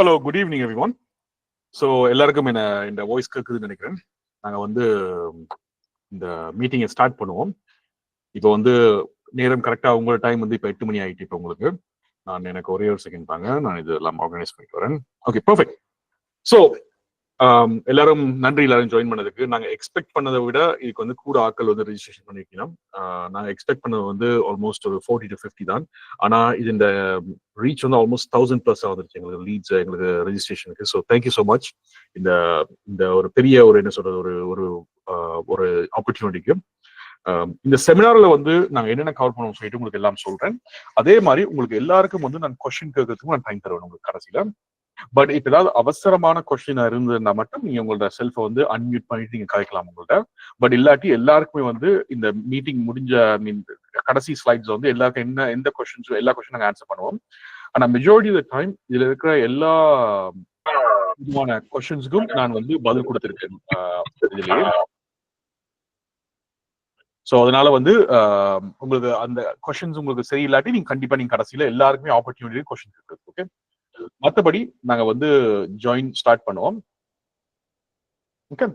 Hello, good evening every one. So எல்லாருக்கும் இந்த voice கேட்குதுன்னு நினைக்கிறேன். நாங்கள் வந்து இந்த மீட்டிங்கை ஸ்டார்ட் பண்ணுவோம். இப்போ வந்து நேரம் கரெக்டாக உங்களோட டைம் வந்து இப்போ 8 மணி ஆகிட்டு. இப்போ உங்களுக்கு எனக்கு ஒரே ஒரு செகண்ட் தாங்க, நான் இது எல்லாம் ஆர்கனைஸ் பண்ணிட்டு வரேன். Okay, perfect. ஸோ எல்லாரும் நன்றி, எல்லாரும் ஜாயின் பண்ணதுக்கு. நாங்கள் எக்ஸ்பெக்ட் பண்ணதை விட இதுக்கு வந்து கூட ஆட்கள் வந்து ரெஜிஸ்ட்ரேஷன் பண்ணிருக்கோம். நாங்கள் எக்ஸ்பெக்ட் பண்ணது வந்து ஆல்மோஸ்ட் ஒரு 40 to 50 தான். ஆனால் இது இந்த ரீச் வந்து ஆல்மோஸ்ட் 1000+ ஆகுது எங்களுக்கு லீட்ஸ், எங்களுக்கு ரெஜிஸ்ட்ரேஷனுக்கு. ஸோ தேங்க்யூ ஸோ மச் இந்த இந்த ஒரு பெரிய ஒரு என்ன சொல்றது ஒரு ஒரு ஆப்பர்ச்சுனிட்டிக்கு. இந்த செமினார்ல வந்து நாங்கள் என்னென்ன கவர் பண்ணுவோம் சொல்லிட்டு உங்களுக்கு எல்லாம் சொல்றேன். அதே மாதிரி உங்களுக்கு எல்லாருக்கும் வந்து நான் கொஸ்டின் கேட்கறதுக்கும் நான் டைம் தருவேன் உங்களுக்கு கடைசியில. பட் இப்ப ஏதாவது அவசரமான கொஸ்டின் இருந்ததுன்னா மட்டும் நீங்க உங்களோட செல்ஃபை வந்து அன்மியூட் பண்ணிட்டு நீங்க கலைக்கலாம் உங்கள்ட்ட. பட் இல்லாட்டி எல்லாருக்குமே வந்து இந்த மீட்டிங் முடிஞ்ச கடைசி ஸ்லைட்ஸ் வந்து எல்லாருக்கும் எந்த கொஸ்டின்ஸ் எல்லா கொஸ்டின் நாங்கள் ஆன்சர் பண்ணுவோம். ஆனா மெஜாரிட்டி ஆஃப் டைம் இதுல இருக்கிற எல்லா விதமான கொஸ்டின்ஸுக்கும் நான் வந்து பதில் கொடுத்திருக்கேன் இதுலயே. ஸோ அதனால வந்து உங்களுக்கு அந்த கொஸ்டின்ஸ் உங்களுக்கு சரியில்லாட்டி நீங்க கண்டிப்பா நீங்க கடைசியில எல்லாருக்குமே ஆப்பர்ச்சுனிட்டி கொஸ்டின் இருக்கு. ஓகே, மற்றபடி நாங்க வந்து ஸ்டார்ட் பண்ணுவோம். ஓகே,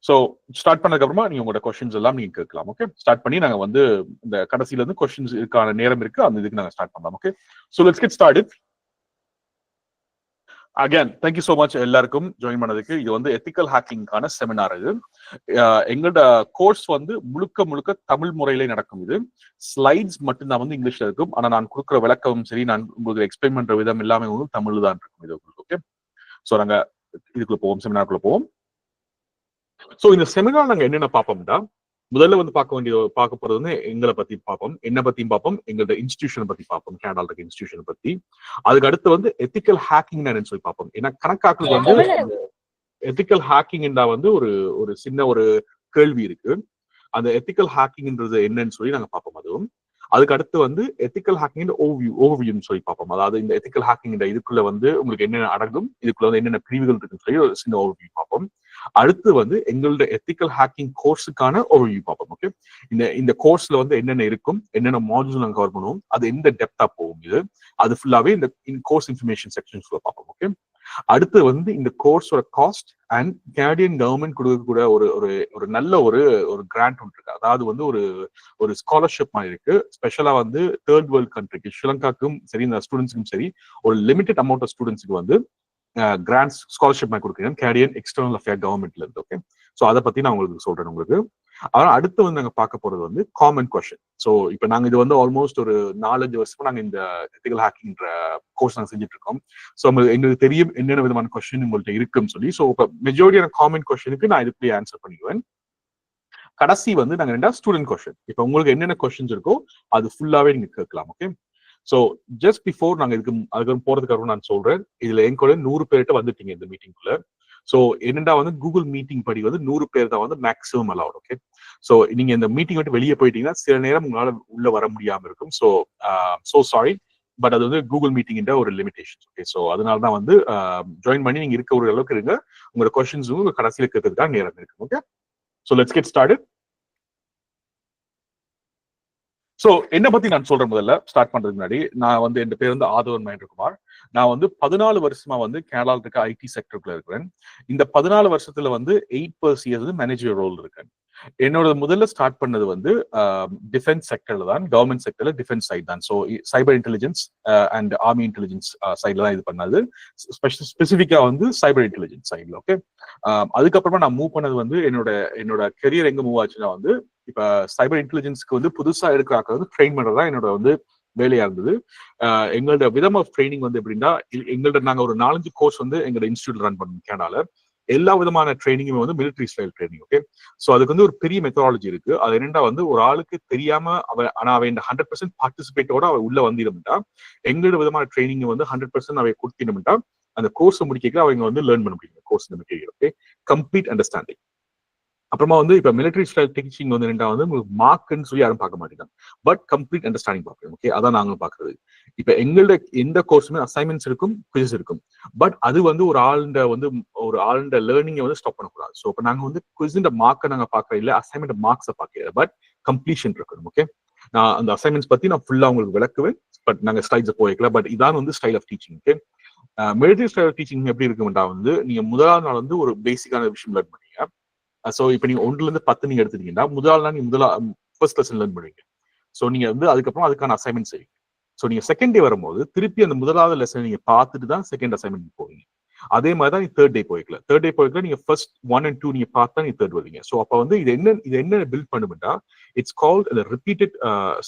ஸோ ஸ்டார்ட் பண்ணதுக்கு அப்புறமா நீங்க உங்களோட கொஸ்டின்ஸ் எல்லாம் நீங்க கேட்கலாம். ஓகே, ஸ்டார்ட் பண்ணி நாங்க வந்து இந்த கடைசியில இருந்து கொஸ்டின்ஸ் இருக்கான நேரம் இருக்கு, அந்த இதுக்கு நாங்க ஸ்டார்ட் பண்ணலாம். Okay, so let's get started. Again thank you so much எல்லாருக்கும் ஜாயின் பண்ணதுக்கு. இது வந்து எத்திக்கல் ஹேக்கிங்கான செமினார். இது எங்களோட கோர்ஸ் வந்து முழுக்க தமிழ் முறையிலே நடக்கும். இது ஸ்லைட்ஸ் மட்டும்தான் வந்து இங்கிலீஷ்ல இருக்கும். ஆனா நான் கொடுக்குற விளக்கமும் சரி, நான் உங்களுக்கு எக்ஸ்பிளைன் பண்ற விதம் எல்லாமே வந்து தமிழ் தான் இருக்கும் இது உங்களுக்கு. ஓகே, ஸோ நாங்க இதுக்குள்ள போவோம், செமினாருக்குள்ள போவோம். ஸோ இந்த செமினார் நாங்க என்னென்ன பார்ப்போம்டா, முதல்ல வந்து பார்க்க போறது வந்து எங்களை பத்தி பார்ப்போம், என்ன பத்தியும் பார்ப்போம், எங்களோட இன்ஸ்டிடியூஷனை பத்தி பார்ப்போம், கேனடால இருக்க இன்ஸ்டிடியூஷனை பத்தி. அதுக்கு அடுத்து வந்து எத்திக்கல் ஹேக்கிங் என்னன்னு சொல்லி பார்ப்போம். ஏன்னா கணக்காக்குறது வந்து எத்திக்கல் ஹேக்கிங் வந்து ஒரு சின்ன ஒரு கேள்வி இருக்கு. அந்த எத்திக்கல் ஹேக்கிங்ன்றது என்னன்னு சொல்லி நாங்க பார்ப்போம். அதுவும் அதுக்கு அடுத்து வந்து எத்திக்கல் ஹேக்கிங் ஓவர்வியூன்னு சொல்லி பார்ப்போம். அதாவது இந்த எத்திக்கல் ஹேக்கிங் இதுக்குள்ள வந்து உங்களுக்கு என்னென்ன அடங்கும், இதுக்குள்ள வந்து என்னென்ன பிரிவுகள் இருக்குன்னு சொல்லி ஒரு சின்ன ஓவர்வியூ பார்ப்போம். அடுத்து வந்து எங்களோட எத்திக்கல் ஹேக்கிங் கோர்ஸுக்கான ஓவர்வியூ பார்ப்போம். ஓகே, இந்த கோர்ஸ்ல வந்து என்னென்ன இருக்கும், என்னென்ன மாடியூல் நாங்கள் கவர் பண்ணுவோம், அது எந்த டெப்தா போகும், இது அது ஃபுல்லாவே இந்த கோர்ஸ் இன்ஃபர்மேஷன் செக்ஷன்ஸ்ல பார்ப்போம். ஓகே, அடுத்து வந்து இந்த கோர்ஸோட காஸ்ட் அண்ட் கனடியன் கவர்மெண்ட் கொடுக்கக்கூடிய ஒரு நல்ல ஒரு கிராண்ட் ஒன்று இருக்கு. அதாவது வந்து ஒரு ஸ்காலர்ஷிப் மாதிரி இருக்கு. ஸ்பெஷலா வந்து தேர்ட் வேர்ல்ட் கண்ட்ரிக்கு, ஸ்ரீலங்காக்கும் சரி, இந்த ஸ்டூடெண்ட்ஸுக்கும் சரி, ஒரு லிமிடெட் அமௌண்ட் ஆஃப் ஸ்டூடெண்ட்ஸுக்கு வந்து கிராண்ட்ஸ் ஸ்காலர்ஷிப் மாதிரி கொடுக்குறேன் கனடியன் எக்ஸ்டர்னல் அஃபேர் கவர்மெண்ட்ல இருந்து. ஓகே, ஸோ அதை பத்தி நான் உங்களுக்கு சொல்றேன் உங்களுக்கு. ஆனால் அடுத்து வந்து நாங்கள் பார்க்க போறது வந்து காமன் கொஸ்டின். ஸோ இப்போ நாங்கள் இது வந்து ஆல்மோஸ்ட் ஒரு 4-5 வருஷமா நாங்கள் இந்த எத்திக்கல் ஹேக்கிங்ன்ற கோர்ஸ் நாங்கள் செஞ்சுட்டு இருக்கோம். ஸோ எங்களுக்கு தெரியும் என்னென்ன விதமான கொஸ்டின் உங்கள்கிட்ட இருக்குன்னு சொல்லி. ஸோ இப்போ மெஜாரிட்டியான காமன் கொஸ்டினுக்கு நான் இதுக்குள்ளேயே ஆன்சர் பண்ணிடுவேன். கடைசி வந்து நாங்கள் ரெண்டா ஸ்டூடெண்ட் கொஸ்டின். இப்போ உங்களுக்கு என்னென்ன கொஸ்டின்ஸ் இருக்கோ அது ஃபுல்லாவே நீங்க கேட்கலாம். ஓகே, ஸோ ஜஸ்ட் பிஃபோர் நாங்கள் அதுக்கு போறதுக்கு அப்புறம் நான் சொல்றேன், இதுல என் கூட 100 பேர்கிட்ட வந்துட்டீங்க இந்த மீட்டிங்குள்ள. ஸோ என்னடா வந்து கூகுள் மீட்டிங் படி வந்து 100 பேர் தான் வந்து மேக்ஸிமம் அலவுட். ஓகே, ஸோ நீங்க இந்த மீட்டிங் விட்டு வெளியே போயிட்டீங்கன்னா சில நேரம் உங்களால உள்ள வர முடியாம இருக்கும். ஸோ சாரி, பட் அது வந்து கூகுள் மீட்டிங் ஒரு லிமிடேஷன். ஓகே, ஸோ அதனால தான் வந்து ஜாயின் பண்ணி நீங்க இருக்க ஒரு அளவுக்கு இருங்க. உங்களோட கொஸ்டின்ஸும் உங்க கடைசியில் கேட்கறதுக்காக நேரம் இருக்கு. Okay, so let's get started. So என்ன பத்தி நான் சொல்றேன். முதல்ல ஸ்டார்ட் பண்றதுக்கு முன்னாடி நான் வந்து என் பேர் வந்து ஆதவன் மகேந்திரகுமார். நான் வந்து 14 வருஷமா வந்து கேனடால இருக்க ஐடி செக்டருக்குள்ள இருக்கிறேன். இந்த 14 வருஷத்துல வந்து 8+ இயர்ஸ் மேனேஜர் ரோல் இருக்கேன். என்னோட முதல்ல ஸ்டார்ட் பண்ணது வந்து டிஃபென்ஸ் செக்டர்ல தான், கவர்மெண்ட் செக்டர்ல டிஃபென்ஸ் சைட் தான். So cyber intelligence and army intelligence சைட்ல தான் இது பண்ணது, ஸ்பெசிஃபிக்கா வந்து சைபர் இன்டெலிஜென்ஸ் சைட்ல. ஓகே, அதுக்கப்புறமா நான் மூவ் பண்ணது வந்து என்னோட கெரியர் எங்க மூவ் ஆச்சுன்னா வந்து இப்ப சைபர் இன்டெலிஜென்ஸ்க்கு வந்து புதுசா எடுக்கிறாங்க வந்து ட்ரெயின் பண்றதா என்னோட வந்து வேலையா இருந்தது. எங்களோட விதம் ஆஃப் ட்ரைனிங் வந்து எப்படின்னா, எங்கள்ட்ட நாங்க ஒரு 4-5 கோர்ஸ் வந்து எங்களோட இன்ஸ்டியூட் ரன் பண்ணோம் கேனடால. எல்லா விதமான ட்ரைனிங்குமே வந்து military style training. Okay, so அதுக்கு வந்து ஒரு பெரிய மெத்தடாலஜி இருக்கு. அது என்னடா வந்து ஒரு ஆளுக்கு தெரியாம அவன் 100% பார்ட்டிசிபேட்டோட அவ உள்ள வந்திருந்தா, எங்களோட விதமான ட்ரைனிங் வந்து 100% அவை கொடுத்தினோம்னா அந்த கோர்ஸை முடிக்க அவங்க வந்து லேர்ன் பண்ண முடியும் course material. Okay, complete understanding. அப்புறமா வந்து இப்ப மிலிட்டரி ஸ்டைல் டீச்சிங் வந்து ரெண்டா வந்து உங்களுக்கு மார்க்னு சொல்லி யாரும் பார்க்க மாட்டேங்காங்க, பட் கம்ப்ளீட் அண்டர்ஸ்டாண்டிங் பார்க்கணும். ஓகே, அதான் நாங்களும் பார்க்கறது. இப்ப எங்களோட எந்த கோர்ஸுமே அசைன்மெண்ட்ஸ் இருக்கும், குவிஸ் இருக்கும், பட் அது வந்து ஒரு ஆளுண்ட லேர்னிங்கை வந்து ஸ்டாப் பண்ணக்கூடாது. ஸோ இப்போ நாங்க வந்து குவிஸின் மார்க்கை நாங்க பார்க்கறது இல்லை, அசைன்மெண்ட் மார்க்ஸை பார்க்கறது, பட் கம்ப்ளீஷன் இருக்கணும். ஓகே, நான் அந்த அசைன்மெண்ட்ஸ் பத்தி நான் ஃபுல்லா உங்களுக்கு விளக்குவேன், பட் நாங்க ஸ்லைட்ஸ் போய்க்கல, பட் இதான் வந்து style of teaching. Okay, military style teaching எப்படி இருக்கும்டா வந்து நீங்க முதலாவது நாள் வந்து ஒரு பேசிக்கான விஷயம் லேர்ன் பண்ணீங்க. ஸோ இப்போ நீங்க 1 to 10 நீங்க எடுத்துட்டீங்கன்னா முதல் நாள் நீங்க ஃபர்ஸ்ட் லெசன் லேர்ன் பண்ணுவீங்க. ஸோ நீங்க வந்து அதுக்கப்புறம் அதுக்கான அசைன்மெண்ட் செய்வீங்க. ஸோ நீங்க செகண்ட் டே வரும்போது திருப்பி அந்த முதலாவது லெசன் நீங்க பார்த்துட்டு தான் செகண்ட் அசைன்மெண்ட் போவீங்க. அதே மாதிரி தான் நீங்க தேர்ட் டே போய்க்கல. தேர்ட் டே போய்க்கல நீங்க ஃபர்ஸ்ட் 1 and 2 நீங்க பார்த்தா நீங்க தேர்ட் வருவீங்க. ஸோ அப்போ வந்து இது என்ன பில்ட் பண்ணுமெண்டா இட்ஸ் கால்ட் ரிப்பீட்டட்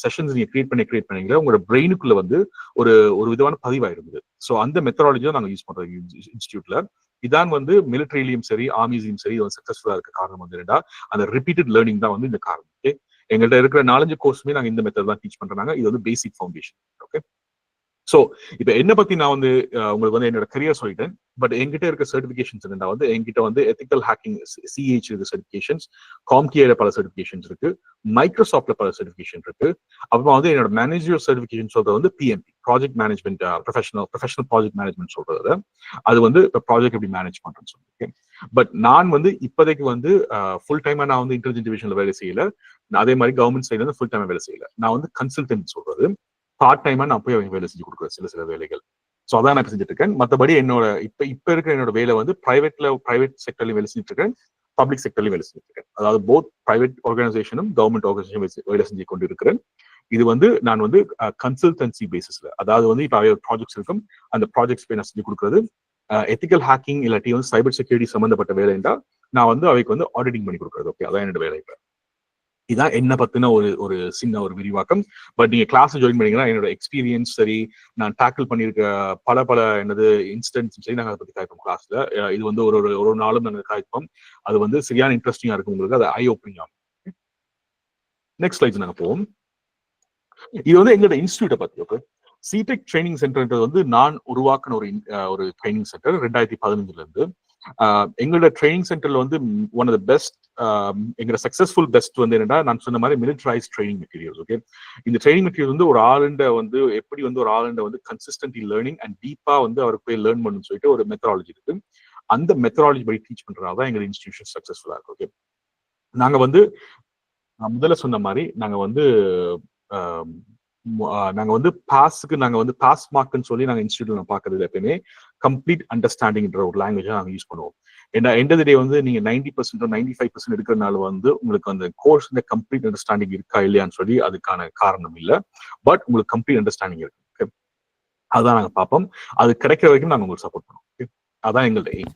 செஷன்ஸ் நீங்க கிரியேட் பண்ணீங்க உங்களோட பிரெயினுக்குள்ள வந்து ஒரு விதமான பதிவாயிருந்தது. ஸோ அந்த மெத்தடாலஜி தான் நாங்கள் யூஸ் பண்றோம் இன்ஸ்டியூட்ல. இதான் வந்து மிலிட்டரியிலையும் சரி ஆர்மிஸ்லயும் சரி சக்சஸ்ஃபுல்லா இருக்க காரணம் வந்து என்னடா அந்த ரிப்பீட்டட் லேர்னிங் தான் வந்து இந்த காரணம். ஓகே, எங்கள்கிட்ட இருக்கிற 4-5 கோர்ஸுமே நாங்கள் இந்த மெத்தட் தான் டீச் பண்றாங்க. இது வந்து பேசிக் ஃபவுண்டேஷன். ஓகே, ஸோ இப்போ என்ன பத்தி நான் வந்து உங்களுக்கு வந்து என்னோட கரியர் சொல்லிட்டேன். பட் என்கிட்ட இருக்க சர்டிபிகேஷன்ஸ் என்னன்னா வந்து என்கிட்ட வந்து எத்திக்கல் ஹேக்கிங் சிஹெச் இருக்கு சர்டிபிகேஷன்ஸ், காம்கியர்ல பல சர்டிபிகேஷன்ஸ் இருக்கு, மைக்ரோசாஃப்ட்ல பல சர்டிபிகேஷன் இருக்கு. அப்புறம் வந்து என்னோட மேனேஜர் சர்டிபிகேஷன் சொல்றது வந்து PMP, project management, professional project management சொல்றது. அது வந்து ப்ராஜெக்ட் எப்படி மேனேஜ் பண்றேன்னு சொல்லியிருக்கேன். பட் நான் வந்து இப்போதைக்கு வந்து ஃபுல் டைமா நான் வந்து இன்டெலிஜென்ட் டிவிஷன்ல வேலை செய்யல. அதே மாதிரி கவர்மெண்ட் சைட்ல இருந்து ஃபுல் டைமா வேலை செய்யல. நான் வந்து கன்சல்டன்ட் சொல்றது பார்ட் டைமா நான் போய் அவங்க வேலை செஞ்சு கொடுக்குறேன் சில வேலைகள். ஸோ அதான் நான் செஞ்சுட்டு இருக்கேன். மற்றபடி என்னோட இப்ப இருக்கிற என்னோட வேலை வந்து பிரைவேட் செக்டர்லயும் வேலை செஞ்சுட்டு இருக்கேன், பப்ளிக் செக்டர்லயும் வேலை செஞ்சுட்டு இருக்கேன். அதாவது போத் பிரைவேட் ஆர்கனைசேஷனும் கவர்மெண்ட் ஆர்கனைசேஷன் வேலை செஞ்சு கொண்டு இருக்கிறேன். இது வந்து நான் வந்து கன்சல்டன்சி பேசிஸ்ல, அதாவது வந்து இப்போ ப்ராஜெக்ட்ஸ் இருக்கும், அந்த ப்ராஜெக்ட்ஸ் போய் நான் செஞ்சு கொடுக்குறது. எத்திக்கல் ஹேக்கிங் இல்லாட்டி வந்து சைபர் செக்யூரிட்டி சம்பந்தப்பட்ட வேலை என்றால் நான் வந்து அவைக்கு வந்து ஆடிட்டிங் பண்ணி கொடுக்குறது. ஓகே, அதான் என்னோட வேலை. இப்போ இதான் என்ன பத்தின ஒரு சின்ன ஒரு விரிவாக்கம். பட் நீங்க கிளாஸ் ஜாயின் பண்ணீங்கன்னா என்னோட எக்ஸ்பீரியன்ஸ் சரி, நான் டேக்கிள் பண்ணியிருக்க பல என்னது இன்சிடென்ட்ஸ் சரி, நாங்கள் அதை பத்தி காய்ப்போம் கிளாஸ்ல. இது வந்து ஒரு நாளும் நாங்கள் காய்ப்போம். அது வந்து சரியான இன்ட்ரெஸ்டிங்கா இருக்கும் உங்களுக்கு, அது ஐ ஓப்பனிங் ஆகும். நெக்ஸ்ட் ஸ்லைட்ஸ் நாங்கள் போவோம். இது வந்து எங்களோட இன்ஸ்டியூட்டை பத்தி. ஓகே, சிடெக் ட்ரைனிங் சென்டர்ன்றது வந்து நான் உருவாக்கின ஒரு ட்ரைனிங் சென்டர் 2015 இருந்து. எங்களோட ட்ரைனிங் சென்டர்ல வந்து ஒன் ஆஃப் த பெஸ்ட், எங்களோட சக்சஸ்ஃபுல் பெஸ்ட் வந்து என்னன்னா நான் சொன்ன மாதிரி மிலிட்டரைஸ் ட்ரைனிங் மெட்டீரியல்ஸ். ஓகே, இந்த ட்ரைனிங் மெட்டீரியல் வந்து ஒரு ஆளுண்ட வந்து எப்படி வந்து ஒரு ஆளுண்ட வந்து கன்சிஸ்டன்ட்லி லேர்னிங் அண்ட் டீப்பா வந்து அவருக்கு போய் லேர்ன் பண்ணணும்னு சொல்லிட்டு ஒரு மெத்தடாலஜி இருக்கு. அந்த மெத்தடாலஜி படி டீச் பண்றதாதான் எங்க இன்ஸ்டிடியூஷன் சக்சஸ்ஃபுல்லா இருக்கு. ஓகே, நாங்க வந்து முதல்ல சொன்ன மாதிரி நாங்க வந்து பாஸ் மார்க்னு சொல்லி நாங்க இன்ஸ்டியூட்ல பாக்குறது எப்பயுமே கம்ப்ளீட் அண்டர்ஸ்டாண்டிங்ன்ற ஒரு லாங்குவேஜ் நாங்க யூஸ் பண்ணுவோம். எண்ட் ஆஃப் தி டே வந்து நீங்க 90% 95% எடுக்கிறதுனால வந்து உங்களுக்கு அந்த கோர்ஸ் கம்ப்ளீட் அண்டர்ஸ்டாண்டிங் இருக்கா இல்லையான்னு சொல்லி அதுக்கான காரணம் இல்லை. பட் உங்களுக்கு கம்ப்ளீட் அண்டர்ஸ்டாண்டிங் இருக்கு, அதான் நாங்க பார்ப்போம். அது கிடைக்கிற வரைக்கும் நாங்க உங்களுக்கு சப்போர்ட் பண்ணுவோம். அதான் எங்களோட எய்ம்.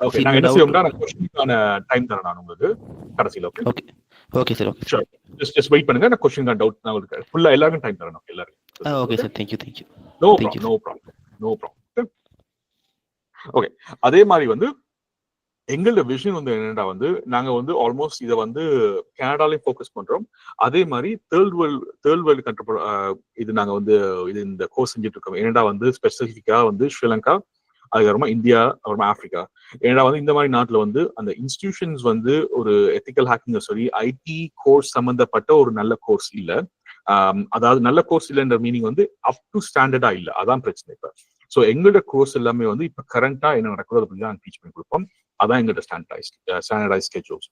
ஓகே, நாங்க என்ன செய்வோம்னா நான் क्वेश्चनக்கான டைம் தரேன் நான் உங்களுக்கு கடைசில. Okay okay sir. Okay, just wait பண்ணுங்க. நான் क्वेश्चनக்கான டவுட் நான் உங்களுக்கு ஃபுல்லா எல்லாருக்கும் டைம் தரேன். எல்லாருக்கும். Okay sir. Thank you. No problem. Okay, அதே மாதிரி வந்து எங்களோட விஷன் வந்து என்னடா வந்து நாங்க வந்து ஆல்மோஸ்ட் இதை வந்து கனடாலையும் ஃபோக்கஸ் பண்றோம். அதே மாதிரி தேர்ட் வேர்ல்டு கண்ட்ரி இது நாங்க வந்து இந்த கோர்ஸ் செஞ்சுட்டு இருக்கோம். என்னடா வந்து ஸ்பெசிஃபிக்கா வந்து ஸ்ரீலங்கா, அதுக்கப்புறமா இந்தியா, அப்புறமா ஆப்பிரிக்கா. ஏன்னா வந்து இந்த மாதிரி நாட்டுல வந்து அந்த இன்ஸ்டிடியூஷன்ஸ் வந்து ஒரு எத்திக்கல் ஹேக்கிங் சொல்லி ஐடி கோர்ஸ் சம்பந்தப்பட்ட ஒரு நல்ல கோர்ஸ் இல்ல. அதாவது நல்ல கோர்ஸ் இல்லைன்ற மீனிங் வந்து அப் டு ஸ்டாண்டர்டா இல்ல, அதான் பிரச்சனை. இப்ப ஸோ எங்களோட கோர்ஸ் எல்லாமே வந்து இப்ப கரண்டா என்ன நடக்குதோ அதை பத்தி தான் டீச் பண்ணி கொடுப்போம். அதான் எங்களோட ஸ்டாண்டர்டைஸ் ஸ்கெட்யூல்ஸ்.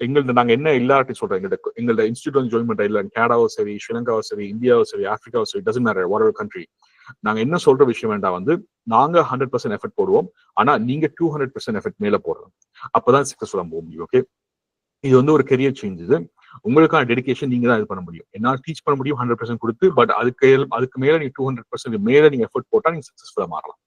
எங்கள்ட நாங்க என்ன எல்லார்ட்டையும் சொல்றோம், எங்களோட இன்ஸ்டியூட் வந்து ஜாயின் பண்ற இல்ல கனடாவோ சரி, ஸ்ரீலங்காவோ சரி, இந்தியாவோ சரி, ஆப்பிரிக்காவோ சரி, doesn't matter what ever country, நாங்க என்ன சொல்ற விஷயம் வேண்டாம் வந்து நாங்க 100% எஃபர்ட் போடுவோம். ஆனா நீங்க 200% எஃபர்ட் மேல போடுறோம். அப்பதான் சக்சஸ்ஃபுல்லா போக முடியும். ஓகே, இது வந்து ஒரு கெரியர் சேஞ்ச். இது உங்களுக்கான டெடிகேஷன் நீங்க தான் இது பண்ண முடியும். என்னால் டீச் பண்ண முடியும் 100% கொடுத்து. பட் அதுக்கு மேல நீங்க 200% மேல நீங்க எஃபர்ட் போட்டா நீங்க சக்சஸ்ஃபுல்லா மாறலாம்.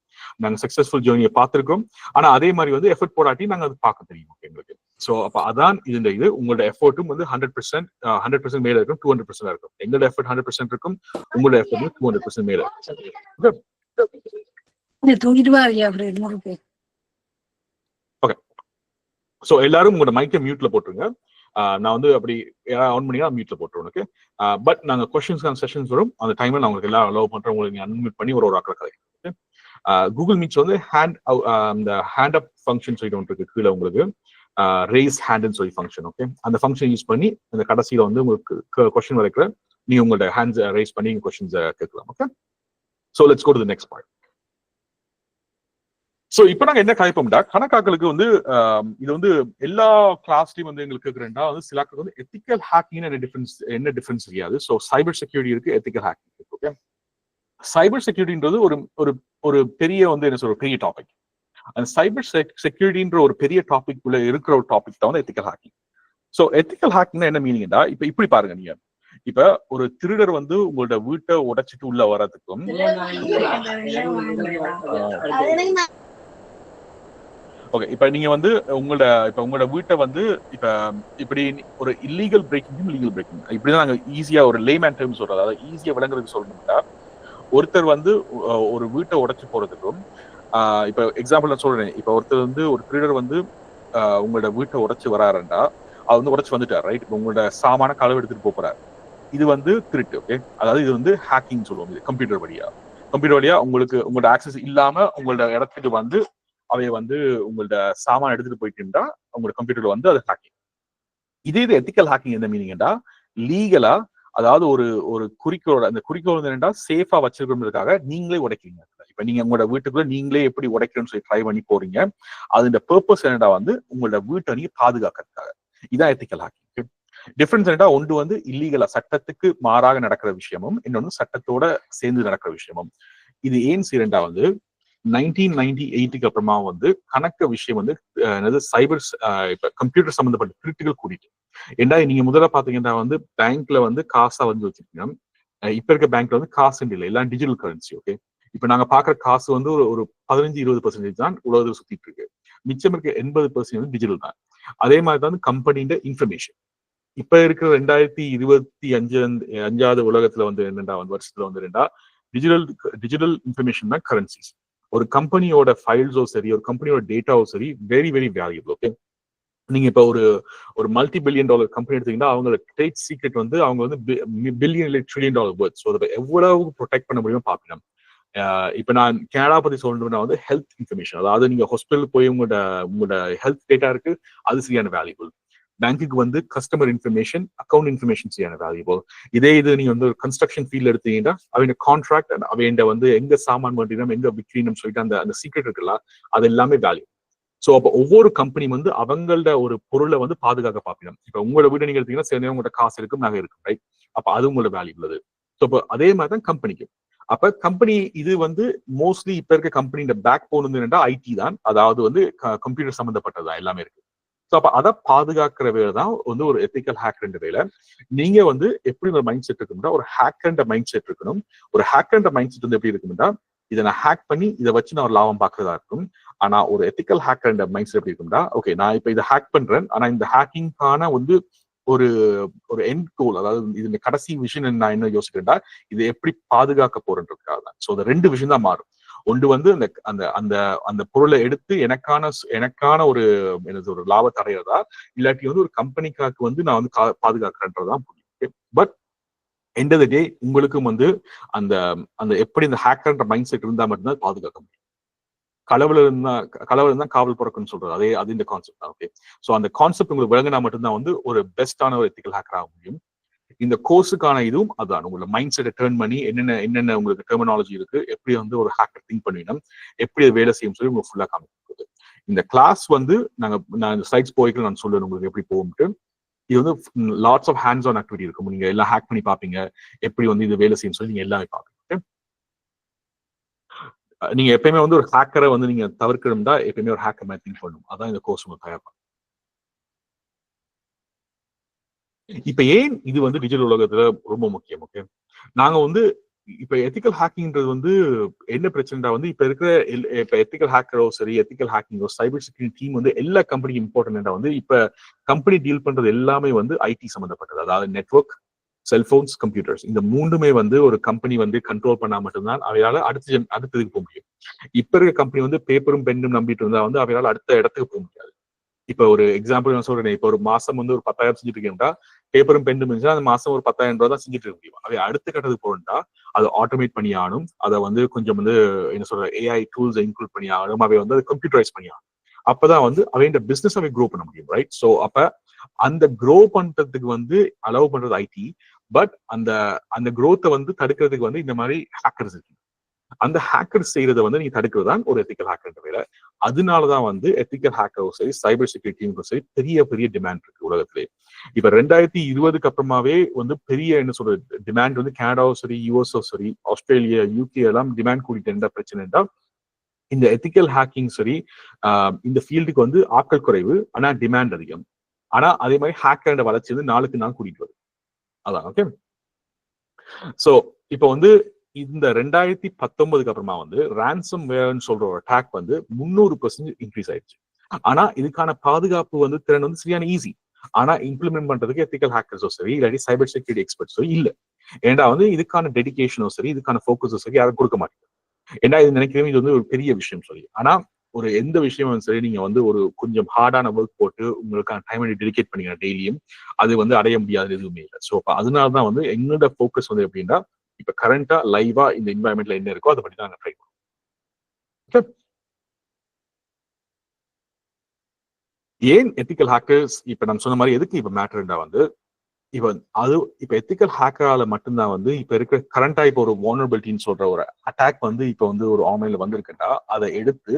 நாங்க சக்சஸ்ஃபுல் ஜேர்னியை பார்த்திருக்கோம். ஆனா அதே மாதிரி வந்து எஃபர்ட் போடாட்டி நாங்க அது பார்க்க தெரியும் எங்களுக்கு. சோ அப்ப அதான் இது உங்களோட எஃபர்ட்டும் வந்து 100% மேல இருக்கும், 200% இருக்கும். எங்களோட எஃபர்ட் 100% இருக்கும், உங்களோட எஃபர்ட் 200% மேல இருக்கும். ஓகே, சோ எல்லாரும் உங்களோட மைக்கை மியூட்ல போட்டுருங்க. நான் வந்து அப்படி ஆன் பண்ணியா மியூட்ல போட்டுருவோம். ஓகே, பட் நாங்க கொஸ்டின்ஸ்க்கான செஷன்ஸ் வரும். அந்த டைம்ல நான் உங்களுக்கு எல்லாம் அலோவ் பண்றேன். உங்களுக்கு அன்மியூட் பண்ணி ஒரு ஆக்கிற கதை. கூகுள் மீட்ஸ் வந்து இந்த ஹேண்ட் அப் ஃபங்க்ஷன் சொல்லிட்டு ஒன்று இருக்கு கீழே உங்களுக்கு, ரேஸ் ஹேண்ட்னு சொல்லி ஃபங்க்ஷன். ஓகே, அந்த ஃபங்க்ஷன் யூஸ் பண்ணி அந்த கடைசியில வந்து உங்களுக்கு கொஸ்டின் வரைக்கிற நீங்க உங்களோட ஹேண்ட்ஸ் ரேஸ் பண்ணி கொஸ்டின்ஸ் கேட்கலாம். Okay, so let's go to the next part. So இப்ப நாங்க என்ன கலைப்போம்டா கணக்காக்களுக்கு வந்து இது வந்து எல்லா கிளாஸ்லயும் வந்து எங்களுக்கு கேட்குறேன்டா வந்து சிலாக்களுக்கு வந்து எத்திக்கல் ஹேக்கிங் என்ன டிஃபரன்ஸ் தெரியாது. ஸோ சைபர் செக்யூரிட்டி இருக்கு, எத்திக்கல் ஹேக்கிங் இருக்கு. ஓகே, சைபர் செக்யூரிட்டின்றது ஒரு ஒரு ஒரு பெரிய வந்து என்ன சொல்ற பெரிய டாபிக். அந்த சைபர் செக்யூரிட்டின்ற ஒரு பெரிய டாபிக் உள்ள இருக்கிற ஒரு டாபிக் தான் வந்து எத்திக்கல் ஹேக்கிங். ஸோ எத்திக்கல் ஹேக்கிங்னா என்ன மீனிங்டா, இப்ப இப்படி பாருங்க, நீங்க இப்ப ஒரு திருடர் வந்து உங்களோட வீட்டை உடைச்சிட்டு உள்ள வர்றதுக்கும் ஓகே, இப்ப நீங்க வந்து உங்களோட வீட்டை வந்து இப்ப இப்படி ஒரு இல்லீகல் பிரேக்கிங் லீகல் பிரேக்கிங் இப்படிதான் நாங்க ஈஸியா ஒரு லேமேன் டேர்ம் சொல்றது, அதாவது ஈஸியா விளங்குறதுக்கு சொல்லணும்னா ஒருத்தர் வந்து ஒரு வீட்டை உடைச்சு போறதுக்கும் இப்ப எக்ஸாம்பிள் நான் சொல்றேன். இப்ப ஒருத்தர் வந்து ஒரு திருடர் வந்து உங்களோட வீட்டை உடைச்சு வராருண்டா அவர் வந்து உடைச்சு வந்துட்டார், ரைட்? உங்களோட சாமான களவு எடுத்துட்டு போறாரு, இது வந்து திருட்டு. ஓகே, அதாவது இது வந்து ஹேக்கிங் சொல்லுவோம். இது கம்ப்யூட்டர் வழியா உங்களோட ஆக்சஸ் இல்லாம உங்களோட இடத்துக்கு வந்து அவைய வந்து உங்களோட சாமான எடுத்துட்டு போயிட்டுண்டா உங்களோட கம்ப்யூட்டர்ல வந்து அது ஹேக்கிங். இது எத்திக்கல் ஹேக்கிங் என்ன மீனிங்டா, லீகலா, அதாவது ஒரு குறிக்கோளோட, அந்த குறிக்கோள் என்னன்னா சேஃபா வச்சிருக்கிறதுக்காக நீங்களே உடைக்கிறீங்க. இப்ப நீங்க உங்களோட வீட்டுக்குள்ள நீங்களே எப்படி உடைக்கணும்னு சொல்லி ட்ரை பண்ணி போறீங்க. அதோட பர்பஸ் என்னடா வந்து உங்களோட வீட்டை நீங்க பாதுகாக்கிறதுக்காக. இதான் எத்திக்கல் ஹேக்கிங். டிஃபரன்ஸ் என்னடா, ஒன்று வந்து இல்லீகலா சட்டத்துக்கு மாறாக நடக்கிற விஷயமும், இன்னொன்னு சட்டத்தோட சேர்ந்து நடக்கிற விஷயமும். இது ஏன் சீரண்டா வந்து 1998க்கு அப்புறமா வந்து கணக்க விஷயம் வந்து சைபர் இப்ப கம்ப்யூட்டர் சம்பந்தப்பட்ட திருட்டுகள் கூடிட்டு. ஏண்டா நீங்க முதல்ல பாத்தீங்கன்னா வந்து பேங்க்ல வந்து காசா வந்து வச்சிருக்கீங்க. இப்ப இருக்க பேங்க்ல வந்து காசு இல்லை, எல்லாம் டிஜிட்டல் கரன்சி. ஓகே, இப்ப நாங்க பாக்குற காசு வந்து ஒரு 15-20% தான் உலகத்தில் சுத்திட்டு இருக்கு. மிச்சம் இருக்க 80% வந்து டிஜிட்டல் தான். அதே மாதிரி தான் கம்பெனியோட இன்ஃபர்மேஷன். இப்ப இருக்கிற 2025 உலகத்துல வந்து என்னடா வந்து வருஷத்துல வந்து டிஜிட்டல் இன்ஃபர்மேஷன் தான் கரன்சிஸ். ஒரு கம்பெனியோட ஃபைல்ஸோ சரி, ஒரு கம்பெனியோட டேட்டாவோ சரி, வெரி வெரி வேல்யூபிள். ஓகே, நீங்க இப்ப ஒரு மல்டி $1 பில்லியன் கம்பெனி எடுத்தீங்கன்னா அவங்களோட ட்ரேட் சீக்ரெட் வந்து அவங்க வந்து $1 ட்ரில்லியன் வேர்த். ஸோ அதை எவ்வளவு ப்ரொடெக்ட் பண்ண முடியுமோ பாக்கணும். இப்ப நான் கனடா பத்தி சொல்லணும்னா வந்து ஹெல்த் இன்ஃபர்மேஷன், அதாவது நீங்க ஹாஸ்பிட்டல் போய் உங்களோட ஹெல்த் டேட்டா இருக்கு, அது சரியான வேல்யூபிள். பேங்க்குக்கு வந்து கஸ்டமர் இன்ஃபர்மேஷன், அக்கௌண்ட் இன்ஃபர்மேஷன் சரியான வேல்யூபிள். இதே இது நீங்க வந்து ஒரு கன்ஸ்ட்ரக்ஷன் ஃபீல்ட் எடுத்தீங்கன்னா அவங்க கான்ட்ராக்ட், அவங்க வந்து எங்க சாமான் வேண்டினோம், எங்க விற்கணும் சொல்லிட்டு அந்த சீக்ரெட் இருக்குல்ல, அது எல்லாமே வேல்யூ. சோ அப்ப ஒவ்வொரு கம்பெனி வந்து அவங்களோட ஒரு பொருளை வந்து பாதுகாக்க பார்க்கணும். இப்ப உங்களோட வீடு நீங்க எடுத்தீங்கன்னா சில நேரம் உங்களோட காசு இருக்கும், நகை இருக்கும், ரைட்? அப்ப அது உங்களோட வேல்யூ உள்ளது. ஸோ அப்போ அதே மாதிரி தான் கம்பெனிக்கு. அப்ப கம்பெனி இது வந்து மோஸ்ட்லி இப்ப இருக்க கம்பெனியோட பேக் போன் வந்து என்னன்னா ஐடி தான், அதாவது வந்து கம்ப்யூட்டர் சம்பந்தப்பட்டதுதான் எல்லாமே இருக்கு. ஸோ அப்ப அதை பாதுகாக்கிற வேலை தான் வந்து ஒரு எத்திக்கல் ஹேக்கர் வேலை. நீங்க வந்து எப்படி ஒரு மைண்ட் செட் இருக்கணும்னா, ஒரு ஹேக்கர் மைண்ட் செட் இருக்கணும். ஒரு ஹேக்கர் மைண்ட் செட் வந்து எப்படி இருக்கும்னா, இதை நான் ஹேக் பண்ணி இதை வச்சு நான் ஒரு லாபம் பார்க்கறதா இருக்கும். ஆனா ஒரு எத்திக்கல் ஹேக்கர் மைண்ட் செட் எப்படி இருக்கும்னா, ஓகே நான் இப்ப இதை ஹேக் பண்றேன், ஆனா இந்த ஹேக்கிங்கான வந்து ஒரு எண்ட் கோல், அதாவது இது கடைசி விஷயம் நான் என்ன யோசிக்கிறேன்டா, இதை எப்படி பாதுகாக்க போறேன்றதுக்காக தான். ஸோ அந்த 2 விஷயம் தான் மாறும். ஒன்று வந்து அந்த அந்த அந்த பொருளை எடுத்து எனக்கான ஒரு ஒரு லாபத்தை அடையிறதா, இல்லாட்டி வந்து ஒரு கம்பெனிக்காக்கு வந்து நான் வந்து பாதுகாக்கிறேன்றதான் புரியும். பட் எண்ட் ஆஃப் தி டே உங்களுக்கும் வந்து அந்த அந்த எப்படி இந்த ஹேக்கர்ன்ற மைண்ட் செட் இருந்தா மட்டும்தான் பாதுகாக்க முடியும். களவுல இருந்தா காவல் பிறக்குன்னு சொல்றது, அது இந்த கான்செப்ட் தான். ஓகே, ஸோ அந்த கான்செப்ட் உங்களுக்கு விளங்கினா மட்டும்தான் வந்து ஒரு பெஸ்டான ஒரு எத்திக்கல் ஹேக்கர் ஆக முடியும். இந்த கோர்ஸுக்கான இதுவும் அதான், உங்களோட மைண்ட் செட்டை டேர்ன் பண்ணி என்னென்ன உங்களுக்கு டெர்மினாலஜி இருக்கு, எப்படி வந்து ஒரு ஹேக்கர் திங்க் பண்ணுவீங்க, எப்படி அது வேலை செய்யும் சொல்லி உங்களுக்கு ஃபுல்லா காமிக்கிறது. இந்த கிளாஸ் வந்து நான் இந்த ஸ்லைட்ஸ் போய்க்கு நான் சொல்லுவேன் உங்களுக்கு எப்படி போகும்ட்டு. இது வந்து lots of hands on activity இருக்கும். நீங்க எல்லாம் ஹேக் பண்ணி பார்ப்பீங்க, எப்படி வந்து இது வேலை செய்யும் சொல்லி நீங்க எல்லாமே பார்ப்பீங்க. நீங்க எப்பயுமே வந்து ஒரு ஹேக்கரை வந்து நீங்க தவிர்க்கணும்னா எப்பயுமே ஒரு ஹேக்கர் மாதிரி திங்க் பண்ணணும். அதான் இந்த கோர்ஸ் உங்களுக்கு தயார். இப்ப ஏன் இது வந்து டிஜிட்டல் உலகத்துல ரொம்ப முக்கியம்? ஓகே, நாங்க வந்து இப்ப எத்திக்கல் ஹேக்கிங்ன்றது வந்து என்ன பிரச்சனைடா வந்து இப்ப இருக்கிற இப்ப எத்திக்கல் ஹேக்கரோ சரி, எத்திக்கல் ஹேக்கிங்கோ சைபர் செக்யூரிட்டி டீம் வந்து எல்லா கம்பெனிக்கும் இம்பார்ட்டன்டா வந்து இப்ப கம்பெனி டீல் பண்றது எல்லாமே வந்து ஐடி சம்பந்தப்பட்டது. அதாவது நெட்வொர்க், செல்போன்ஸ், கம்ப்யூட்டர்ஸ், இந்த மூன்றுமே வந்து ஒரு கம்பெனி வந்து கண்ட்ரோல் பண்ணா மட்டும்தான் அவையால அடுத்ததுக்கு போக முடியும். இப்ப இருக்க கம்பெனி வந்து பேப்பரும் பெண்ணும் நம்பிட்டு இருந்தா வந்து அவையால அடுத்த இடத்துக்கு போக முடியாது. இப்ப ஒரு எக்ஸாம்பிள் நான் சொல்றேன், இப்ப ஒரு மாசம் வந்து ஒரு 10,000 செஞ்சுட்டு இருக்கீங்கன்னா பேப்பரும் பெண்ணும் இருந்துச்சுன்னா அந்த மாசம் ஒரு 10,000 ரூபாய் தான் செஞ்சுட்டு இருக்க முடியும். அவை அடுத்த கட்டத்துக்கு போகணும்னா அதை ஆட்டோமேட் பண்ணி ஆகணும். அதை வந்து கொஞ்சம் வந்து என்ன சொல்ற ஏஐ டூல்ஸ் இன்க்ளூட் பண்ணி ஆகணும். அவை வந்து அதை கம்ப்யூட்டரைஸ் பண்ணி ஆகணும். அப்பதான் வந்து அவையோட பிசினஸ் அவை க்ரோ பண்ண முடியும், ரைட்? ஸோ அப்ப அந்த க்ரோ பண்றதுக்கு வந்து அலோவ் பண்றது ஐடி. பட் அந்த க்ரோத்தை வந்து தடுக்கிறதுக்கு வந்து இந்த மாதிரி ஹேக்கர்ஸ் இருக்கு. அந்த ஹேக்கர் செய்யறதை வந்து நீங்க தடுக்கிறது தான் ஒரு எத்திக்கல் ஹேக்கர் வேலை. அதனாலதான் வந்து எத்திக்கல் ஹேக்கரும் சரி, சைபர் செக்யூரிட்டியும் சரி பெரிய பெரிய டிமாண்ட் இருக்கு உலகத்திலே. இப்ப 2020 அப்புறமாவே வந்து பெரிய என்ன சொல்றது டிமாண்ட் வந்து கனடாவும் சரி, யூஎஸ்ஓ சரி, ஆஸ்திரேலியா, யூகே எல்லாம் டிமாண்ட் கூட்டிட்டு என்ன பிரச்சனைன்னா இந்த எத்திக்கல் ஹேக்கிங் சரி, இந்த ஃபீல்டுக்கு வந்து ஆட்கள் குறைவு, ஆனா டிமாண்ட் அதிகம். ஆனா அதே மாதிரி ஹேக்கரோட வளர்ச்சி வந்து நாளுக்கு நாள் கூட்டிட்டு வருது. அதான் ஓகே. சோ இப்போ வந்து இந்த 2019 அப்புறமா வந்து ரான்சம் வேர்னு சொல்ற ஒரு அட்டாக் வந்து 300% இன்க்ரீஸ் ஆயிடுச்சு. ஆனா இதுக்கான பாதுகாப்பு வந்து திறன் வந்து சரியான ஈஸி. ஆனா இம்ப்ளிமெண்ட் பண்றதுக்கு எத்திக்கல் ஹேக்கர்ஸோ சரி, இல்லாட்டி சைபர் செக்யூரிட்டி எக்ஸ்பர்ட்ஸோ இல்ல. ஏன்னா வந்து இதுக்கான டெடிகேஷனோ சரி, இதுக்கான ஃபோக்கஸோ சரி யாரும் கொடுக்க மாட்டாங்க. ஏன்னா இது நினைக்கிறேன் இது வந்து ஒரு பெரிய விஷயம் சொல்லி. ஆனா ஒரு எந்த விஷயமும் சரி நீங்க வந்து ஒரு கொஞ்சம் ஹார்டான ஒர்க் போட்டு உங்களுக்கான டைம் டெடிகேட் பண்ணீங்க டெய்லியும், அது வந்து அடைய முடியாத எதுவுமே இல்லை. ஸோ அதனாலதான் வந்து எங்களோட ஃபோக்கஸ் வந்து எப்படின்னா இப்ப கரண்டா லைவா இந்த என்வாயன்மெண்ட்ல என்ன இருக்கோ அதை பத்தி தான் ட்ரை பண்ணுவோம். ஏன் எத்திக்கல் ஹேக்கர்ஸ் இப்ப நான் சொன்ன மாதிரி எதுக்கு இப்ப மேட்டர்ண்டா வந்து இப்ப எத்திக்கல் ஹேக்கரால மட்டும்தான் வந்து இப்ப இருக்க கரண்டா இப்ப ஒரு வால்னரபிலிட்டின்னு சொல்ற ஒரு அட்டாக் வந்து இப்ப வந்து ஒரு ஆன்லைன்ல வந்திருக்குன்னா அதை எடுத்து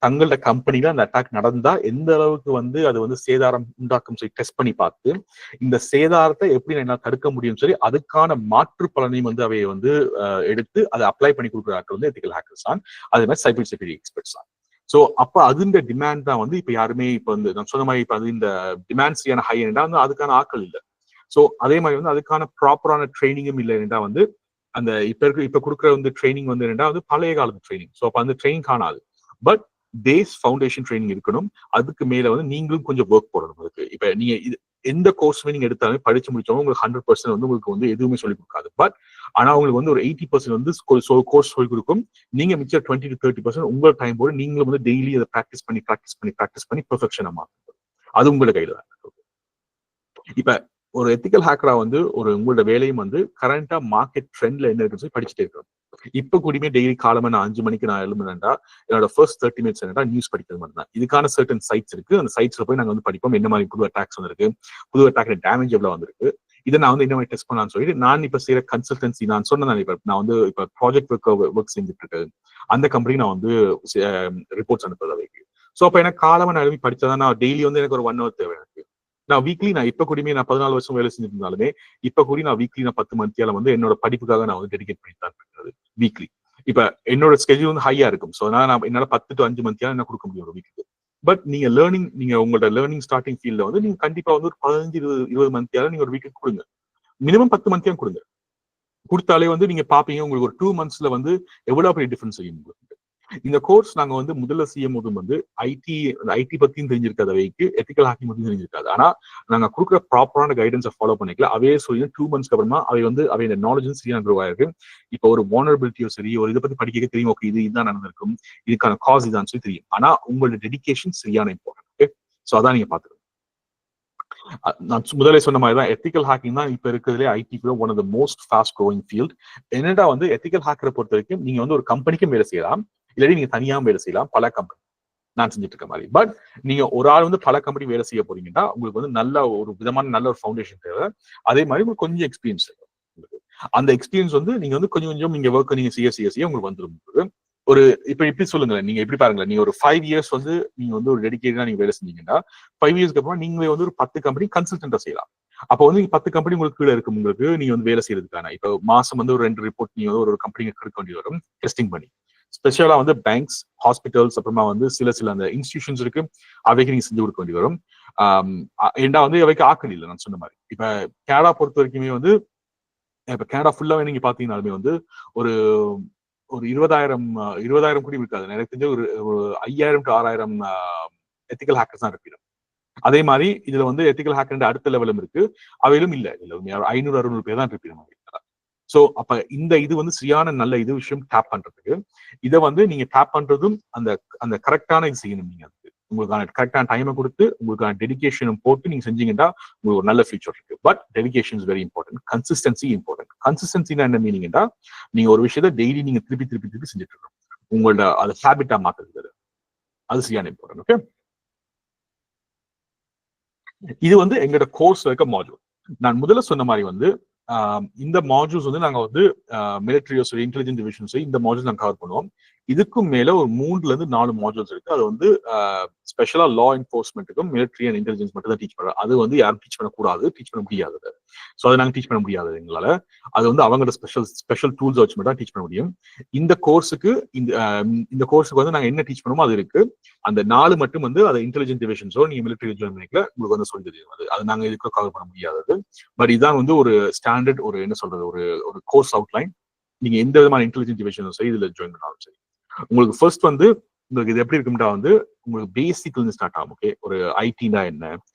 தங்களோட கம்பெனில அந்த அட்டாக் நடந்தா எந்த அளவுக்கு வந்து அது வந்து சேதாரம் உண்டாக்கும் சொல்லி டெஸ்ட் பண்ணி பார்த்து இந்த சேதாரத்தை எப்படி என்னால் தடுக்க முடியும் சொல்லி அதுக்கான மாற்று பலனையும் வந்து அவையை வந்து எடுத்து அதை அப்ளை பண்ணி கொடுக்குற ஆட்கள் வந்து எத்திக்கல் ஹேக்கர்ஸ் தான். அதே மாதிரி சைபர் செக்யூரிட்டி எக்ஸ்பர்ட்ஸ் தான். சோ அப்ப அதுன்ற டிமாண்ட் தான் வந்து இப்ப யாருமே இப்ப வந்து நான் சொன்ன மாதிரி இப்ப அது இந்த டிமாண்ட்ஸியான ஹை எண்டா வந்து அதுக்கான ஆட்கள் இல்லை. சோ அதே மாதிரி வந்து அதுக்கான ப்ராப்பரான ட்ரைனிங்கும் இல்லைன்னா வந்து அந்த இப்ப கொடுக்குற வந்து ட்ரைனிங் வந்து என்னன்னா வந்து பழைய காலத்து ட்ரைனிங். ஸோ அப்ப அந்த ட்ரைனிங் காணாது. பட் பேஸ் ஃபவுண்டேஷன் ட்ரைனிங் இருக்கணும். அதுக்கு மேல வந்து நீங்களும் கொஞ்சம் ஒர்க் போடணும். அதுக்கு இப்ப நீங்க எந்த கோர்ஸுமே நீங்க எடுத்தாலும் படிச்சு முடிச்சவங்க உங்களுக்கு 100% வந்து உங்களுக்கு வந்து எதுவுமே சொல்லிக் கொடுக்காது. பட் ஆனா உங்களுக்கு வந்து ஒரு 80% வந்து கோர்ஸ் சொல்லிக் கொடுக்கும். நீங்க மிச்சம் 20 to 30% உங்களோட டைம் போது நீங்களும் வந்து டெய்லி அதை ப்ராக்டிஸ் பண்ணி பெர்ஃபெக்ஷனா மாற்றணும். அது உங்களோட கையில தான். இப்ப ஒரு எத்திக்கல் ஹேக்கரா வந்து ஒரு உங்களோட வேலையும் வந்து கரண்டா மார்க்கெட் ட்ரெண்ட்ல என்ன இருக்குன்னு சொல்லி படிச்சுட்டே இருக்கணும். இப்ப கூடமே டெய்லி காலமா நான் 5 மணிக்கு நான் எழுதுனேன்டா என்னோட ஃபர்ஸ்ட் 30 மினிட்ஸ் என்னடா நியூஸ் படிக்கிறது மாதிரி தான். இதுக்கான சர்டன் சைட்ஸ் இருக்கு. அந்த சைட்ஸ்ல போய் நாங்க வந்து படிப்போம் என்ன மாதிரி புது அட்டாக்ஸ் வந்திருக்கு, புது அட்டாக்ல டேமேஜ் எவ்வளவு வந்திருக்கு, இதை நான் வந்து என்ன மாதிரி டெஸ்ட் பண்ணலாம்னு சொல்லிட்டு நான் இப்ப செய்யற கன்சல்டன்சி நான் சொன்னேன். இப்ப நான் வந்து இப்ப ப்ராஜெக்ட் ஒர்க் செஞ்சுட்டு இருக்கேன். அந்த கம்பெனி நான் வந்து ரிப்போர்ட்ஸ் அனுப்புறது அவைக்கு. ஸோ அப்ப எனக்கு காலமா நான் எழுதி படிச்சாதான் நான் டெய்லி வந்து எனக்கு ஒரு 1 hour தேவை எனக்கு. நான் வீக்லி நான் இப்ப கூடமே நான் 14 வருஷம் வேலை செஞ்சுட்டு இருந்தாலுமே இப்ப கூட நான் வீக்லி நான் 10 மணித்தியால வந்து என்னோட படிப்புக்காக நான் வந்து டெடிகேட் பண்ணி தான் இருக்கிறது வீக்லி. இப்ப என்னோட ஸ்கெட்யூல் வந்து ஹையா இருக்கும். ஸோ நான் என்னால 10 to 5 மணித்தியால என்ன கொடுக்க முடியும் ஒரு வீக்குக்கு. பட் நீங்க நீங்க உங்களோட லேர்னிங் ஸ்டார்டிங் ஃபீல்ட்ல வந்து நீங்க கண்டிப்பா வந்து ஒரு 15-20 மணித்தியால நீங்க ஒரு வீக்குக்கு கொடுங்க. மினிமம் 10 மணித்தியாலும் கொடுங்க. கொடுத்தாலே வந்து நீங்க பாப்பீங்க உங்களுக்கு ஒரு 2 monthsல வந்து எவ்வளவு பெரிய டிஃபரன்ஸ் செய்யும் உங்களுக்கு. இந்த கோர்ஸ் நாங்க வந்து முதல்ல செய்யும் போதும் வந்து ஐடி பத்தியும் தெரிஞ்சிருக்காது அவைக்கு, எத்திக்கல் ஹேக்கிங் பத்தியும் தெரிஞ்சிருக்காது. ஆனா நாங்க கொடுக்குற ப்ராப்பரான கைடன்ஸை ஃபாலோ பண்ணிக்கல. அவையே சொல்லி 2 months அப்புறமா அவை வந்து அவை நாலேஜும் சரியான க்ரோ ஆயிருக்கு. இப்போ ஒரு வால்னரபிலிட்டியோ சரி ஒரு இதை பத்தி படிக்க தெரியும். ஓகே இதுதான் நடந்திருக்கும், இதுக்கான காஸ் இதான் சொல்லி தெரியும். ஆனா உங்களோட டெடிகேஷன் சரியான இம்பார்ட்டன்ட். ஓகே சோ அதான் நீங்க பாத்துக்கணும். நான் முதலே சொன்ன மாதிரி தான் எத்திக்கல் ஹேக்கிங் தான் இப்ப இருக்கிறதுலே ஐடிக்குள்ள one of the most fast growing field. என்னடா வந்து எத்திக்கல் ஹேக்கரை பொறுத்த வரைக்கும் நீங்க வந்து ஒரு கம்பெனிக்கும் வேலை செய்யலாம், இல்லாட்டி நீங்க தனியாகவும் வேலை செய்யலாம். பல கம்பெனி நான் செஞ்சுட்டு இருக்க மாதிரி. பட் நீங்க ஒரு ஆள் வந்து பல கம்பெனி வேலை செய்ய போறீங்கன்னா உங்களுக்கு வந்து நல்ல ஒரு விதமான நல்ல ஒரு ஃபவுண்டேஷன் தேவை. அதே மாதிரி உங்களுக்கு கொஞ்சம் எக்ஸ்பீரியன்ஸ் தேவை. அந்த எக்ஸ்பீரியன்ஸ் வந்து நீங்க வந்து கொஞ்சம் கொஞ்சம் நீங்க ஒர்க் நீங்க செய்ய உங்களுக்கு வந்துடும். ஒரு இப்ப இப்படி சொல்லுங்களேன், நீங்க எப்படி பாருங்களேன், நீங்க ஒரு 5 years வந்து நீங்க வந்து ஒரு டெடிகேட்டடா நீங்க வேலை செஞ்சீங்கன்னா 5 yearsக்கு அப்புறம் நீங்களே வந்து ஒரு 10 கம்பெனி கன்சல்டன்டா செய்யலாம். அப்ப வந்து 10 கம்பெனி உங்களுக்கு கீழே இருக்கும். உங்களுக்கு நீங்க வந்து வேலை செய்யறதுக்கான இப்ப மாசம் வந்து ஒரு 2 ரிப்போர்ட் நீங்க ஒரு கம்பெனிக்கு கொடுக்க வேண்டி வரும் டெஸ்டிங் பண்ணி. ஸ்பெஷலா வந்து பேங்க்ஸ், ஹாஸ்பிட்டல்ஸ், அப்புறமா வந்து சில அந்த இன்ஸ்டிடியூஷன்ஸ் இருக்கு, அவைக்கு நீங்க செஞ்சு கொடுக்க வேண்டி வரும். ஏண்டா வந்து அவைக்கு ஆக்கல் இல்லை. நான் சொன்ன மாதிரி இப்ப கனடா பொறுத்த வரைக்குமே வந்து இப்ப கனடா ஃபுல்லாவே நீங்க பாத்தீங்கன்னாலுமே வந்து ஒரு ஒரு 20,000 கூட இருக்காது. எனக்கு தெரிஞ்ச ஒரு 5,000 to 6,000 எத்திக்கல் ஹேக்கர்ஸ் தான் இருக்கு. அதே மாதிரி இதுல வந்து எத்திக்கல் ஹேக்கர் அடுத்த லெவலும் இருக்கு, அவையிலும் இல்ல 500-600 பேர் தான் இருப்பீங்க. சோ அப்ப இது வந்து சரியான நல்ல விஷயம் டேப் பண்றதுக்கு. இதை வந்து நீங்க டேப் பண்றதும் அந்த கரெக்டான இது செய்யணும். நீங்க உங்களுக்கான கரெக்டான டைமை கொடுத்து உங்களுக்கான டெடிகேஷனும் போட்டு நீங்க செஞ்சீங்கன்னா உங்களுக்கு ஒரு நல்ல ஃபியூச்சர் இருக்கு. But dedication is very important. Consistency important. கன்சிஸ்டன்சினா என்ன மீனிங்னா நீங்க ஒரு விஷயத்த டெய்லி நீங்க திருப்பி செஞ்சுட்டு இருக்கணும். உங்களோட அதை ஹேபிட்டா மாத்துறது அது சரியான இம்பார்ட்டன்ட். ஓகே இது வந்து எங்களோட கோர்ஸ் இருக்க மாடியூல். நான் முதல்ல சொன்ன மாதிரி வந்து இந்த மாடியூல்ஸ் வந்து நாங்க வந்து மிலிட்டரியோ சரி இன்டெலிஜென்ஸ் டிவிஷன் சரி இந்த மாடியூல்ஸ் நாங்கள் கவர் பண்ணுவோம். இதுக்கும் மேல ஒரு 3 மாடியூல்ஸ் இருக்கு. அது வந்து ஸ்பெஷலா லா என்ஃபோர்ஸ்மெண்ட்டுக்கும் மிலிட்டரி அண்ட் இன்டெலிஜென்ஸ் மட்டும் தான் டீச் பண்றோம். அது வந்து யாரும் டீச் பண்ணக்கூடாது, டீச் பண்ண முடியாது. ஸோ அதை நாங்கள் டீச் பண்ண முடியாது எங்களால. அது வந்து அவங்களோட ஸ்பெஷல் டூல்ஸ் வச்சு மட்டும் தான் டீச் பண்ண முடியும். இந்த கோர்ஸுக்கு வந்து நாங்கள் என்ன டீச் பண்ணுமோ அது இருக்கு. அந்த 4 மட்டும் வந்து அது இன்டெலிஜென்ஸ் டிவிஷன்ஸோ நீங்க மிலிட்டரி ஜாயின் பண்ணிக்கல உங்களுக்கு வந்து சொல்லி தெரியும். அது நாங்கள் இதுக்கு கவர் பண்ண முடியாதது. பட் இதான் வந்து ஒரு ஸ்டாண்டர்ட் ஒரு என்ன சொல்றது ஒரு கோர்ஸ் அவுட்லைன். நீங்க எந்த விதமான இன்டெலிஜென்ஸ் டிவிஷனும் சரி இதுல ஜாயின் பண்ணாலும் சரி உங்களுக்கு ஃபர்ஸ்ட் வந்து உங்களுக்கு இது எப்படி இருக்கும்டா வந்து உங்களுக்கு பேசிக்ல இருந்து ஸ்டார்ட் ஆகும். ஓகே, ஒரு ஐடினா என்ன,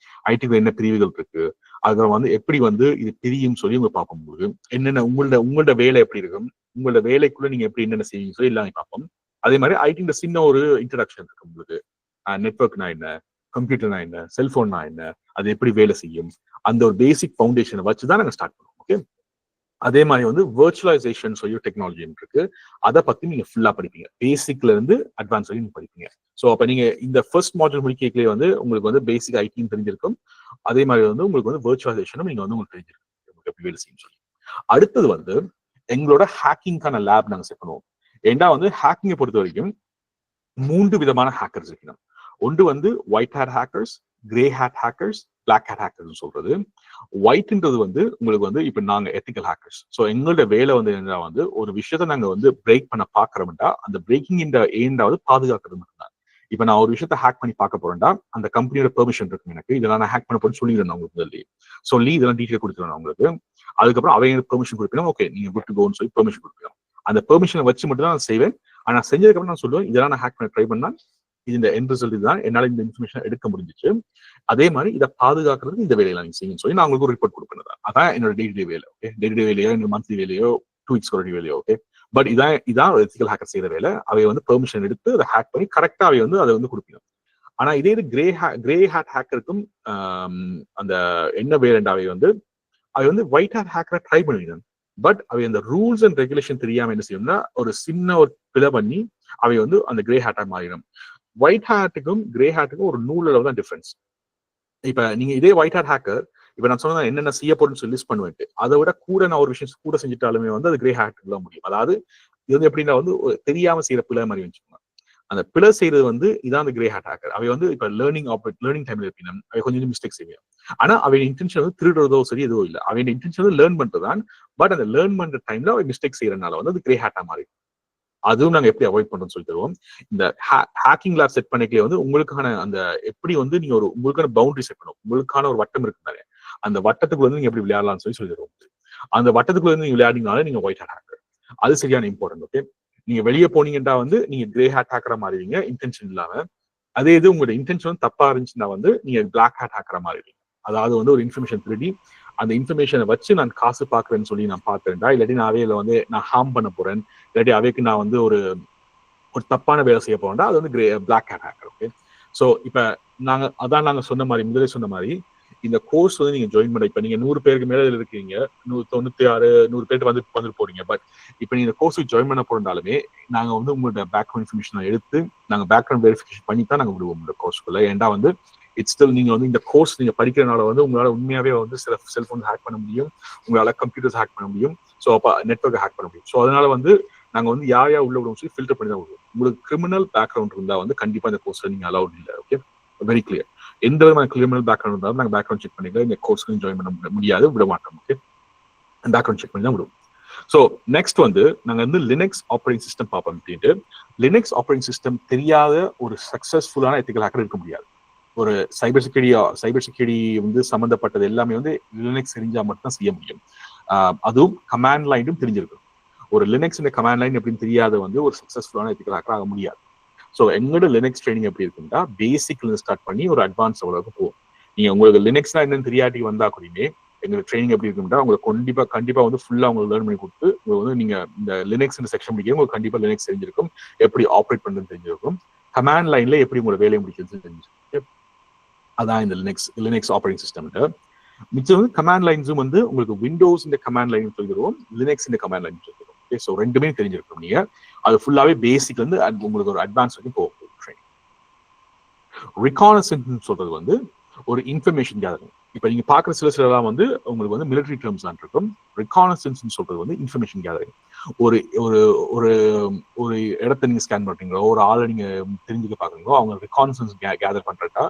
ஐடிக்கு என்ன பிரிவுகள் இருக்கு, அதுல வந்து எப்படி வந்து இது பிரியும் சொல்லி உங்க பார்க்கும்போது என்னென்ன உங்களோட வேலை எப்படி இருக்கும், உங்களோட வேலைக்குள்ள நீங்க எப்படி என்னென்ன செய்வீங்க சொல்லி எல்லாமே பார்ப்போம். அதே மாதிரி ஐடியோட சின்ன ஒரு இன்ட்ரடக்ஷன் இருக்கு உங்களுக்கு. நெட்வொர்க்னா என்ன, கம்ப்யூட்டர்னா என்ன, செல்போன்னா என்ன, அது எப்படி வேலை செய்யும், அந்த ஒரு பேசிக் ஃபவுண்டேஷனை வச்சுதான் நாங்க ஸ்டார்ட் பண்ணுவோம். ஓகே, அதே மாதிரி வந்து வெர்ச்சுவலைசேஷன் சொல்லி டெக்னாலஜி இருக்கு. அதை பத்தி நீங்க ஃபுல்லா படிப்பீங்க, பேசிக்ல இருந்து அட்வான்ஸ் வரைக்கும் படிப்பீங்க. ஸோ அப்ப நீங்க இந்த ஃபர்ஸ்ட் மாடியூல் முடிக்கலே வந்து உங்களுக்கு வந்து பேசிக் ஐடியும் தெரிஞ்சிருக்கும். அதே மாதிரி வந்து உங்களுக்கு வந்து வெர்ச்சுவலைசேஷனும் நீங்க வந்து உங்களுக்கு தெரிஞ்சிருக்கும் உங்களுக்கு எப்படி வேலை செய்யும் சொல்லி. அடுத்தது வந்து எங்களோட ஹேக்கிங்கான லேப் நாங்க செட் பண்ணுவோம். ஏண்டா வந்து ஹேக்கிங்கை பொறுத்த வரைக்கும் 3 விதமான ஹேக்கர்ஸ் இருக்கணும். ஒன்று வந்து white hat hackers, grey hat hackers, black hat hackers சொல்றது. ஒயிட்ன்றது வந்து உங்களுக்கு வந்து இப்ப நாங்க எத்திக்கல் ஹேக்கர்ஸ். ஸோ எங்களோட வேலை வந்து என்ன வந்து ஒரு விஷயத்த நாங்க வந்து பிரேக் பண்ண பாக்குறோம்டா அந்த பிரேக்கிங் ஏண்டாவது பாதுகாக்கிறது மட்டும்தான். இப்ப நான் ஒரு விஷயத்த ஹேக் பண்ணி பார்க்க போறேன்டா அந்த கம்பெனியோட பெர்மிஷன் இருக்கு எனக்கு, இதெல்லாம் நான் ஹேக் பண்ண போறேன்னு சொல்லிடுறேன் உங்களுக்கு முதல்ல சொல்லி இதெல்லாம் டீட்டெயில் கொடுத்துருவேன் உங்களுக்கு. அதுக்கப்புறம் அவங்க பெர்மிஷன் கொடுப்பீங்க, ஓகே நீங்க குட் டு கோன்னு சொல்லி பெர்மிஷன் கொடுப்பீங்க. அந்த பெர்மிஷனை வச்சு மட்டும் தான் நான் செய்வேன். ஆனா செஞ்சதுக்கு நான் சொல்லுவேன் இதெல்லாம் நான் ஹேக் பண்ண ட்ரை பண்ணா இந்த எண்ட் ரிசல்ட் இதுதான், என்னால இந்த இன்ஃபர்மேஷன் எடுக்க முடிஞ்சிச்சு. அதே மாதிரி இதை பாதுகாக்கிறதுக்கு இந்த வேலையெல்லாம் நீங்க செய்யுன்னு சொல்லி நான் உங்களுக்கு ஒரு ரிப்போர்ட் கொடுப்பேன். அதான் என்னோட டே டு டே வேலை. ஓகே, டே டு டே வேலையோ என்னோட மந்த்லி வேலையோ 2 வீக்ஸ் ஒரு வேலையோ. ஓகே, பட் இதான் எத்திக்கல் ஹேக்கர் செய்யற வேலை. அவை வந்து பெர்மிஷன் எடுத்து அதை ஹேக் பண்ணி கரெக்டா அவை வந்து அதை வந்து கொடுப்பீங்க. ஆனா இதே இது கிரே ஹேட் ஹேக்கருக்கும் அந்த என்ன வேலைண்டா அவை வந்து ஒயிட் ஹேட் ஹேக்கரை ட்ரை பண்ணுவீங்க. பட் அவை அந்த ரூல்ஸ் அண்ட் ரெகுலேஷன் தெரியாம என்ன செய்யணும்னா ஒரு சின்ன ஒரு பிழை பண்ணி அவை வந்து அந்த கிரே ஹேட்டா மாறிடும். ஒயிட் ஹேட்டுக்கும் கிரே ஹேட்டுக்கும் ஒரு 100 அளவு தான் டிஃபரன்ஸ். இப்ப நீங்க இதே ஒயிட் ஹேட் ஹேக்கர் இப்ப நான் சொன்னா என்னென்ன செய்ய போறேன்னு சொல்லி லிஸ்ட் பண்ணுவேன். அதை விட கூட நான் ஒரு விஷயம் கூட செஞ்சுட்டாலுமே வந்து அது கிரே ஹேட்டுக்குள்ள முடியும். அதாவது இது வந்து எப்படின்னா வந்து தெரியாம செய்யற பிழை மாதிரி வச்சுக்கோங்க. அந்த பிழை செய்யறது வந்து இதான் அந்த கிரே ஹேட் ஹேக்கர். அவை வந்து இப்ப லேர்னிங் டைம்ல இருப்பீங்க, அவை கொஞ்சம் மிஸ்டேக் செய்வீங்க. ஆனா அவன் இன்டென்ஷன் வந்து திருடுறதோ சரி எதுவும் இல்லை, அவன் இன்டென்ஷன் வந்து லேர்ன் பண்றதுதான். பட் அந்த லேர்ன் பண்ற டைம்ல அவன் மிஸ்டேக் செய்யறதுனால வந்து அது கிரே ஹேட்டா மாறி. அதுவும் நாங்க எப்படி அவாய்ட் பண்றோம்னு சொல்லி தருவோம். இந்த ஹேக்கிங் லேப் செட் பண்ணிக்கலே வந்து உங்களுக்கான அந்த எப்படி வந்து நீங்க ஒரு உங்களுக்கான பவுண்டரி செட் பண்ணும், உங்களுக்கான ஒரு வட்டம் இருக்குதானே, அந்த வட்டத்துக்குள்ள வந்து நீங்க எப்படி விளையாடலாம்னு சொல்லி தருவோம். அந்த வட்டத்துக்குள்ள வந்து நீங்க விளையாடினாலே நீங்க ஒயிட் ஹேட் ஹேக்கர். அது சரியான இம்பார்ட்டன்ட். ஓகே, நீங்க வெளியே போனீங்கன்னா வந்து நீங்க கிரே ஹேட் ஹேக்கரா மாறுவீங்க இன்டென்ஷன் இல்லாம. அதே இது உங்களோட இன்டென்ஷன் தப்பா இருந்துச்சுன்னா வந்து நீங்க பிளாக் ஹேட் ஹேக்கரா மாறுவீங்க. அதாவது வந்து ஒரு இன்ஃபர்மேஷன் திருடி அந்த இன்ஃபர்மேஷனை வச்சு நான் காசு பாக்குறேன்னு சொல்லி நான் பாக்குறேன்டா, இல்லாட்டி நான் அவையில வந்து நான் ஹார்ம் பண்ண போறேன், இல்லாட்டி அவைக்கு நான் வந்து ஒரு தப்பான வேலை செய்ய போறேன்டா, அது வந்து black hat hacker. Okay, so இப்ப நாங்க சொன்ன மாதிரி முதலே சொன்ன மாதிரி இந்த கோர்ஸ் வந்து நீங்க ஜாயின் பண்ண இப்ப நீங்க 100 பேருக்கு மேல இருக்கீங்க, 196 100 பேருக்கு வந்துட்டு போறீங்க. பட் இப்ப நீங்க இந்த கோர்ஸுக்கு ஜாயின் பண்ண போறாலுமே நாங்க வந்து உங்களோட பேக்ரவுண்ட் இன்ஃபர்மேஷன் எடுத்து நாங்க பேக்ரவுண்ட் வெரிஃபிகேஷன் பண்ணி தான் நாங்க விடுவோம் இந்த கோர்ஸ்க்குள்ள. ஏன்டா வந்து இட்ஸ் ஸ்டில் நீங்க வந்து இந்த கோர்ஸ் நீங்க படிக்கிறதுனால வந்து உங்களால உண்மையாவே வந்து சில செல்போன் ஹேக் பண்ண முடியும், உங்களால கம்ப்யூட்டர்ஸ் ஹேக் பண்ண முடியும், ஸோ அப்ப நெட்வொர்க் ஹேக் பண்ண முடியும். ஸோ அதனால வந்து நாங்க வந்து யார் உள்ள விடுவோம் சொல்லி ஃபில்டர் பண்ணி தான் விடுவோம். உங்களுக்கு கிரிமினல் பேக்ரவுண்ட் இருந்தா வந்து கண்டிப்பா இந்த கோர்ஸ்ல நீங்க அலௌட் இல்லை. Okay, very clear. எந்த விதமான கிரிமினல் பேக்ரவுண்ட் இருந்தாலும் நாங்கள் பேக்ரவுண்ட் செக் பண்ணிக்கலாம், இந்த கோர்ஸ்க்கு ஜாயின் பண்ண முடியாது, விட மாட்டோம். ஓகே, பேக்ரவுண்ட் செக் பண்ணி தான் விடுவோம். ஸோ நெக்ஸ்ட் வந்து நாங்கள் வந்து லினக்ஸ் ஆப்ரேட்டிங் சிஸ்டம் பார்ப்போம். அப்படின்ட்டு லினக்ஸ் ஆப்ரேட்டிங் சிஸ்டம் தெரியாத ஒரு சக்சஸ்ஃபுல்லான எத்திக்கல் ஹேக்கர் இருக்க முடியாது. ஒரு சைபர் செக்யூரிட்டி வந்து சம்பந்தப்பட்டது எல்லாமே வந்து லினக்ஸ் தெரிஞ்சா மட்டும் செய்ய முடியும். அதுவும் கமாண்ட் லைனும் தெரிஞ்சிருக்கும். ஒரு லினக்ஸ் இந்த கமாண்ட் லைன் எப்படின்னு தெரியாத வந்து ஒரு சக்சஸ்ஃபுல்லான எத்திக்கல் ஹேக்கர் ஆக முடியாது. ஸோ எங்களோட லினக்ஸ் ட்ரைனிங் எப்படி இருக்குன்னா பேசிக்ல ஸ்டார்ட் பண்ணி ஒரு அட்வான்ஸ் அளவுக்கு போகும். நீங்க உங்களுக்கு லினக்ஸ்னா என்னன்னு தெரியாட்டி வந்தா கூடயுமே எங்க ட்ரைனிங் எப்படி இருக்குன்னா உங்களுக்கு கண்டிப்பா வந்து ஃபுல்லா உங்களுக்கு லேர்ன் பண்ணி கொடுத்து உங்களுக்கு வந்து நீங்க இந்த லினக்ஸ் செக்ஷன் முடிக்க உங்களுக்கு கண்டிப்பா லினக்ஸ் தெரிஞ்சிருக்கும், எப்படி ஆப்ரேட் பண்றதுன்னு தெரிஞ்சிருக்கும், கமாண்ட் லைன்ல எப்படி உங்களோட வேலையை முடிக்கிறது தெரிஞ்சிருக்கும். அதான் இந்த லினக்ஸ் ஆப்ரேட்டிங் சிஸ்டம். மிச்சம் வந்து கமாண்ட் லைன்ஸும் வந்து உங்களுக்கு விண்டோஸ் இந்த கமாண்ட் லைன் சொல்லிடுவோம், லினக்ஸ் இந்த கமாண்ட் லைன் சொல்லிடுவோம். ஓகே, ஸோ ரெண்டுமே தெரிஞ்சிருக்கும். நீங்க அது ஃபுல்லாவே பேசிக்ல இருந்து உங்களுக்கு ஒரு அட்வான்ஸ் வரைக்கும் போகும் ட்ரைனிங். ரிகானசன்ஸ் சொல்றது வந்து ஒரு இன்ஃபர்மேஷன் கேதரிங். இப்ப நீங்க பாக்குற சிலலாம் வந்து உங்களுக்கு வந்து மிலிட்டரி டேர்ம்ஸ் தான் இருக்கும். ரெகானசன்ஸ் சொல்றது வந்து இன்ஃபர்மேஷன் கேதரிங். ஒரு ஒரு ஒரு ஒரு இடத்த நீங்க ஸ்கேன் பண்றீங்களோ, ஒரு ஆளை நீங்க தெரிஞ்சுக்க பாக்குறீங்களோ, அவங்க ரெகானசன்ஸ் கேதர் பண்றதா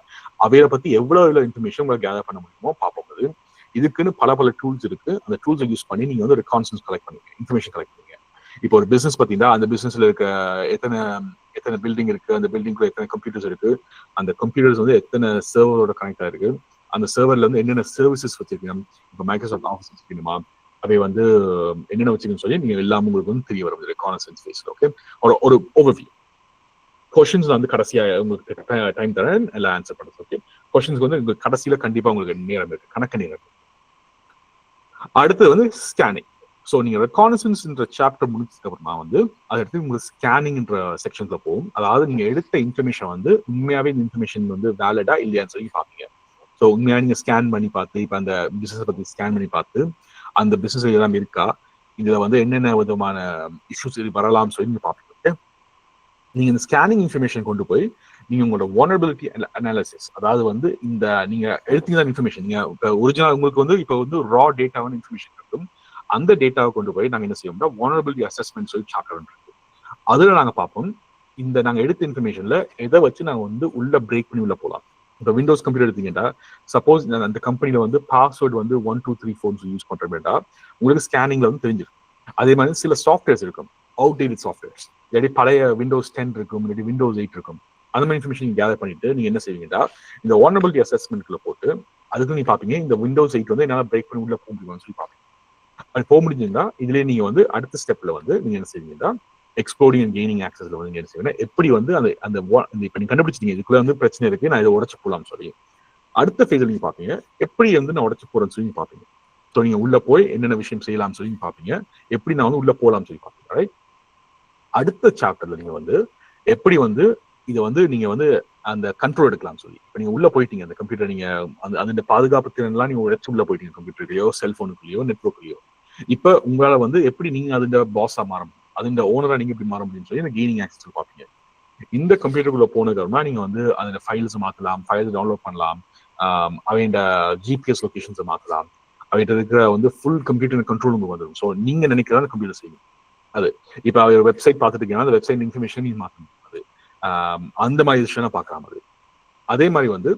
அவையை பத்தி எவ்வளவு இன்ஃபர்மேஷன் உங்களை கேதர் பண்ண முடியுமோ பார்ப்போம். இதுக்குன்னு பல டூல்ஸ் இருக்கு. அந்த டூல்ஸை யூஸ் பண்ணி நீங்க வந்து ரெகானசன்ஸ் கலெக்ட் பண்ணுவீங்க, இன்ஃபர்மேஷன் கலெக்ட் பண்ணுவீங்க. இப்போ ஒரு பிசினஸ் பார்த்தீங்கன்னா அந்த பிசினஸ்ல இருக்க எத்தனை பில்டிங் இருக்கு, அந்த பில்டிங்ல எத்தனை கம்ப்யூட்டர்ஸ் இருக்கு, அந்த கம்ப்யூட்டர்ஸ் வந்து எத்தனை சர்வரோட கனெக்ட் ஆயிருக்கு, அந்த சர்வர்ல வந்து என்னென்ன சர்வீசஸ் வச்சிருக்கீங்க, இப்போ மைக்ரோசாஃப்ட் ஆஃபீஸ் வச்சுக்கணுமா, அவை வந்து என்னென்ன வச்சுக்கணும்னு சொல்லி நீங்க எல்லாமே உங்களுக்கு வந்து தெரிய வரும் ரெகானசன்ஸ் ஃபேஸ்ல. ஓகே, ஒரு ஓவர்வியூ. கொஸ்டின்ஸ் வந்து கடைசியா உங்களுக்கு டைம் தரேன் எல்லாம் ஆன்சர் பண்ணுறது. ஓகே, கொஸ்டின்ஸ்க்கு வந்து உங்களுக்கு கடைசியில கண்டிப்பா உங்களுக்கு நேரம் இருக்கு, கணக்கு நேரம் இருக்கு. அடுத்து வந்து ஸ்கேனிங். ஸோ நீங்க ரெகானசன்ஸ்ன்ற சாப்டர் முடிச்சதுக்கு அப்புறமா வந்து அதை எடுத்து உங்களுக்கு ஸ்கேனிங்ன்ற செக்ஷன்ல போகும். அதாவது நீங்க எடுத்த இன்ஃபர்மேஷன் வந்து உண்மையாவே இந்த இன்ஃபர்மேஷன் வந்து வேலிடா இல்லையான்னு சொல்லி பாப்பீங்க. ஸோ உண்மையா நீங்க ஸ்கேன் பண்ணி பார்த்து, இப்போ அந்த பிசினஸ் பத்தி ஸ்கேன் பண்ணி பார்த்து அந்த பிசினஸ் எல்லாம் இருக்கா, இதுல வந்து என்னென்ன விதமான இஷ்யூஸ் வரலாம்னு சொல்லி நீங்க பார்ப்பீங்க. ஓகே, நீங்க இந்த ஸ்கேனிங் இன்ஃபர்மேஷன் கொண்டு போய் நீங்க உங்களோட வல்னரபிலிட்டி அனாலிசிஸ், அதாவது வந்து இந்த நீங்க எடுத்தீங்க இன்ஃபர்மேஷன், நீங்க இப்போ ஒரிஜினல் உங்களுக்கு வந்து இப்போ வந்து ரா டேட்டாவான இன்ஃபர்மேஷன் இருக்கும். அந்த டேட்டாவை கொண்டு போய் நாங்க என்ன செய்வோம்னா வல்னரபிலிட்டி அசஸ்மெண்ட் சொல்லி சாப்டர் இருக்கு. அதுல நாங்க பார்ப்போம் இந்த நாங்க எடுத்த இன்ஃபர்மேஷன்ல எதை வச்சு நாங்க வந்து உள்ள பிரேக் பண்ணி உள்ள போகலாம். இப்போ விண்டோஸ் கம்ப்யூட்டர் எடுத்தீங்கன்னா சப்போஸ் அந்த கம்பெனில வந்து பாஸ்வேர்டு வந்து 1 2 3 4 யூஸ் பண்றேன்டா உங்களுக்கு ஸ்கேனிங்ல வந்து தெரிஞ்சிருக்கும். அதே மாதிரி சில சாஃப்ட்வேர்ஸ் இருக்கும், அவுட்டேட்டட் சாஃப்ட்வேர்ஸ், இல்லாட்டி பழைய விண்டோஸ் 10 இருக்கும், இல்லாட்டி விண்டோஸ் 8 இருக்கும். அந்த மாதிரி இன்ஃபர்மேஷன் கேதர் பண்ணிட்டு நீங்க என்ன செய்வீங்கன்னா இந்த வல்னரபிலிட்டி அசஸ்மெண்ட்ல போட்டு அதுக்கு நீங்க பாப்பீங்க இந்த விண்டோஸ் 8 வந்து என்னால பிரேக் பண்ணி உள்ள போக முடியுமான்னு சொல்லி பாப்பீங்க. அது போக முடிஞ்சுன்னா இதுலயே நீங்க வந்து அடுத்த ஸ்டெப்ல வந்து நீங்க என்ன செய்வீங்கன்னா எக்ஸ்ப்ளோரிங் அண்ட் கெய்னிங் ஆக்சஸ்ல வந்து நீங்க என்ன செய்வீங்கன்னா எப்படி வந்து அந்த இப்ப நீங்க கண்டுபிடிச்சிட்டீங்க இதுக்குள்ள வந்து பிரச்சனை இருக்கு, நான் இதை உடச்சு போலாம்னு சொல்லி அடுத்த ஃபேஸ்ல நீங்க பாப்பீங்க எப்படி வந்து நான் உடச்சு போறேன்னு சொல்லி பாப்பீங்க. ஸோ நீங்க உள்ள போய் என்னென்ன விஷயம் செய்யலாம்னு சொல்லி பாப்பீங்க, எப்படி நான் வந்து உள்ள போலாம்னு சொல்லி பாப்பீங்க. ரைட், அடுத்த சாப்டர்ல நீங்க வந்து எப்படி வந்து இதை வந்து நீங்க வந்து அந்த கண்ட்ரோல் எடுக்கலாம் சொல்லி இப்போ நீங்க உள்ள போயிட்டீங்க அந்த கம்ப்யூட்டர், நீங்க அந்த பாதுகாப்பு திறன்லாம் நீங்க உடச்சு உள்ள போயிட்டீங்க கம்ப்யூட்டர்லயோ செல்போனுக்குள்ளயோ நெட்ஒர்க்லயோ. இப்ப உங்களால வந்து எப்படி நீங்க அதுல பாஸா மாற முடியும், அதுல ஓனரா நீங்க எப்படி மாற முடியும்னு சொல்லி கெய்னிங் ஆக்சஸ் பார்ப்பீங்க. இந்த கம்ப்யூட்டருக்குள்ள போனதுக்கு அப்புறமா நீங்க வந்து அதுல ஃபைல்ஸ் மாத்தலாம், ஃபைல்ஸ் டவுன்லோட் பண்ணலாம், அவையோட ஜிபிஎஸ் லொகேஷன்ஸை மாத்தலாம், அவைகிட்ட இருக்கிற வந்து ஃபுல் கம்ப்யூட்டர் கண்ட்ரோல் உங்களுக்கு வந்துடும். ஸோ நீங்க நினைக்கிறதா கம்ப்யூட்டர் செய்யும். அது இப்போ அவர் வெப்சைட் பார்த்துட்டு இருக்கீங்கன்னா அந்த வெப்சைட் இன்ஃபர்மேஷன் நீங்க மாற்றணும். அது அந்த மாதிரி விஷயம் பார்க்கலாம். அது அதே மாதிரி வந்து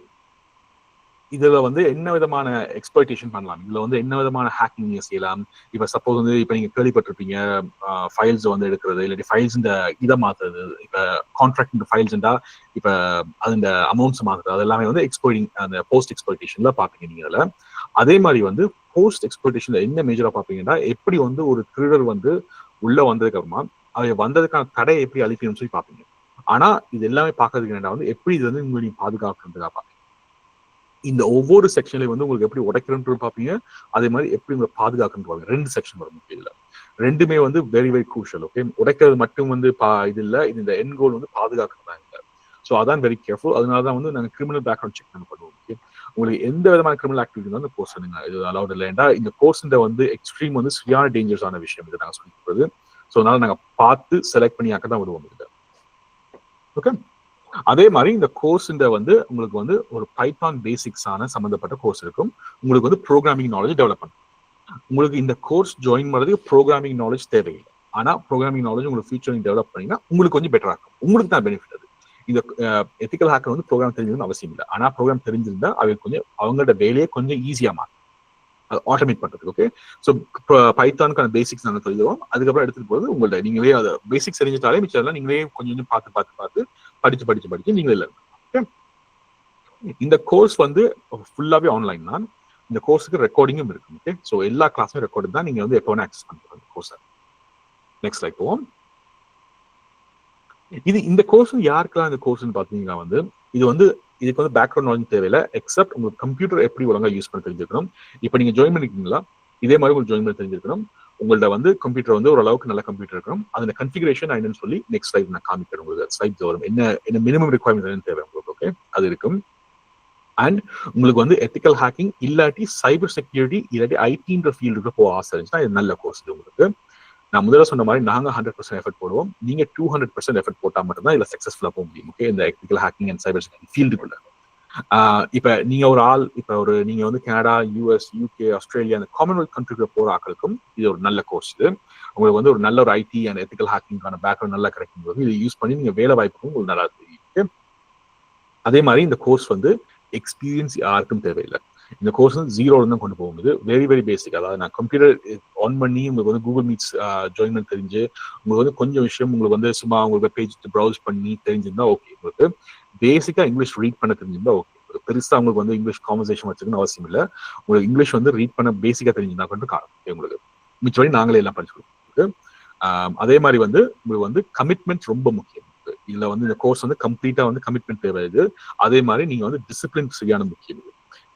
இதுல வந்து என்ன விதமான எக்ஸ்ப்ளாய்டேஷன் பண்ணலாம், இதுல வந்து என்ன விதமான ஹேக்கிங் நீங்க செய்யலாம். இப்ப சப்போஸ் வந்து இப்ப நீங்க கேள்விப்பட்டிருப்பீங்க ஃபைல்ஸ் வந்து எடுக்கிறது, இல்லாட்டி ஃபைல்ஸ் இந்த இதை மாத்துறது, இப்ப கான்ட்ராக்ட் ஃபைல்ஸ்ண்டா இப்ப அது இந்த அமௌண்ட்ஸ் மாத்துறது, அது எல்லாமே வந்து எக்ஸ்ப்ளாய்டிங் அந்த போஸ்ட் எக்ஸ்ப்ளாய்டேஷன்ல பாப்பீங்க நீங்க. அதுல அதே மாதிரி வந்து போஸ்ட் எக்ஸ்ப்ளாய்டேஷன்ல என்ன மேஜரா பாப்பீங்கன்னா எப்படி வந்து ஒரு திருடர் வந்து உள்ள வந்ததுக்கு அப்புறமா அதை வந்ததுக்கான தடையை எப்படி அழிக்கணும்னு சொல்லி பாப்பீங்க. ஆனா இது எல்லாமே பாக்குறதுக்கு என்னடா வந்து எப்படி இது வந்து உங்களை பாதுகாக்கிறதுக்காக பாப்பீங்க. இந்த ஒவ்வொரு செக்ஷன்லயும் வந்து உங்களுக்கு எப்படி உடைக்கிறன்னு பாப்பீங்க, அதே மாதிரி எப்படி உங்களை பாதுகாக்கணும் பாருங்க. 2 செக்ஷன் வரும் இதுல, ரெண்டுமே வந்து வெரி வெரி க்ரூஷியல். ஓகே, உடைக்கிறது மட்டும் வந்து இது இல்ல, இது இந்த எண்ட் கோல் வந்து பாதுகாக்கிறது தான் இல்லை. ஸோ அதான் வெரி கேர்ஃபுல். அதனாலதான் வந்து நாங்கள் கிரிமினல் பேக்ரவுண்ட் செக் நாங்கள் பண்ணுவோம். ஓகே, உங்களுக்கு எந்த விதமான கிரிமினல் ஆக்டிவிட்டி வந்து கோர்ஸ் நீங்க இது அலௌட் இல்லை. ஏன்னா இந்த கோர்ஸ் வந்து எக்ஸ்ட்ரீம் வந்து சரியான டேஞ்சர்ஸான விஷயம் இது நாங்கள் சொல்லி கொடுக்குறது. ஸோ அதனால நாங்கள் பார்த்து செலக்ட் பண்ணியாக்க தான் விடுவோம் இது. ஓகே, அதே மாதிரி இந்த கோர்ஸ் வந்து உங்களுக்கு வந்து ஒரு பைத்தான் பேசிக்ஸான சம்பந்தப்பட்ட கோர்ஸ் இருக்கும். உங்களுக்கு வந்து ப்ரோக்ராமிங் நாலேஜ் டெவலப் பண்ணும். உங்களுக்கு இந்த கோர்ஸ் ஜாயின் பண்ணுறதுக்கு ப்ரோக்ராமிங் நாலேஜ் தேவையில்லை. ஆனா ப்ரோக்ராமிங் நாலேஜ் உங்களுக்கு ஃபியூச்சர் டெவலப் பண்ணீங்கன்னா உங்களுக்கு கொஞ்சம் பெட்டரா இருக்கும், உங்களுக்கு தான் பெனிஃபிட். அது இந்த எத்திக்கல் ஹேக்கர் வந்து ப்ரோக்ராம் தெரிஞ்சதுன்னு அவசியம் இல்லை. ஆனா ப்ரோக்ராம் தெரிஞ்சிருந்தா அவங்களுக்கு கொஞ்சம் அவங்களோட வேலையை கொஞ்சம் ஈஸியா மாறும், அது ஆட்டோமேட் பண்றதுக்கு. ஓகே, ஸோ பைத்தானுக்கான பேசிக்ஸ் நாங்கள் சொல்லிடுவோம். அதுக்கப்புறம் எடுத்துட்டு போது உங்கள்ட்ட நீங்களே அதை பேசிக்ஸ் தெரிஞ்சிட்டாலே மிச்சம் நீங்களே கொஞ்சம் பார்த்து படிச்சு நீங்களே இல்லை. ஓகே, இந்த கோர்ஸ் வந்து ஃபுல்லாவே ஆன்லைன் தான். இந்த கோர்ஸுக்கு ரெக்கார்டிங்கும் இருக்கு. ஓகே, ஸோ எல்லா கிளாஸும் ரெக்கார்டிங் தான், நீங்க வந்து எப்போ வேணா ஆக்சஸ் பண்ணிக்கலாம் கோர்ஸை. நெக்ஸ்ட் லைக் போவோம். இந்த கோர்ஸ் யாருக்கெல்லாம் இந்த கோர்ஸ்ன்னு பாத்தீங்கன்னா வந்து இது வந்து இதுக்கு வந்து பேக்ரவுண்ட் நாலேஜ் தேவையில்லை, எக்ஸப்ட் உங்களுக்கு கம்ப்யூட்டர் எப்படி ஒழுங்கா யூஸ் பண்ண தெரிஞ்சிருக்கணும். இப்போ நீங்க ஜாயின் பண்ணிருக்கீங்களா, இதே மாதிரி உங்களுக்கு ஜாயின் பண்ண தெரிஞ்சிருக்கணும். உங்கள்ட்ட வந்து கம்ப்யூட்டர் வந்து ஓரளவுக்கு நல்ல கம்ப்யூட்டர் இருக்கணும். அந்த கன்ஃபிகரேஷன் என்னன்னு சொல்லி நெக்ஸ்ட் ஸ்லைட் நான் காமிக்கிறேன். உங்களுக்கு ஸ்லைட்ஸ் வரும் என்ன மினிமம் ரிக்வயர்மெண்ட் தேவை உங்களுக்கு. ஓகே, அது இருக்கும். அண்ட் உங்களுக்கு வந்து எத்திக்கல் ஹேக்கிங் இல்லாட்டி சைபர் செக்யூரிட்டி இல்லாட்டி ஐடின்ற ஃபீல்டுக்கு போக ஆசை இருந்துச்சுன்னா இது நல்ல கோர்ஸ் உங்களுக்கு. நான் முதல்ல சொன்ன மாதிரி நாங்க 100% எஃபர்ட் போடுவோம், நீங்க 200% எஃபர்ட் போட்டா மட்டும்தான் இதுல சக்சஸ்ஃபுல்லா போக முடியும். ஓகே, இந்த ethical hacking and cyber security ஃபீல்டுக்குள்ள. இப்ப நீங்க ஒரு ஆள் நீங்க வந்து கனடா, யூஎஸ், யூகே, ஆஸ்திரேலியா அந்த காமன்வெல்த் கண்ட்ரிக்கு போற ஆட்களுக்கும் இது ஒரு நல்ல கோர்ஸ். இது உங்களுக்கு வந்து ஒரு நல்ல ஒரு ஐடி அண்ட் எத்திக்கல் ஹேக்கிங்கான பேக்ரவுண்ட் நல்லா கிடைக்கும் போது இதை யூஸ் பண்ணி நீங்க வேலை வாய்ப்புக்கும் உங்களுக்கு நல்லா தெரியும். அதே மாதிரி இந்த கோர்ஸ் வந்து எக்ஸ்பீரியன்ஸ் யாருக்கும் தேவையில்லை. இந்த கோர்ஸ் வந்து ஜீரோல தான் கொண்டு போகும்போது வெரி வெரி பேசிக். அதாவது நான் கம்ப்யூட்டர் ஆன் பண்ணி உங்களுக்கு வந்து கூகுள் மீட்ஸ் ஜாயின் பண்ண தெரிஞ்சு உங்களுக்கு வந்து கொஞ்சம் விஷயம் உங்களுக்கு வந்து சும்மா உங்களுக்கு பேஜ் ப்ரௌஸ் பண்ணி தெரிஞ்சிருந்தா ஓகே. உங்களுக்கு பேசிக்கா இங்கிலீஷ் ரீட் பண்ண தெரிஞ்சிருந்தா ஓகே. பெருசா உங்களுக்கு வந்து இங்கிலீஷ் கான்வர்சேஷன் வச்சுக்கணும்னு அவசியம் இல்லை. உங்களுக்கு இங்கிலீஷ் வந்து ரீட் பண்ண பேசிக்கா தெரிஞ்சிருந்தா கொண்டு உங்களுக்கு மிச்சபடி நாங்களே எல்லாம் படிச்சு கொடுப்போம். அதே மாதிரி வந்து உங்களுக்கு வந்து கமிட்மெண்ட் ரொம்ப முக்கியம். இதுல வந்து இந்த கோர்ஸ் வந்து கம்ப்ளீட்டா வந்து கமிட்மெண்ட் தேவை. அதே மாதிரி நீங்க வந்து டிசிப்ளின் சரியான முக்கியம்.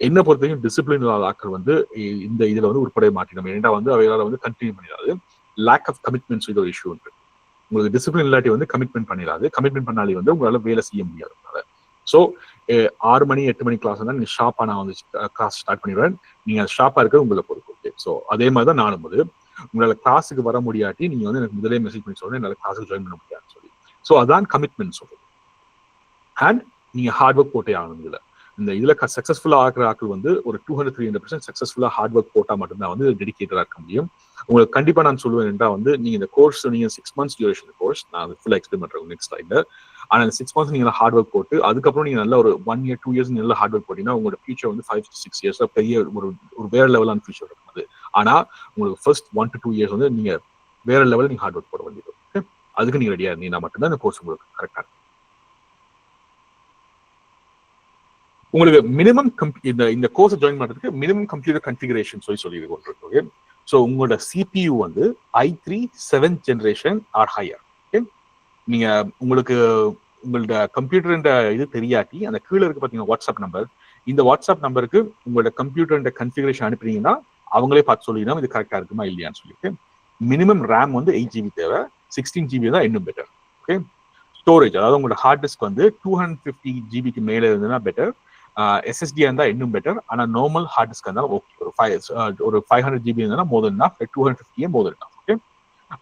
என்ன பொறுத்தவரைக்கும் டிசிப்ளின் ஆட்கள் வந்து இந்த இதுல வந்து உட்பட மாட்டிடும். ஏன்னா வந்து அவையால வந்து கண்டினியூ பண்ணிடாது. லேக் ஆஃப் கமிட்மெண்ட்ஸ் இது ஒரு இஷ்யூ இருக்கு. உங்களுக்கு டிசிப்ளின் இல்லாட்டி வந்து கமிட்மெண்ட் பண்ணிடாது. கமிட்மெண்ட் பண்ணாலே வந்து உங்களால வேலை செய்ய முடியாது. ஸோ 6 மணி 8 மணி கிளாஸ் தான் நீங்க ஷாப்பா நான் வந்து கிளாஸ் ஸ்டார்ட் பண்ணிடுவேன். நீங்க ஷாப்பா இருக்க உங்களை பொறுப்பு. ஓகே. ஸோ அதே மாதிரி தான் நானும் போது உங்களால கிளாஸுக்கு வர முடியாட்டி நீங்க வந்து எனக்கு முதலே மெசேஜ் பண்ணி சொல்றேன் என்னால கிளாஸுக்கு ஜாயின் பண்ண முடியாதுன்னு சொல்லி. ஸோ அதான் கமிட்மெண்ட் சொல்றது. அண்ட் நீங்க ஹார்ட் ஒர்க் போட்டே ஆகணும். இதுல சக்சஸ்ஃபுல்லா ஆகிற ஆட்கள் வந்து ஒரு 200-300% சக்சஸ்ஃபுல்லா ஹார்ட் ஒர்க் போட்டா மட்டும்தான் வந்து டெடிகேட்டடா இருக்க முடியும். உங்களுக்கு கண்டிப்பா நான் சொல்லுவேன் என்றா வந்து நீங்க இந்த கோர்ஸ் நீங்க 6 months டியூரேஷன் கோர்ஸ் நான் ஃபுல்லா எக்ஸ்பிளைன் பண்றேன் நெக்ஸ்ட் ஸ்லைட்ல. ஆனா இந்த 6 months நீங்க ஹார்ட் ஒர்க் போட்டு அதுக்கப்புறம் நீங்க நல்ல ஒரு 1 year 2 years நல்ல ஹார்ட் ஒர்க் போட்டீங்கன்னா உங்களோட ஃபியூச்சர் வந்து 5 to 6 years பெரிய ஒரு வேற லெவலான ஃபியூச்சர் இருக்கும். அது ஆனா உங்களுக்கு ஃபர்ஸ்ட் 1 to 2 years வந்து நீங்க வேற லெவலில் நீங்க ஹார்ட் ஒர்க் போட வேண்டியது. அதுக்கு நீங்க ரெடியா இருந்தீங்கன்னா மட்டும்தான் இந்த கோர்ஸ் உங்களுக்கு கரெக்டா இருக்கும். உங்களுக்கு மினிமம் இந்த கோர்ஸ் ஜாயின் பண்றதுக்கு மினிமம் கம்ப்யூட்டர் கன்ஃபிகரேஷன் சொல்லி கொண்டிருக்கு. ஸோ உங்களோட CPU வந்து i3 7th generation R higher. Okay. நீங்க உங்களுக்கு உங்களோட கம்ப்யூட்டர் இது தெரியாட்டி அந்த கீழே இருக்கு பாத்தீங்கன்னா வாட்ஸ்அப் நம்பர். இந்த வாட்ஸ்அப் நம்பருக்கு உங்களோட கம்ப்யூட்டர் கன்ஃபிகரேஷன் அனுப்புறீங்கன்னா அவங்களே பார்த்து சொல்லிங்கன்னா இது கரெக்டா இருக்குமா இல்லையான்னு சொல்லிட்டு. மினிமம் ரேம் வந்து 8 GB தேவை. 16 GB தான் இன்னும் பெட்டர். ஓகே. ஸ்டோரேஜ் அதாவது உங்களோட ஹார்ட் டிஸ்க் வந்து 250 GB மேலே இருந்ததுன்னா பெட்டர். SSD இருந்தா இன்னும் பெட்டர். ஆனா நார்மல் ஹார்ட் டிஸ்க் இருந்தா ஓகே. ஒரு 500 GB இருந்தா மோர் தென் எனஃப். 250 மோர் தென் எனஃப். ஓகே.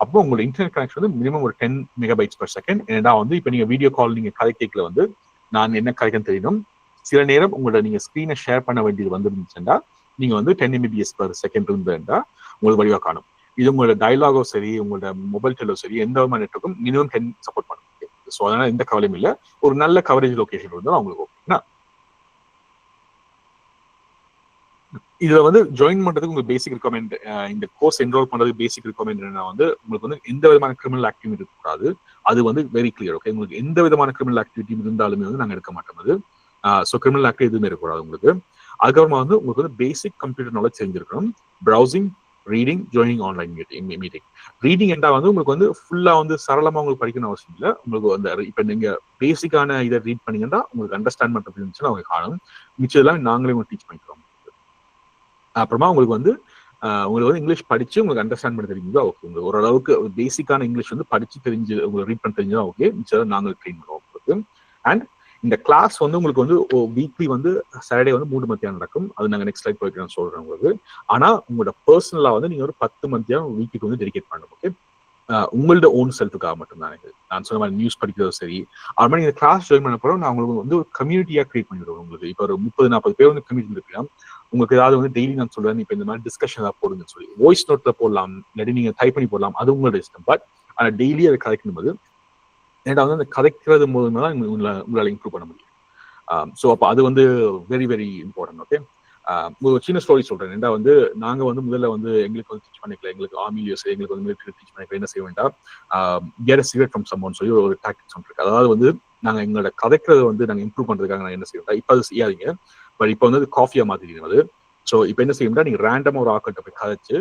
அப்போ உங்களோட இன்டர்நெட் கனெக்ஷன் வந்து மினிமம் ஒரு 10 MB/s. ஏன்னா வந்து இப்போ நீங்க வீடியோ கால் நீங்க கதை கேட்கல வந்து நான் என்ன கதைக்குன்னு தெரியணும். சில நேரம் உங்களோட நீங்க ஸ்கிரீனை ஷேர் பண்ண வேண்டியது வந்துருந்துச்சுன்னா நீங்க வந்து 10 MB/s இருந்தா உங்களுக்கு வழிவா காணும். இது உங்களோட டயலாகோ சரி உங்களோட மொபைல் டெலோ சரி எந்த விதமான நெட்வொர்க்கும் மினிமம் 10 சப்போர்ட் பண்ணும். ஸோ அதனால எந்த கவலையும் இல்லை. ஒரு நல்ல கவரேஜ் லொகேஷன் இருந்தாலும் அவங்களுக்கு ஓகேனா இதுல வந்து ஜாயின் பண்றதுக்கு உங்களுக்கு பேசிக் ரெக்கமெண்ட் இந்த கோர்ஸ் என்ரோல் பண்றதுக்கு பேசிக் ரெக்கமெண்ட் என்னன்னா வந்து உங்களுக்கு வந்து எந்த விதமான கிரிமினல் ஆக்டிவிட்டி இருக்கக்கூடாது. அது வந்து வெரி கிளியர். ஓகே. உங்களுக்கு எந்த விதமான கிரிமினல் ஆக்டிவிட்டி இருந்தாலுமே வந்து நாங்கள் எடுக்க மாட்டோம். அது ஸோ கிரிமினல் ஆக்டிவிட்டி எதுவுமே இருக்கக்கூடாது உங்களுக்கு. அதுக்கப்புறமா வந்து உங்களுக்கு வந்து பேசிக் கம்ப்யூட்டர் நாலேஜ் தெரிஞ்சிருக்கணும். Browsing, reading, joining online meeting. Reading என்றா வந்து உங்களுக்கு வந்து ஃபுல்லா வந்து சரளமா உங்களுக்கு படிக்கணும் அவசியம் இல்லை. உங்களுக்கு வந்து இப்போ நீங்க பேசிக்கான இதை ரீட் பண்ணீங்கன்னா உங்களுக்கு அண்டர்ஸ்டாண்ட் பண்றது இருந்துச்சுன்னா அவங்க காணும். மிச்சம் எல்லாம் நாங்களே உங்களுக்கு டீச் பண்ணிக்கிறோம். அப்புறமா உங்களுக்கு வந்து இங்கிலீஷ் படிச்சு உங்களுக்கு அண்டர்ஸ்டாண்ட் பண்ண தெரியுங்களா ஓகே. உங்களுக்கு ஓரளவுக்கு பேசிக்கான இங்கிலீஷ் வந்து படிச்சு தெரிஞ்சு உங்களுக்கு ரீட் பண்ண தெரிஞ்சா ஓகே. மிச்சம் நாங்கள் ட்ரெயின் பண்ணுவோம் உங்களுக்கு. அண்ட் இந்த கிளாஸ் வந்து உங்களுக்கு வந்து வீக்லி வந்து சாட்டர்டே வந்து 3 மத்தியானம் நடக்கும். அது நாங்கள் நெக்ஸ்ட் ஸ்லைட் போயிட்டு நான் சொல்றேன் உங்களுக்கு. ஆனா உங்களோட பர்சனலா வந்து நீங்க ஒரு 10 மத்தியானம் வீக்குக்கு வந்து டெடிகேட் பண்ணணும். ஓகே. உங்களோட ஓன் செல்ஃபுக்காக மட்டும்தான். நான் சொன்ன மாதிரி நியூஸ் படிக்கிறதும் சரி. அது மாதிரி இந்த கிளாஸ் ஜாயின் பண்ண போறோம் நான் உங்களுக்கு வந்து ஒரு கம்யூனிட்டியா கிரியேட் பண்ணிடுவோம். உங்களுக்கு இப்போ ஒரு 30-40 பேர் வந்து கம்யூனிட்டி இருக்கலாம். உங்களுக்கு ஏதாவது வந்து டெய்லி நான் சொல்றேன் இப்போ இந்த மாதிரி டிஸ்கஷன் ஏதாவது போடுங்கன்னு சொல்லி வாய்ஸ் நோட்ல போடலாம், இல்லாட்டி நீங்க டைப் பண்ணி போடலாம். அது உங்களோட இஷ்டம். பட் ஆனால் டெய்லி அதை கதைக்கும் போது ஏன்னா வந்து அந்த கதைக்கிறது மூலமா தான் உங்களால இம்ப்ரூவ் பண்ண முடியும். ஸோ அப்போ அது வந்து வெரி வெரி இம்பார்ட்டன்ட். ஓகே. ஒரு சின்ன ஸ்டோரி சொல்றேன். ஏன்னா வந்து நாங்க வந்து முதல்ல வந்து எங்களுக்கு வந்து டீச் பண்ணிக்கல. எங்களுக்கு ஆர்மிலியோ சரி எங்களுக்கு வந்து மிலிட்டரி டீச் பண்ணிக்கல. என்ன செய்ய வேண்டாம் கெட் அ சிகரெட் ஃப்ரம் சம்மோன்னு சொல்லி ஒரு டாக்டிக்ஸ் ஒன்று இருக்கு. அதாவது வந்து நாங்கள் எங்களோட கதைக்கிறத வந்து நாங்கள் இம்ப்ரூவ் பண்றதுக்காக நாங்கள் என்ன செய்யணும் இப்போ அது செய்யாதீங்க. பட் இப்போ வந்து காஃபியா மாத்திக்கிறீங்க அது. ஸோ இப்போ என்ன செய்யணும்னா நீங்க ரேண்டமா ஒரு ஆக்கள்கிட்ட போய் கதைச்சு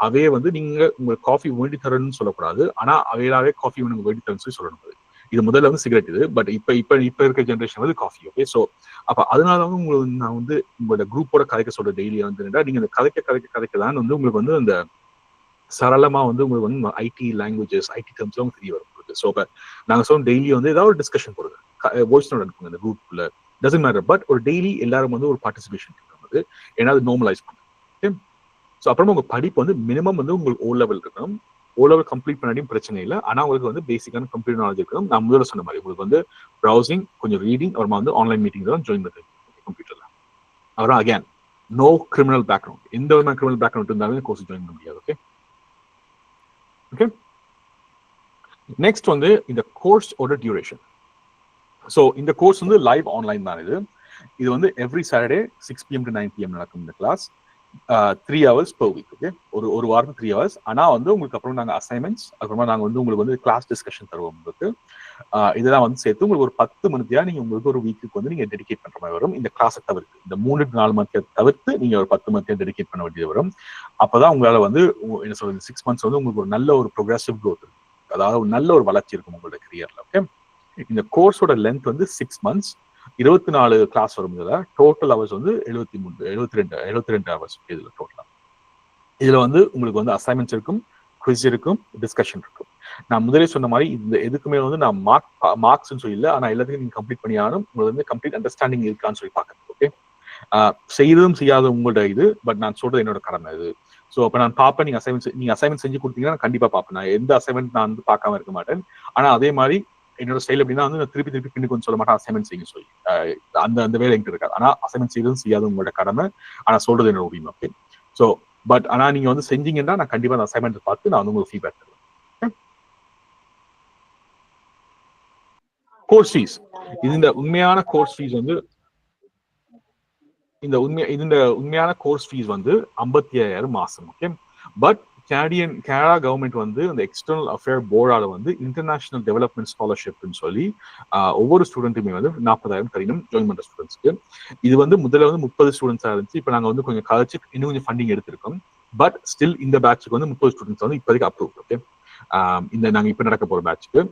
அவையே வந்து நீங்க உங்களுக்கு காஃபி வேண்டி தரணும்னு சொல்லக்கூடாது. ஆனா அவையாவே காஃபி உங்களுக்கு வேண்டி தரணும்னு சொல்லி சொல்லணும். இது முதல்ல வந்து சிகரெட் இது. பட் இப்ப இருக்க ஜென்ரேஷன் வந்து காஃபி. ஓகே. ஸோ அப்ப அதனால வந்து உங்களுக்கு நான் வந்து உங்களோட குரூப்போட கதைக்க சொல்ற டெய்லி வந்து நீங்க இந்த கதைக்க தான் வந்து உங்களுக்கு வந்து அந்த சரளமா வந்து உங்களுக்கு வந்து ஐடி லாங்குவேஜஸ் ஐடி டெர்ம்ஸ் எல்லாம் தெரிய வரும். ஸோ இப்போ நாங்கள் சொல்ல டெய்லி வந்து ஏதாவது ஒரு டிஸ்கஷன் போடுங்க. வாய்ஸ் நோட் அனுப்புங்க இந்த குரூப்ல. Doesn't matter. பட் ஒரு டெய்லி எல்லாரும் வந்து ஒரு பார்ட்டிசிபேஷன் வந்து ஏன்னா அது நார்மலைஸ் பண்ணுங்க. ஓகே. ஸோ அப்புறமா உங்க படிப்பு வந்து மினிமம் வந்து உங்களுக்கு O level இருக்கணும். O level கம்ப்ளீட் பண்ணாடியும் பிரச்சனை இல்லை. ஆனா உங்களுக்கு வந்து பேசிக்கான கம்ப்யூட்டர் நாலேஜ் இருக்கணும். நான் முதல்ல சொன்ன மாதிரி உங்களுக்கு வந்து ப்ரௌசிங், கொஞ்சம் ரீடிங், அப்புறமா வந்து ஆன்லைன் மீட்டிங் தான் ஜாயின் பண்ணுறது. கம்ப்யூட்டர்ல. அப்புறம் அகேன் நோ கிரிமினல் பேக்ரவுண்ட், எந்த விதமான கிரிமினல் பேக்ரவுண்ட் இருந்தாலும் கோர்ஸ் ஜாயின் பண்ண முடியாது. Okay okay. நெக்ஸ்ட் வந்து இந்த கோர்ஸோட டியூரேஷன். ஸோ இந்த கோர்ஸ் வந்து லைவ் ஆன்லைன் தான். இது வந்து every Saturday 6 PM to 9 PM நடக்கும் இந்த class. 3 hours per week. Okay, ஒரு வாரத்துக்கு 3 hours. ஆனா வந்து உங்களுக்கு அப்புறம் நாங்கள் அசைன்மெண்ட்ஸ், அப்புறமா நாங்கள் வந்து உங்களுக்கு வந்து கிளாஸ் டிஸ்கஷன் தருவோம். உங்களுக்கு இதெல்லாம் வந்து சேர்த்து உங்களுக்கு ஒரு 10 மணித்தியா நீங்க உங்களுக்கு ஒரு வீக்குக்கு வந்து நீங்க டெடிகேட் பண்ற மாதிரி வரும். இந்த கிளாஸை தவிர்த்து இந்த 3 to 4 மணித்தியா தவிர்த்து நீங்க ஒரு 10 மணித்தியா டெடிகேட் பண்ண வேண்டியது வரும். அப்பதான் உங்களால வந்து என்ன சொல்றது 6 months வந்து உங்களுக்கு ஒரு நல்ல ஒரு ப்ரோக்ரஸிவ் க்ரோத் இருக்கும், அதாவது நல்ல ஒரு வளர்ச்சி இருக்கும் உங்களோட கரியர்ல. ஓகே, இந்த கோர்ஸோட லென்த் வந்து 6 months, 24 கிளாஸ் வரும். இதுல டோட்டல் ஹவர்ஸ் வந்து 72 ஹவர்ஸ் இதுல டோட்டலா. இதுல வந்து உங்களுக்கு வந்து அசைன்மெண்ட்ஸ் இருக்கும், குவிஸ் இருக்கும், டிஸ்கஷன் இருக்கும். நான் முதலே சொன்ன மாதிரி இந்த எதுக்குமே வந்து நான் மார்க்ஸ் சொல்லல, ஆனா எல்லாத்துக்கும் நீங்க கம்ப்ளீட் பண்ணி ஆகணும். உங்களுக்கு வந்து கம்ப்ளீட் அண்டர்ஸ்டாண்டிங் இருக்கான்னு சொல்லி பாக்குறது. ஓகே, செய்யறதும் செய்யாத உங்களோட இது, பட் நான் சொல்றது என்னோட கடமை இது. ஸோ அப்போ நான் பார்ப்பேன், நீங்க அசைன்மெண்ட் செஞ்சு கொடுத்தீங்கன்னா நான் கண்டிப்பா பார்ப்பேன். நான் எந்த அசைன்மெண்ட் நான் வந்து பார்க்காம இருக்க மாட்டேன். ஆனா அதே மாதிரி என்னோட ஸ்டைல் எப்படின்னா வந்து திருப்பி பின்னுக்கு வந்து சொல்ல மாட்டேன் அசைன்மெண்ட் செய்ய சொல்லி. அந்த வேலை என்கிட்ட இருக்காது. ஆனா அசைன்மெண்ட் செய்யறதும் செய்யாத உங்களோட கடமை, ஆனா சொல்றது என்னோட உரிமை. ஓகே, ஸோ பட் ஆனா நீங்க வந்து செஞ்சீங்கன்னா நான் கண்டிப்பா அந்த அசைன்மெண்ட் பார்த்து நான் வந்து உங்களுக்கு ஃபீட்பேக் தருவேன். கோர்ஸ் ஃபீஸ், இந்த உண்மையான கோர்ஸ் ஃபீஸ் வந்து இந்த உண்மையான கோர்ஸ் ஃபீஸ் வந்து 55,000 மாசம். ஓகே, பட் கனடா கவர்மெண்ட் வந்து அந்த எக்ஸ்டர்னல் அஃபேர் போர்டால வந்து இன்டர்நேஷனல் டெவலப்மெண்ட் ஸ்காலர்ஷிப்னு சொல்லி ஒவ்வொரு ஸ்டூடெண்ட்டுமே வந்து 40,000 தரணும் ஜாயின் பண்ற ஸ்டூடெண்ட்ஸ்க்கு. இது வந்து முதல்ல வந்து 30 ஸ்டூடெண்ட்ஸா இருந்துச்சு. இப்போ நாங்க வந்து கொஞ்சம் கழிச்சு இன்னும் கொஞ்சம் ஃபண்டிங் எடுத்திருக்கோம். பட் ஸ்டில் இந்த பேட்சுக்கு வந்து 30 ஸ்டூடெண்ட்ஸ் வந்து இப்போதைக்கு அப்ரூவ். ஓகே, இந்த நாங்க இப்ப நடக்க போற பேட்சுக்கு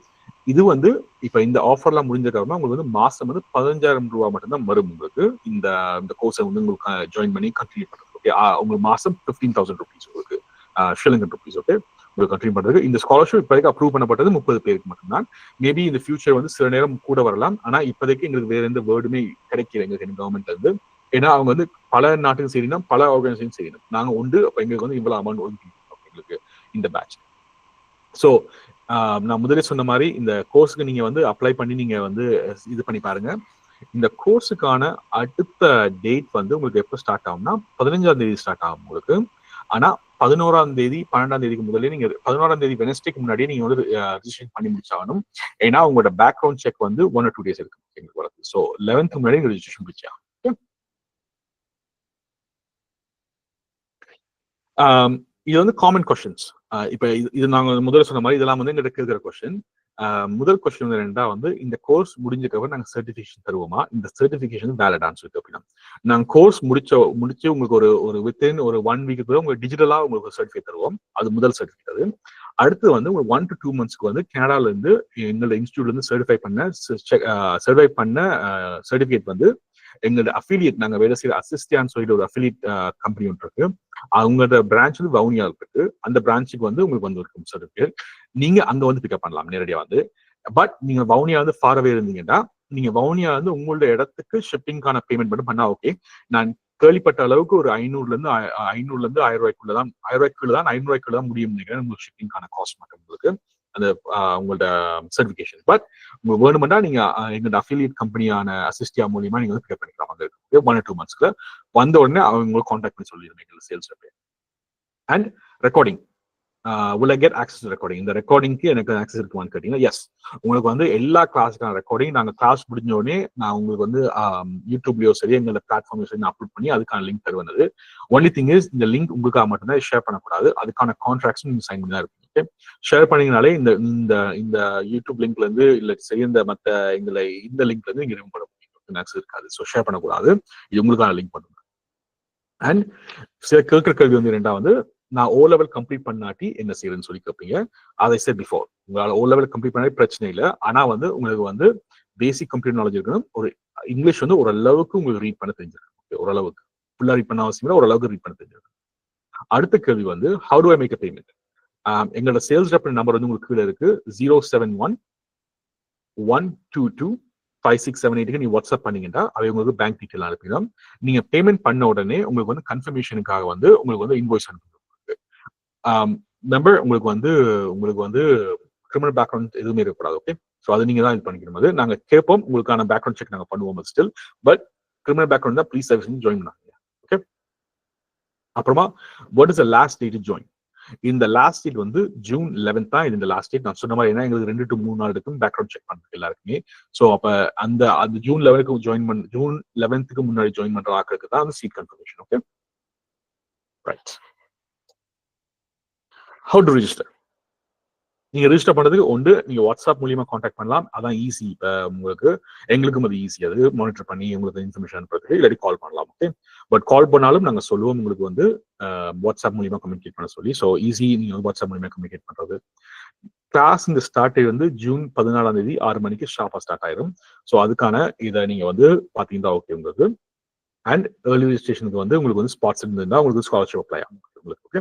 இது வந்து இப்ப இந்த ஆஃபர்லாம் முடிஞ்சதுக்கு உங்களுக்கு வந்து மாசம் வந்து 15,000 ரூபாய் மட்டும்தான் வரும் உங்களுக்கு இந்த கோர்ஸை வந்து உங்களுக்கு ஜாயின் பண்ணி கண்டினியூ பண்றது. ஓகே, உங்களுக்கு மாசம் 15,000 rupees உங்களுக்கு ஷிலிங்கன் ருபீஸ். ஓகே, உங்களுக்கு கண்டினியூ பண்றது. இந்த ஸ்காலர்ஷிப் இப்போதைக்கு அப்ரூவ் பண்ணப்பட்டது 30 பேருக்கு மட்டும்தான். மேபி இந்த ஃபியூச்சர் வந்து சில நேரம் கூட வரலாம். ஆனா இப்போதைக்கு எங்களுக்கு வேற எந்த வேர்டுமே கிடைக்கல எங்களுக்கு கவர்மெண்ட்ல இருந்து. ஏன்னா அவங்க வந்து பல நாட்டுக்கும் செய்யணும், பல ஆர்கனைசேஷன் செய்யணும். நாங்க உண்டு அப்ப எங்களுக்கு வந்து இவ்வளவு அமௌண்ட் ஒதுக்கி எங்களுக்கு இந்த பேட்ச். ஸோ நான் முதலே சொன்ன மாதிரி இந்த கோர்ஸுக்கு நீங்க வந்து அப்ளை பண்ணி நீங்க வந்து இது பண்ணி பாருங்க. இந்த கோர்ஸுக்கான அடுத்த டேட் வந்து உங்களுக்கு எப்போ ஸ்டார்ட் ஆகும்னா 15ஆம் தேதி ஸ்டார்ட் ஆகும் உங்களுக்கு. ஆனா 11ஆம் தேதி 12ஆம் தேதிக்கு முதலே நீங்க 11ஆம் தேதி வெனஸ்டேக்கு முன்னாடியே நீங்க வந்து ரிஜிஸ்ட்ரேஷன் பண்ணி முடிச்சாகணும். ஏன்னா உங்களோட பேக்ரவுண்ட் செக் வந்து 1 or 2 days இருக்கு எங்களுக்கு வரது. ஸோ 11th முன்னாடி நீங்க ரிஜிஸ்ட்ரேஷன் முடிச்சாகணும். இது வந்து காமன் கொஸ்டின்ஸ். இப்ப இது நாங்க முதல்ல சொன்ன மாதிரி இதெல்லாம் வந்து எங்களுக்கு இருக்கிற கொஸ்டின். முதல் கொஸ்டின் வந்து ரெண்டா வந்து இந்த கோர்ஸ் முடிஞ்சதுக்கு நாங்க சர்டிபிகேஷன் தருவோமா, இந்த சர்டிபிகேஷன் வேலிடான்னு சொல்லிட்டு அப்படின்னா நாங்க கோர்ஸ் முடிச்சு உங்களுக்கு ஒரு வித்தின் ஒரு 1 week உங்களுக்கு டிஜிட்டலா உங்களுக்கு சர்டிபிகேட் தருவோம். அது முதல் சர்டிபிகேட். அது அடுத்து வந்து ஒரு 1 to 2 months வந்து கனடால இருந்து எங்களோட இன்ஸ்டியூட்ல இருந்து சர்டிஃபை பண்ண சர்டிபிகேட் வந்து எங்களோட அஃபிலியேட் நாங்க வேலை செய்யற அசிஸ்டியான்னு சொல்லிட்டு ஒரு அஃபிலியேட் கம்பெனி ஒன்று இருக்கு. அவங்களோட பிரான்ச் வந்து வவுனியா இருக்கு. அந்த பிரான்ச்சுக்கு வந்து உங்களுக்கு வந்து இருக்கும் சர்டிபிகேட். நீங்க அங்க வந்து பிக்கப் பண்ணலாம் நேரடியா வந்து. பட் நீங்க வவுனியா வந்து ஃபாரவே இருந்தீங்கன்னா நீங்க வவுனியா வந்து உங்களோட இடத்துக்கு ஷிப்பிங்கான பேமெண்ட் மட்டும் பண்ணா ஓகே. நான் கேள்விப்பட்ட அளவுக்கு ஒரு 500 இருந்து 1000 ரூபாய்க்குள்ளதான் 500 ரூபாய்க்குள்ளதான் முடியும் நினைக்கிறேன் உங்களுக்கு ஷிப்பிங்கான காஸ்ட் மட்டும் உங்களுக்கு அந்த உங்களோட சர்டிபிகேஷன். பட் உங்களுக்கு வேணுமெண்டா நீங்க எங்களோட அஃபிலியேட் கம்பெனியான அசிஸ்டியா மூலியமா நீங்க வந்து பிக்கப் பண்ணிக்கலாம். அங்க இருக்கு 1 or 2 months வந்த உடனே அவங்க கான்டாக்ட் பண்ணி சொல்லிடுங்க sales rep. And recording, will I get access to recording? இந்த ரெக்கார்டிங்க்கு எனக்கு ஆக்சஸ் இருக்குமான்னு கேட்டீங்கன்னா எஸ், உங்களுக்கு வந்து எல்லா கிளாஸுக்கான ரெக்கார்டிங் நாங்கள் கிளாஸ் முடிஞ்ச உடனே நான் உங்களுக்கு வந்து யூடியூப்லயோ சரி எங்களோட பிளாட்ஃபார்ம்லயோ சரி நான் அப்லோட் பண்ணி அதுக்கான லிங்க் தருவது. ஒன்லி திங் இஸ் இந்த லிங்க் உங்களுக்காக மட்டும்தான் ஷேர் பண்ணக்கூடாது. அதுக்கான கான்ட்ராக்ட்ஸ் நீங்க சைன் பண்ணி தான் இருக்கும். ஓகே, ஷேர் பண்ணீங்கனாலே இந்த இந்த இந்த யூடியூப் லிங்க்ல இருந்து இல்ல சேர்ந்த மற்ற இந்த லிங்க்ல இருந்து நீங்க ரிமூவ் பண்ண முடியும், ஆக்சஸ் இருக்காது. ஸோ ஷேர் பண்ணக்கூடாது, இது உங்களுக்கான லிங்க் மட்டும். அண்ட் சில கேட்கிற கேள்வி வந்து ரெண்டா வந்து நான் ஓ லெவல் கம்ப்ளீட் பண்ணாட்டி என்ன செய்யறதுன்னு சொல்லி கேட்பீங்க. அதை சார் பிஃபோர் உங்களால் ஓ லெவல் கம்ப்ளீட் பண்ணாலே பிரச்சனை இல்லை. ஆனா வந்து உங்களுக்கு வந்து பேசிக் கம்ப்யூட்டர் நாலேஜ் இருக்கணும். ஒரு இங்கிலீஷ் வந்து ஓரளவுக்கு உங்களுக்கு ரீட் பண்ண தெரிஞ்சிருக்கும். ஓரளவுக்கு ஃபுல்லா ரீட் பண்ண அவசியம் இல்லை, ஓரளவுக்கு ரீட் பண்ண தெரிஞ்சிருக்கும். அடுத்த கேள்வி வந்து how to I make a payment. எங்களோட சேல்ஸ் ரெப் நம்பர் வந்து உங்களுக்கு கீழே இருக்கு 071-122-5678 நீங்க வாட்ஸ்அப் பண்ணீங்கன்னா அவை உங்களுக்கு பேங்க் டீட்டெயில் அனுப்பிடும். நீங்க பேமெண்ட் பண்ண உடனே உங்களுக்கு வந்து கன்ஃபர்மேஷனுக்காக வந்து உங்களுக்கு வந்து இன்வாய்ஸ் அனுப்பிடும். நம்பர் உங்களுக்கு வந்து கிரிமினல் பேக்ரவுண்ட் எதுவுமே இருக்கக்கூடாது. ஓகே, ஸோ அது நீங்க தான் இது பண்ணிக்கணும். அது நாங்க கேட்போம், உங்களுக்கான பேக்ரவுண்ட் செக் நாங்க பண்ணுவோம் ஸ்டில். பட் கிரிமினல் பேக்ரவுண்ட் தான் ப்ளீஸ் சர்வீஸ் ஜாயின் பண்ணாங்க. ஓகே, அப்புறமா what is the last date to join? இந்த லாஸ்ட் டேட் வந்து ஜூன் 11 தான். இது இந்த லாஸ்ட் டேட். நான் சொன்ன மாதிரி என்ன, எங்களுக்கு 2 to 3 நாள் இருக்கும் பேக்ரவுண்ட் செக் பண்றதுக்கு எல்லாருக்குமே. ஸோ அப்ப அந்த ஜூன் 11க்கு ஜாயின் பண்ண, ஜூன் 11க்கு முன்னாடி ஜாயின் பண்ற ஆட்களுக்கு தான் அந்த seat confirmation. Okay, right. How to register? நீங்க ரெஜிஸ்டர் பண்றதுக்கு ஒன்று நீங்க வாட்ஸ்அப் மூலியமா கான்டாக்ட் பண்ணலாம். அதான் ஈஸி. இப்போ உங்களுக்கு எங்களுக்கும் அது ஈஸி, அது மானிட்டர் பண்ணி உங்களுக்கு இன்ஃபர்மேஷன் அனுப்புறதுக்கு. இல்லாட்டி கால் பண்ணலாம். ஓகே, பட் கால் பண்ணாலும் நாங்கள் சொல்லுவோம் உங்களுக்கு வந்து வாட்ஸ்அப் மூலியமா கம்யூனிகேட் பண்ண சொல்லி. ஸோ ஈஸி, நீங்க வந்து வாட்ஸ்அப் மூலியமா கம்யூனிகேட் பண்றது. கிளாஸ் இந்த ஸ்டார்ட் வந்து ஜூன் 14 6 மணிக்கு ஷார்ப்பா ஸ்டார்ட் ஆயிரும். ஸோ அதுக்கான இதை நீங்க வந்து பாத்தீங்கன்னா ஓகே உங்களுக்கு. அண்ட் ஏர்லி ரெஜிஸ்ட்ரேஷனுக்கு வந்து உங்களுக்கு வந்து ஸ்பாட்ஸ் இருந்தா உங்களுக்கு ஸ்காலர்ஷிப் அப்ளை ஆகும் உங்களுக்கு. ஓகே,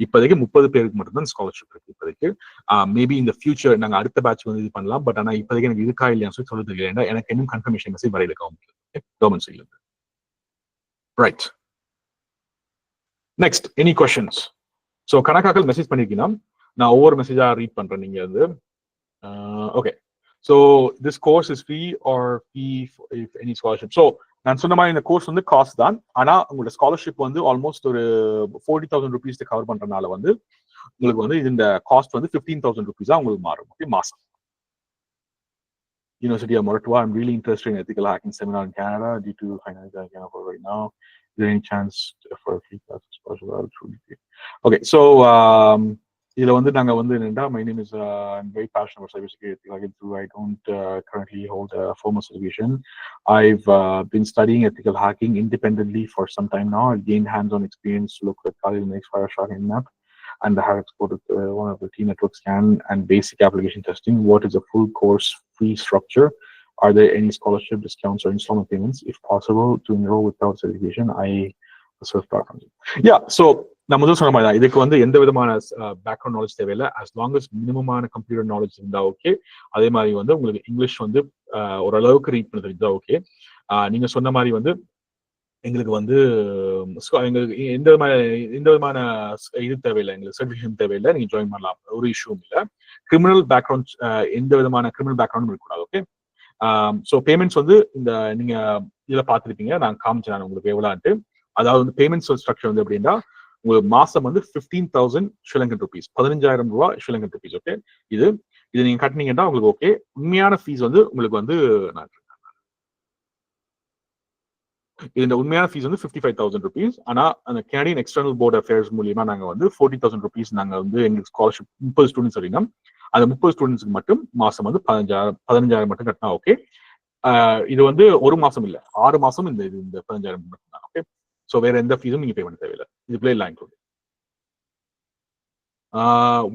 இப்போதைக்கு 30 பேருக்கு மட்டும்தான் ஸ்காலர்ஷிப் இருக்கு இப்போதைக்கு. மேபி இந்த ஃபியூச்சர் நாங்கள் அடுத்த பேட்ச் வந்து இது பண்ணலாம். பட் ஆனால் இப்போதைக்கு எனக்கு இருக்கா இல்லையான்னு சொல்லி சொல்ல தெரியல. ஏன்னா எனக்கு இன்னும் கன்ஃபர்மேஷன் மெசேஜ் வரையில கவர்மெண்ட் சைட்ல இருந்து. Right, next any questions? So கணக்காக்கள் மெசேஜ் பண்ணிருக்கீங்கன்னா நான் ஒவ்வொரு மெசேஜா ரீட் பண்றேன். நீங்க வந்து okay, so this course is free or fee if any scholarship? So நான் சொன்ன மாதிரி இந்த கோர்ஸ் வந்து காஸ்ட் தான். ஆனா உங்களோட ஸ்காலர்ஷிப் வந்து ஆல்மோஸ்ட் ஒரு 40,000 rupees கவர் பண்றதுனால வந்து உங்களுக்கு வந்து இந்த காஸ்ட் வந்து 15,000 rupees உங்களுக்கு மாறும். ஓகே, மாசம். University of Moratuwa, I'm really interested in ethical hacking seminar in Canada due to finance I can afford right now. Is there any chance for a free class possible? Okay, so இதுல வந்து நாங்க வந்து என்னன்னா, my name is I'm very passionate about cybersecurity. I don't currently hold a formal certification. I've been studying ethical hacking independently for some time now. I've gained hands-on experience to look at Kali Linux, Wireshark, and Nmap, and I have exported one of the T-network scan and basic application testing. What is a full course fee structure? Are there any scholarship discounts or installment payments? If possible, to enroll without certification, I serve partners. Yeah, so நான் முதல் சொன்ன மாதிரி தான், இதுக்கு வந்து எந்த விதமான background knowledge தேவையில்லை. as long as மினிமமான கம்ப்யூட்டர் நாலேஜ் இருந்தா ஓகே. அதே மாதிரி வந்து உங்களுக்கு இங்கிலீஷ் வந்து ஓரளவுக்கு ரீட் பண்ண தெரிஞ்சா ஓகே. நீங்க சொன்ன மாதிரி வந்து எங்களுக்கு வந்து எங்களுக்கு எந்த விதமான இது தேவையில்லை, எங்களுக்கு சர்டிஃபிகேஷன் தேவையில்லை. நீங்க ஜாயின் பண்ணலாம், ஒரு இஷ்யூவும் இல்லை. கிரிமினல் பேக்ரவுண்ட் எந்த விதமான கிரிமினல் பேக்ரவுண்டும் இருக்கக்கூடாது. ஓகே, ஸோ பேமெண்ட்ஸ் வந்து இந்த நீங்க இதுல பார்த்துருப்பீங்க, நான் காமிச்சேன் உங்களுக்கு எவ்வளோன்ட்டு. அதாவது வந்து பேமெண்ட் ஸ்ட்ரக்சர் வந்து எப்படின்னா, உங்களுக்கு மாசம் வந்து 15,000 ஸ்ரீலங்கன் ருபீஸ், 15,000 ரூபாய் ஸ்ரீலங்கன் ருபீஸ். ஓகே, இது நீங்க கட்டினீங்கன்னா உங்களுக்கு ஓகே. உண்மையான ஃபீஸ் வந்து உங்களுக்கு வந்து இந்த உண்மையான ஃபீஸ் வந்து 55,000 rupees. ஆனா அந்த கனடியன் எக்ஸ்டர்னல் போர்ட் அஃபேர்ஸ் மூலியமா நாங்க வந்து 40,000 rupees நாங்க வந்து எங்களுக்கு ஸ்காலர்ஷிப் 30 ஸ்டூடெண்ட்ஸ் அப்படின்னா அந்த 30 ஸ்டூடெண்ட்ஸ்க்கு மட்டும் மாசம் வந்து 15,000 மட்டும் கட்டினா ஓகே. இது வந்து ஒரு மாசம் இல்ல, 6 மாசம் இந்த 15,000 மட்டும் தான். ஓகே, ஸோ வேற எந்த ஃபீஸும் நீங்க பே பண்ண தேவையில்லை. இதுக்குள்ளே எல்லாம் include.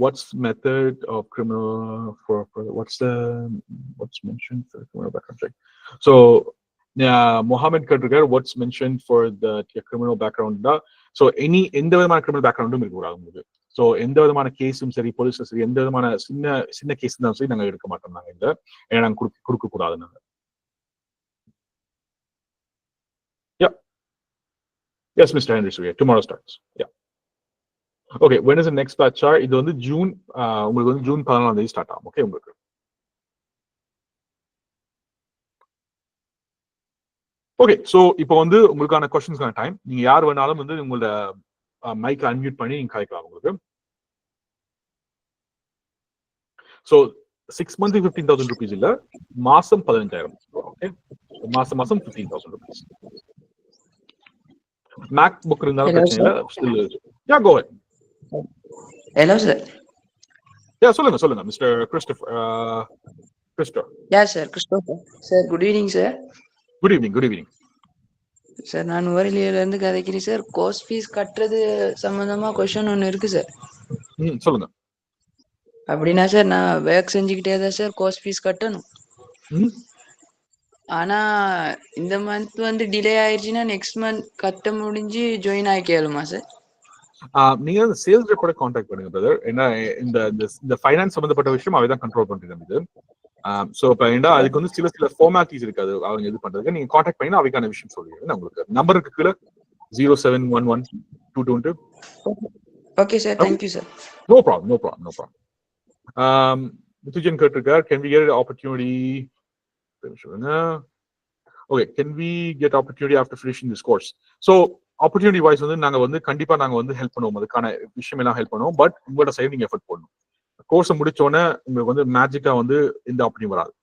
What's method of criminal for what's mentioned for criminal background check? So Mohammed Kadrigar, what's mentioned for the criminal background? So எந்த விதமான criminal backgroundum இருக்கக்கூடாது உங்களுக்கு. ஸோ எந்த விதமான கேஸும் சரி, போலீஸும் சரி, எந்த விதமான சின்ன கேஸ் தான் சரி நாங்கள் எடுக்க மாட்டோம். நாங்கள் இந்த ஏன்னா நாங்கள் கொடுக்க கூடாது. நாங்கள் yes Mr. Henry Surya, tomorrow starts. Yeah, okay, when is the next batch? இது வந்து ஜூன் உங்களுக்கு வந்து ஜூன் 14 ஸ்டார்ட் ஆகும். ஓகே, உங்களுக்கு ஓகே. ஸோ இப்போ வந்து உங்களுக்கான கொஸ்டின்ஸ்க்கான டைம். நீங்க யார் வேணாலும் வந்து உங்களோட மைக்கை அன்மியூட் பண்ணி நீங்க கலைக்கலாம் உங்களுக்கு. ஸோ 6 months 15,000 rupees இல்ல, மாசம் 15,000. ஓகே, மாசம் 15,000 rupees. மேக் புக் இருந்தாலும் பிரச்சனை இல்ல. Still yeah go ahead. Hello sir. Yeah சொல்லுங்க mister Christopher. Yeah sir, Christopher. Sir, good evening sir. Good evening sir, நான் நுவரெலியில இருந்து கதைக்கிறேன் சார். கோர்ஸ் ஃபீஸ் கட்டுறது சம்பந்தமா கொஸ்டின் ஒன்று இருக்கு சார். சொல்லுங்க. அப்படின்னா சார், நான் ஒர்க் செஞ்சுக்கிட்டே தான் சார் கோர்ஸ் ஃபீஸ் கட்டணும். ஆனா இந்த மந்த் வந்து டிலே ஆயிடுச்சுன்னா நெக்ஸ்ட் மந்த் கட்ட முடிஞ்சு ஜாயின் ஆகிக்கலுமா சார்? நீங்க சேல்ஸ் ரெப்போட கான்டாக்ட் பண்ணுங்க பிரதர். ஏன்னா இந்த ஃபைனான்ஸ் சம்பந்தப்பட்ட விஷயம் அவை தான் கண்ட்ரோல் பண்றது. சோ இப்ப என்ன அதுக்கு வந்து சில ஃபார்மாலிட்டிஸ் இருக்காது அவங்க இது பண்றதுக்கு. நீங்க கான்டாக்ட் பண்ணி அவைக்கான விஷயம் சொல்லுங்க. உங்களுக்கு நம்பருக்கு கீழே 071122. Okay sir, thank you sir. No problem. Mithujin கேட்டிருக்கார், can we get an opportunity? சொல்லுங்க. Okay, can we get opportunity after finishing this course? So opportunity wise வந்து நாங்க வந்து கண்டிப்பா நாங்க வந்து ஹெல்ப் பண்ணுவோம், அதுக்கான விஷயம் எல்லாம் ஹெல்ப் பண்ணுவோம். பட் உங்களோட சைடு நீங்க எஃபர்ட் போடணும். கோர்ஸ் முடிச்சோடனே உங்களுக்கு வந்து மேஜிக்கா வந்து இந்த ஆப்பர்ச்சுனிட்டி வராது.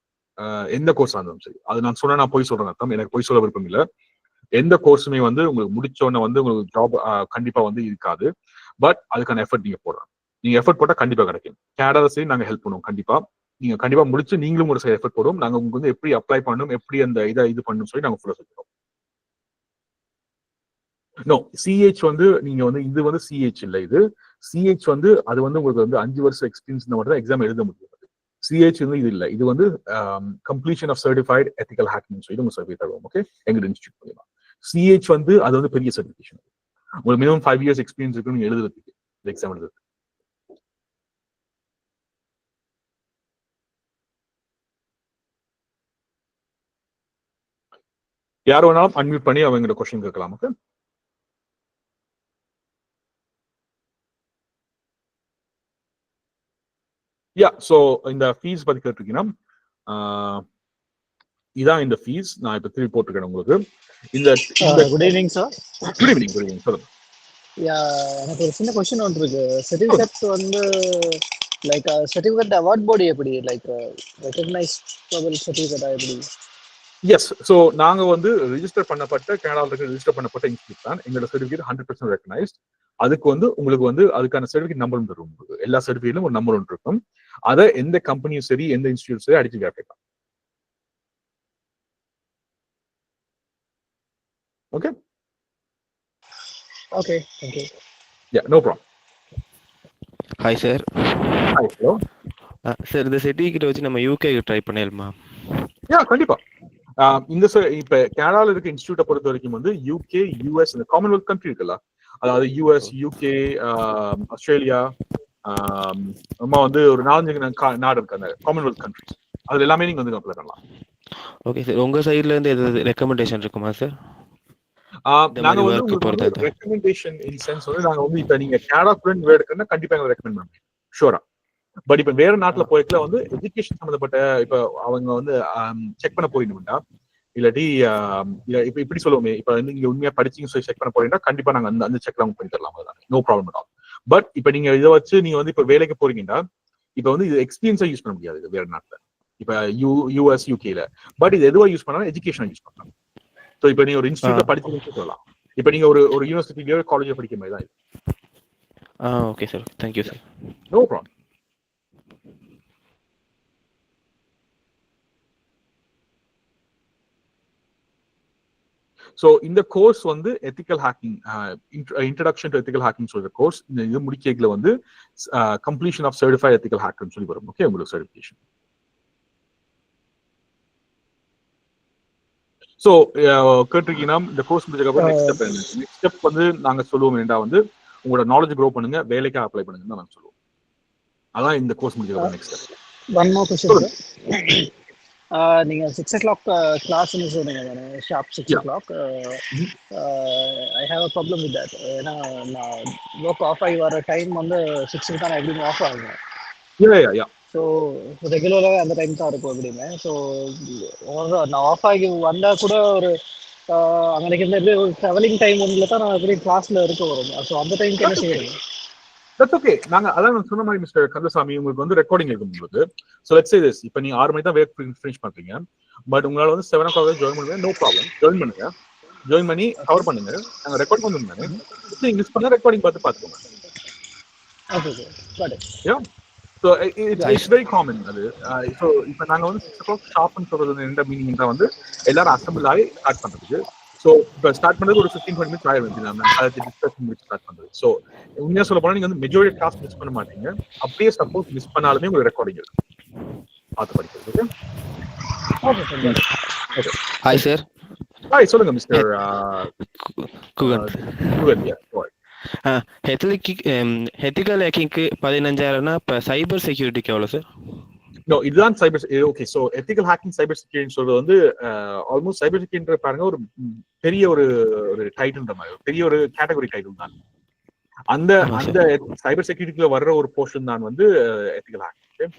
எந்த கோர்ஸ் இருந்தாலும் சரி, அது நான் சொன்னா நான் போய் சொல்றேன் அர்த்தம், எனக்கு போய் சொல்ல விருப்பம் இல்லை. எந்த கோர்ஸுமே வந்து உங்களுக்கு முடிச்சோடனே வந்து உங்களுக்கு ஜாப் கண்டிப்பா வந்து இருக்காது. பட் அதுக்கான எஃபர்ட் நீங்க போடுறோம். நீங்க எஃபர்ட் போட்டா கண்டிப்பா கிடைக்கும். கேனடால சரி நாங்க ஹெல்ப் பண்ணுவோம் கண்டிப்பா. நீங்க கண்டிப்பா முடிச்சு நீங்களும் ஒரு எஃபர்ட் போடும். நாங்க உங்களுக்கு வந்து எப்படி அப்ளை பண்ணணும், எப்படி அந்த இது பண்ணணும் சொல்லி நாங்க ஃபுல்லா சொல்லிடுறோம். நோ, சிஹெச் வந்து நீங்க வந்து இது வந்து சிஹெச் இல்லை. இது சிஹெச் வந்து அது வந்து உங்களுக்கு வந்து 5 வருஷம் எக்ஸ்பீரியன்ஸ் மட்டும் தான் எக்ஸாம் எழுத முடியும். சிஹெச் வந்து இது இல்லை. இது வந்து completion of certified ethical hacking சொல்லி உங்க சர்டிஃபிகேட் தருவோம். ஓகே, எங்க இன்ஸ்டியூட் மூலமா. சிஹெச் வந்து அது வந்து பெரிய சர்டிஃபிகேஷன். உங்களுக்கு மினிமம் 5 இயர்ஸ் எக்ஸ்பீரியன்ஸ் இருக்கு நீங்க எழுதுறதுக்கு, இந்த எக்ஸாம் எழுதுறதுக்கு. யார் வேணாலும் அன்மியூட் பண்ணி அவங்களோட கொஸ்டின் கேட்கலாம். ஓகே, யா. ஸோ இந்த ஃபீஸ் பத்தி கேட்டிருக்கீங்கன்னா, இதான் இந்த ஃபீஸ். நான் இப்ப திருப்பி போட்டிருக்கேன் உங்களுக்கு. இந்த good evening sir. Good evening. Good evening, சொல்லுங்க. எனக்கு ஒரு சின்ன கொஸ்டின் ஒன்று இருக்கு. சர்டிஃபிகேட் வந்து லைக் சர்டிஃபிகேட் அவார்ட் போர்டு எப்படி, லைக் ரெகக்னைஸ்டபிள் சர்டிஃபிகேட்டா எப்படி? எஸ். ஸோ நாங்க வந்து ரிஜிஸ்டர் பண்ணப்பட்ட கனடாவில் ரிஜிஸ்டர் பண்ணப்பட்ட இன்ஸ்டியூட் தான். எங்களோட சர்டிஃபிகேட் 100% ரெகனைஸ்ட். அதுக்கு வந்து உங்களுக்கு வந்து அதுக்கான சர்டிஃபிகேட் நம்பர் தரும். உங்களுக்கு எல்லா சர்டிஃபிகேட்லும் ஒரு நம்பர் ஒன்று இருக்கும். அதை எந்த கம்பெனியும் சரி எந்த இன்ஸ்டியூட் சரி அடிச்சு கேட்கலாம். Okay, okay, thank you. Yeah, no problem. Hi sir. Hi, hello sir. இந்த சர்டிஃபிகேட் வச்சு நம்ம யூகே ட்ரை பண்ணலாமா? யா, கண்டிப்பா. இந்த இப்ப கனடால இருக்க இன்ஸ்டியூட்டை பொறுத்த வரைக்கும் வந்து யூகே, யூஎஸ், இந்த காமன்வெல்த் கண்ட்ரி இருக்குல்ல, அதாவது யூஎஸ், யூகே, ஆஸ்திரேலியா, நம்ம வந்து ஒரு 4 நாடு இருக்கு அந்த காமன்வெல்த் கண்ட்ரிஸ். அதுல எல்லாமே நீங்க வந்து அப்ளை பண்ணலாம். Okay sir. உங்க சைடுல இருந்து ஏதாவது ரெக்கமெண்டேஷன் இருக்குமா சார்? நாங்க வந்து உங்களுக்கு ரெக்கமெண்டேஷன் இன் சென்ஸ் வந்து நாங்க வந்து இப்ப நீங்க கனடா ஸ்டூடெண்ட் எடுக்கணும்னா கண்டிப்பா எங்களை ரெக்கமெண்ட் பண்ணுவோம், ஷூரா. பட் இப்ப வேற நாட்டுல போய்க்கல வந்து எஜுகேஷன் சம்பந்தப்பட்ட இப்ப அவங்க வந்து செக் பண்ண போறீங்கன்னா, இல்லாட்டி இப்ப இப்படி சொல்லுவோமே, இப்ப வந்து நீங்க உண்மையா படிச்சீங்க சொல்லி செக் பண்ண போறீங்கன்னா கண்டிப்பா நாங்க அந்த செக் எல்லாம் பண்ணி தரலாம், no problem at all. But இப்ப நீங்க இதை வச்சு நீங்க வந்து இப்ப வேலைக்கு போறீங்கன்னா இப்ப வந்து இது எக்ஸ்பீரியன்ஸா யூஸ் பண்ண முடியாது வேற நாட்டுல, இப்ப யூஎஸ், யூகேல. பட் இது எதுவா யூஸ் பண்ணாலும் எஜுகேஷன் யூஸ் பண்ணலாம். ஸோ இப்ப நீங்க ஒரு இன்ஸ்டியூட்ல படிச்சு சொல்லலாம். இப்ப நீங்க ஒரு யூனிவர்சிட்டிலயோ காலேஜோ படிக்கிற மாதிரி தான் இது. Okay sir, thank you sir. No problem. So இந்த கோர்ஸ் வந்து ethical hacking, introduction to ethical hacking சொல்ற கோர்ஸ். இந்த இது முடிக்கல வந்து கம்ப்ளீஷன் ஆஃப் சர்டிஃபைட் எத்திக்கல் ஹேக்கர்னு சொல்லி வரும். ஓகே, உங்களுக்கு சர்டிஃபிகேஷன். ஸோ கேட்டிருக்கீங்கன்னா இந்த கோர்ஸ் முடிஞ்சதுக்கப்புறம் நெக்ஸ்ட் ஸ்டெப் வந்து நாங்க சொல்லுவோம் என்னடா வந்து உங்களோட நாலேஜ் க்ரோ பண்ணுங்க, வேலைக்காக அப்ளை பண்ணுங்கன்னு தான் நாங்க சொல்லுவோம். அதான் இந்த கோர்ஸ் முடிஞ்சதுக்கப்புறம் next step. One more question. நீங்க 6 o'clock கிளாஸ்னு சொன்னீங்க தானே, sharp 6 o'clock. I have a problem with that. ஏன்னா நான் ஒர்க் ஆஃப் ஆகி வர டைம் வந்து 6க்கு தான் எப்படியும் ஆஃப் ஆகுங்க. ஸோ ரெகுலராக அந்த டைம் தான் இருக்கும் எப்படின்னு. ஸோ நான் ஆஃப் ஆகி வந்தால் கூட ஒரு அன்னைக்கு எப்படி ஒரு ட்ராவலிங் டைம் ஒன்றில் தான் நான் எப்படி கிளாஸில் இருக்க வரும். ஸோ அந்த டைமுக்கு என்ன செய்யறது? That's okay. நாங்க அதான் சொன்ன மாதிரி மிஸ்டர் கந்தசாமி, உங்களுக்கு வந்து ரெக்கார்டிங் இருக்கும் உங்களுக்கு. ஸோ லெட்ஸ் சே திஸ், இப்போ நீங்க 6 மணி தான் வேக் ஃபினிஷ் பண்றீங்க. பட் உங்களால வந்து 7 o'clock ஜாயின் பண்ணுங்க, நோ ப்ராப்ளம். ஜாயின் பண்ணுங்க, ஜாயின் பண்ணி கவர் பண்ணுங்க. நாங்க ரெக்கார்ட் பண்ணுங்க. நீங்க மிஸ் பண்ண ரெக்கார்டிங் பார்த்துக்கோங்க. Okay sir, got it. Yeah. So it's very common அது. ஸோ இப்போ நாங்கள் வந்து 6 o'clock ஷாப்னு சொல்றது என்ன மீனிங் தான் வந்து எல்லாரும் அசம்பிள் ஆகி ஸ்டார்ட் பண்றதுக்கு. ஸோ இப்போ ஸ்டார்ட் பண்ணுறது ஒரு 15-20 minutes ஆயிடும். நம்ம அதை டிஸ்கஷன் முடிச்சு ஸ்டார்ட் பண்ணுறது. ஸோ உண்மையாக சொல்ல போனால் நீங்கள் வந்து மெஜாரிட்டி கிளாஸ் மிஸ் பண்ண மாட்டீங்க. அப்படியே சப்போஸ் மிஸ் பண்ணாலுமே உங்களுக்கு ரெக்கார்டிங் இருக்கு, பார்த்து படிக்கிறது. ஓகே. Hi sir. ஹாய், சொல்லுங்க மிஸ்டர் குகன். எத்திக்கல் ஹேக்கிங்க்கு 15,000னா இப்போ சைபர் செக்யூரிட்டிக்கு எவ்வளோ சார்? நோ, இதுதான் cyber. Okay, so ethical hacking cyber security சொல்றது வந்து ஆல்மோஸ்ட் சைபர் செக்யூரிட்டி பாருங்க ஒரு பெரிய ஒரு டைட்டில்ன்ற மாதிரி, பெரிய ஒரு கேட்டகரி டைட்டில் தான். அந்த சைபர் செக்யூரிட்டிக்குள்ள வர்ற ஒரு போர்ஷன் தான் வந்து எத்திக்கல் ஹேக்கிங்.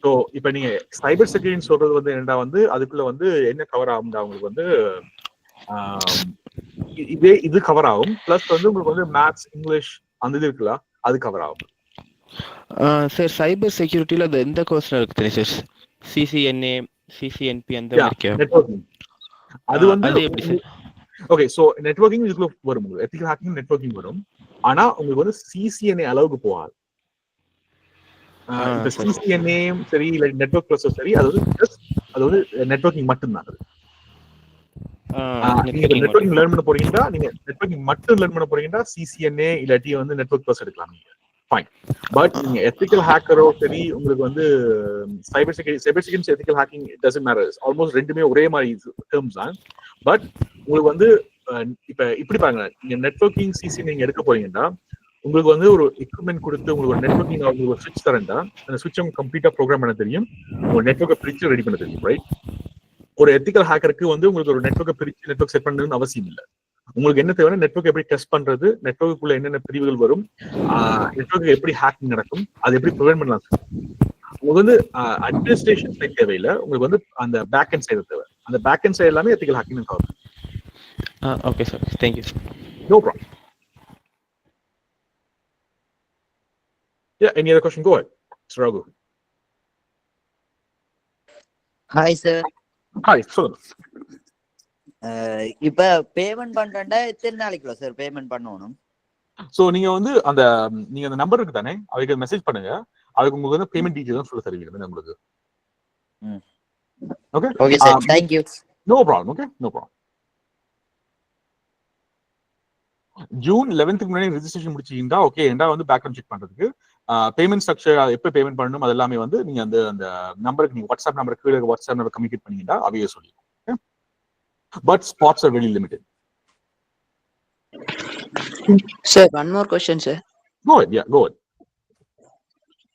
ஸோ இப்போ நீங்க சைபர் செக்யூரிட்டி சொல்றது வந்து என்னடா வந்து அதுக்குள்ள வந்து என்ன கவர் ஆகும்டா உங்களுக்கு வந்து இது கவர் ஆகும். பிளஸ் வந்து உங்களுக்கு வந்து மேத்ஸ், இங்கிலீஷ் அந்த இது இருக்குல்ல அது கவர் ஆகும். சார் சைபர் செக்யூரிட்டியில அது எந்த கோர்ஸ்ல இருக்கு தெரியும் சார்? சிசிஎன்ஏ, சிசிஎன்பி அந்த மாதிரி நெட்வொர்க்கிங் அது வந்து எப்படி சார்? ஓகே, ஸோ நெட்வொர்க்கிங் இதுக்குள்ள வரும், உங்களுக்கு எத்திக்கல் ஹேக்கிங் நெட்வொர்க்கிங் வரும். ஆனா உங்களுக்கு வந்து சிசிஎன்ஏ அளவுக்கு போகாது. இப்ப சிசிஎன்ஏ சரி இல்லை நெட்வொர்க் ப்ளஸும் சரி அது வந்து நெட்வொர்க்கிங் மட்டும்தான். நீங்க நெட்வொர்க்கிங் லேர்ன் பண்ண போறீங்கன்னா நீங்க நெட்வொர்க்கிங் மட்டும் லேர்ன் பண்ண போறீங்கன்னா சிசிஎன்ஏ இல்லாட்டி வந்து நெட்வொர்க் ப்ளஸ் எடுக்கலாம் நீங்க. ஃபைன். பட் நீங்க எத்திக்கல் ஹேக்கரோ சரி உங்களுக்கு வந்து cyber security ethical hacking it doesn't matter. Almost ரெண்டுமே ஒரே மாதிரி டேர்ம்ஸ் தான். பட் உங்களுக்கு வந்து இப்ப இப்படி பாருங்க, நீங்க நெட்வொர்க்கிங் சிசி நீங்க எடுக்க போறீங்கன்னா உங்களுக்கு வந்து ஒரு எக்யூப்மெண்ட் கொடுத்து உங்களுக்கு ஒரு நெட்வொர்க்கிங் உங்களுக்கு ஒரு சுவிட்ச் தரேன்டா, அந்த சுவிட்சை கம்ப்ளீட்டா ப்ரோக்ராம் பண்ண தெரியும், உங்க நெட்வொர்க்கை பிரிச்சு ரெடி பண்ண தெரியும். ரைட்? ஒரு எத்திக்கல் ஹேக்கருக்கு வந்து உங்களுக்கு ஒரு நெட்வொர்க்கை பிரிச்சு நெட்வொர்க் செட் பண்ணணும்னு அவசியம் இல்லை. உங்களுக்கு என்ன தேவைன்னா நெட்வொர்க் எப்படி டெஸ்ட் பண்றது, நெட்வொர்க்குள்ள என்னென்ன பிரிவுகள் வரும், நெட்வொர்க் எப்படி ஹேக்கிங் நடக்கும், அது எப்படி ப்ரிவென்ட் பண்ணலாம். உங்களுக்கு வந்து அட்மினிஸ்ட்ரேஷன் சைட் தேவையில்லை, உங்களுக்கு வந்து அந்த பேக் அண்ட் சைடு தேவை. அந்த பேக் அண்ட் சைடு எல்லாமே ethical hacking cover. Okay sir, thank you sir. No problem. Yeah, any other question? Go ahead. It's Raghu. Hi sir. Hi, sir. இப்ப பேமெண்ட் பண்றேன்டா எத்தனை நாளைக்குள்ள சார் பேமெண்ட் பண்ணணும்? சோ நீங்க வந்து நீங்க அந்த நம்பர் இருக்கு தானே, அதுக்கு மெசேஜ் பண்ணுங்க. அதுக்கு உங்களுக்கு வந்து பேமெண்ட் டீடைல்ஸ் சொல்ல தருவீங்க உங்களுக்கு. Okay okay sir, thank you. No problem. Okay, no problem. June 11th முன்னாடி ரெஜிஸ்ட்ரேஷன் முடிச்சீங்கன்னா ஓகே ஏண்டா வந்து பேக்ரவுண்ட் செக் பண்றதுக்கு பேமெண்ட் ஸ்ட்ரக்சர் எப்போ பேமெண்ட் பண்ணணும் அது எல்லாமே வந்து நீங்க அந்த நம்பருக்கு நீங்க வாட்ஸ்அப் நம்பருக்கு கீழே வாட்ஸ்அப் நம்பர் கம்யூனிகேட் பண்ணீங்கன்னா அவையே சொல்லிடுவோம். But spots R very limited. Sir, one more question, sir. Go ahead, yeah, go ahead.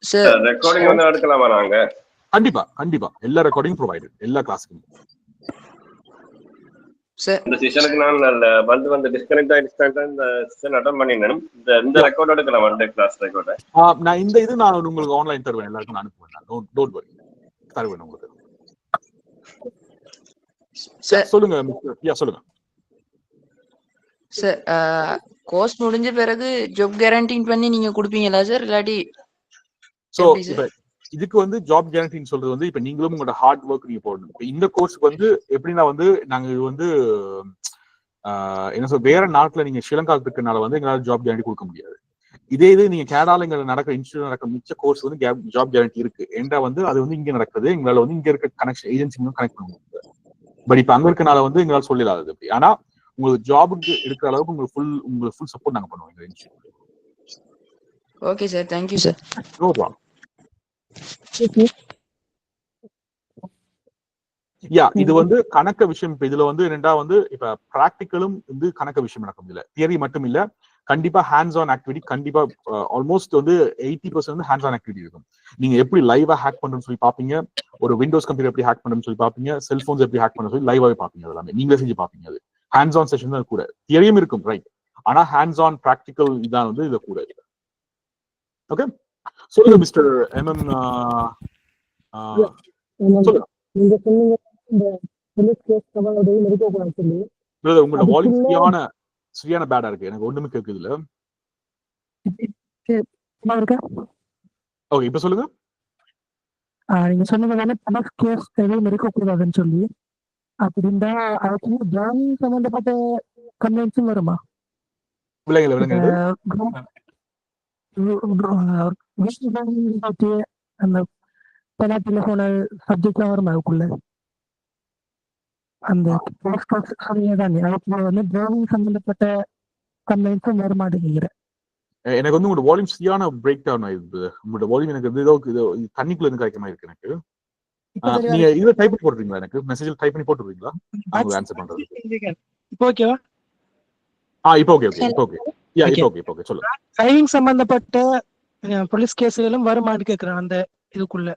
Sir, recording வந்து எடுக்கலாமா நாங்க? கண்டிப்பா எல்லா ரெக்கார்டிங் ப்ரொவைடட் எல்லா கிளாஸ்க்கும். sir, இந்த செஷனுக்கு நான் வந்து டிஸ்கனெக்ட் ஆயிடுச்சு, இந்த செஷன் அட்டெண்ட் பண்ணினேன். இந்த ரெக்கார்ட் எடுக்கலாம் வந்து கிளாஸ் ரெக்கார்ட். நான் இந்த இது நான் உங்களுக்கு ஆன்லைன் தருவேன், எல்லாருக்கும் நான் அனுப்புவேன். டோன்ட் வரி, தருவேன் உங்களுக்கு. சொல்லுங்க மிஸ்டர். சொல்லுங்க சார். கோர்ஸ் முடிஞ்ச பிறகு ஜாப் கேரண்டி பண்ணி நீங்க கொடுப்பீங்களா சார், இல்லாட்டி? சோ இப்ப இதுக்கு வந்து ஜாப் கேரண்டின்னு சொல்றது வந்து இப்ப நீங்களும் உங்களோட ஹார்ட் ஒர்க் நீங்க போடணும். இப்ப இந்த கோர்ஸ்க்கு வந்து எப்படின்னா வந்து நாங்க இது வந்து என்ன சொல்ற வேற நாட்டுல நீங்க ஸ்ரீலங்காவுக்கு இருக்கனால வந்து எங்களால ஜாப் கேரண்டி கொடுக்க முடியாது. இதே இது நீங்க கேரளால இங்க நடக்கிற இன்ஸ்டியூட் நடக்கிற மிச்ச கோர்ஸ் வந்து ஜாப் கேரண்டி இருக்கு. ஏன்டா வந்து அது வந்து இங்க நடக்குது, எங்களால வந்து இங்க இருக்க கனெக்ஷன் ஏஜென்சி கனெக்ட் பண்ண முடியாது. பட் இப்ப அங்க இருக்கனால வந்து எங்களால சொல்லிடாது அப்படி. ஆனா உங்களுக்கு ஜாபுக்கு எடுக்கிற அளவுக்கு உங்களுக்கு ஃபுல் சப்போர்ட் நாங்க பண்ணுவோம் எங்க institute. Okay sir, thank you sir. No problem. இது வந்து கணக்க விஷயம். இப்ப இதுல வந்து என்னடா வந்து இப்ப பிராக்டிக்கலும் வந்து கணக்க விஷயம் நடக்கும். இல்ல தியரி மட்டும் இல்ல, கண்டிப்பா ஹேண்ட்ஸ் ஆன் ஆக்டிவிட்டி. கண்டிப்பா ஆல்மோஸ்ட் வந்து 80% வந்து ஹேண்ட்ஸ் ஆன் ஆக்டிவிட்டி இருக்கும். நீங்க எப்படி லைவா ஹேக் பண்றோம்னு சொல்லி பாப்பீங்க, ஒரு விண்டோஸ் கம்ப்யூட்டர் எப்படி ஹேக் பண்றோம்னு சொல்லி பாப்பீங்க, செல்போன்ஸ் எப்படி ஹேக் பண்ண சொல்லி லைவாவே பாப்பீங்க. எல்லாமே நீங்களே செஞ்சு பாப்பீங்க. அது ஹேண்ட்ஸ் ஆன் செஷன் தான் கூட. தியரியும் இருக்கும் ரைட், ஆனா ஹேண்ட்ஸ் ஆன் பிராக்டிக்கல் இதான் வந்து இது கூட. ஓகே, சொல்லுங்க மிஸ்டர் MM. சொல்லுங்க. நீங்க சொன்னீங்க இந்த police case covered medical class சொல்லி உங்களோட வால்யூம் சரியான பேடா இருக்கு, எனக்கு ஒண்ணுமே கேக்குது இல்ல. ஓகே, இப்ப சொல்லுங்க. நீங்க சொன்னதானே போலீஸ் கேஸ் எதுவும் இருக்கக்கூடாதுன்னு சொல்லி, அப்படின்னா அதுக்கு ஜாமீன் சம்பந்தப்பட்ட கன்வென்ஷன் வருமா? விலங்குகள் அந்த பெனால்டில போன சப்ஜெக்ட்லாம் வருமா அதுக்குள்ள? அந்த தானே அதுக்குள்ள வந்து டிராவிங் சம்பந்தப்பட்ட கன்வென்ஷன் வர மாட்டேங்கிறேன். எனக்கு வந்து உங்களோட வால்யூம் சரியான பிரேக் டவுன் ஆயிடுது. உங்களோட வால்யூம் எனக்கு வந்து ஏதோ தண்ணிக்குள்ள இருந்து கிடைக்க மாதிரி இருக்கு எனக்கு. நீங்க இதை டைப் பண்ணி போட்டுறீங்களா? எனக்கு மெசேஜ்ல டைப் பண்ணி போட்டுறீங்களா? ஆன்சர் பண்றது இப்போ ஓகேவா? இப்போ ஓகே. இப்போ ஓகே. இப்போ ஓகே. சொல்லுங்க. டிரைவிங் சம்பந்தப்பட்ட போலீஸ் கேஸ்களும் வர மாட்டேன்னு கேக்குறேன் அந்த இதுக்குள்ள.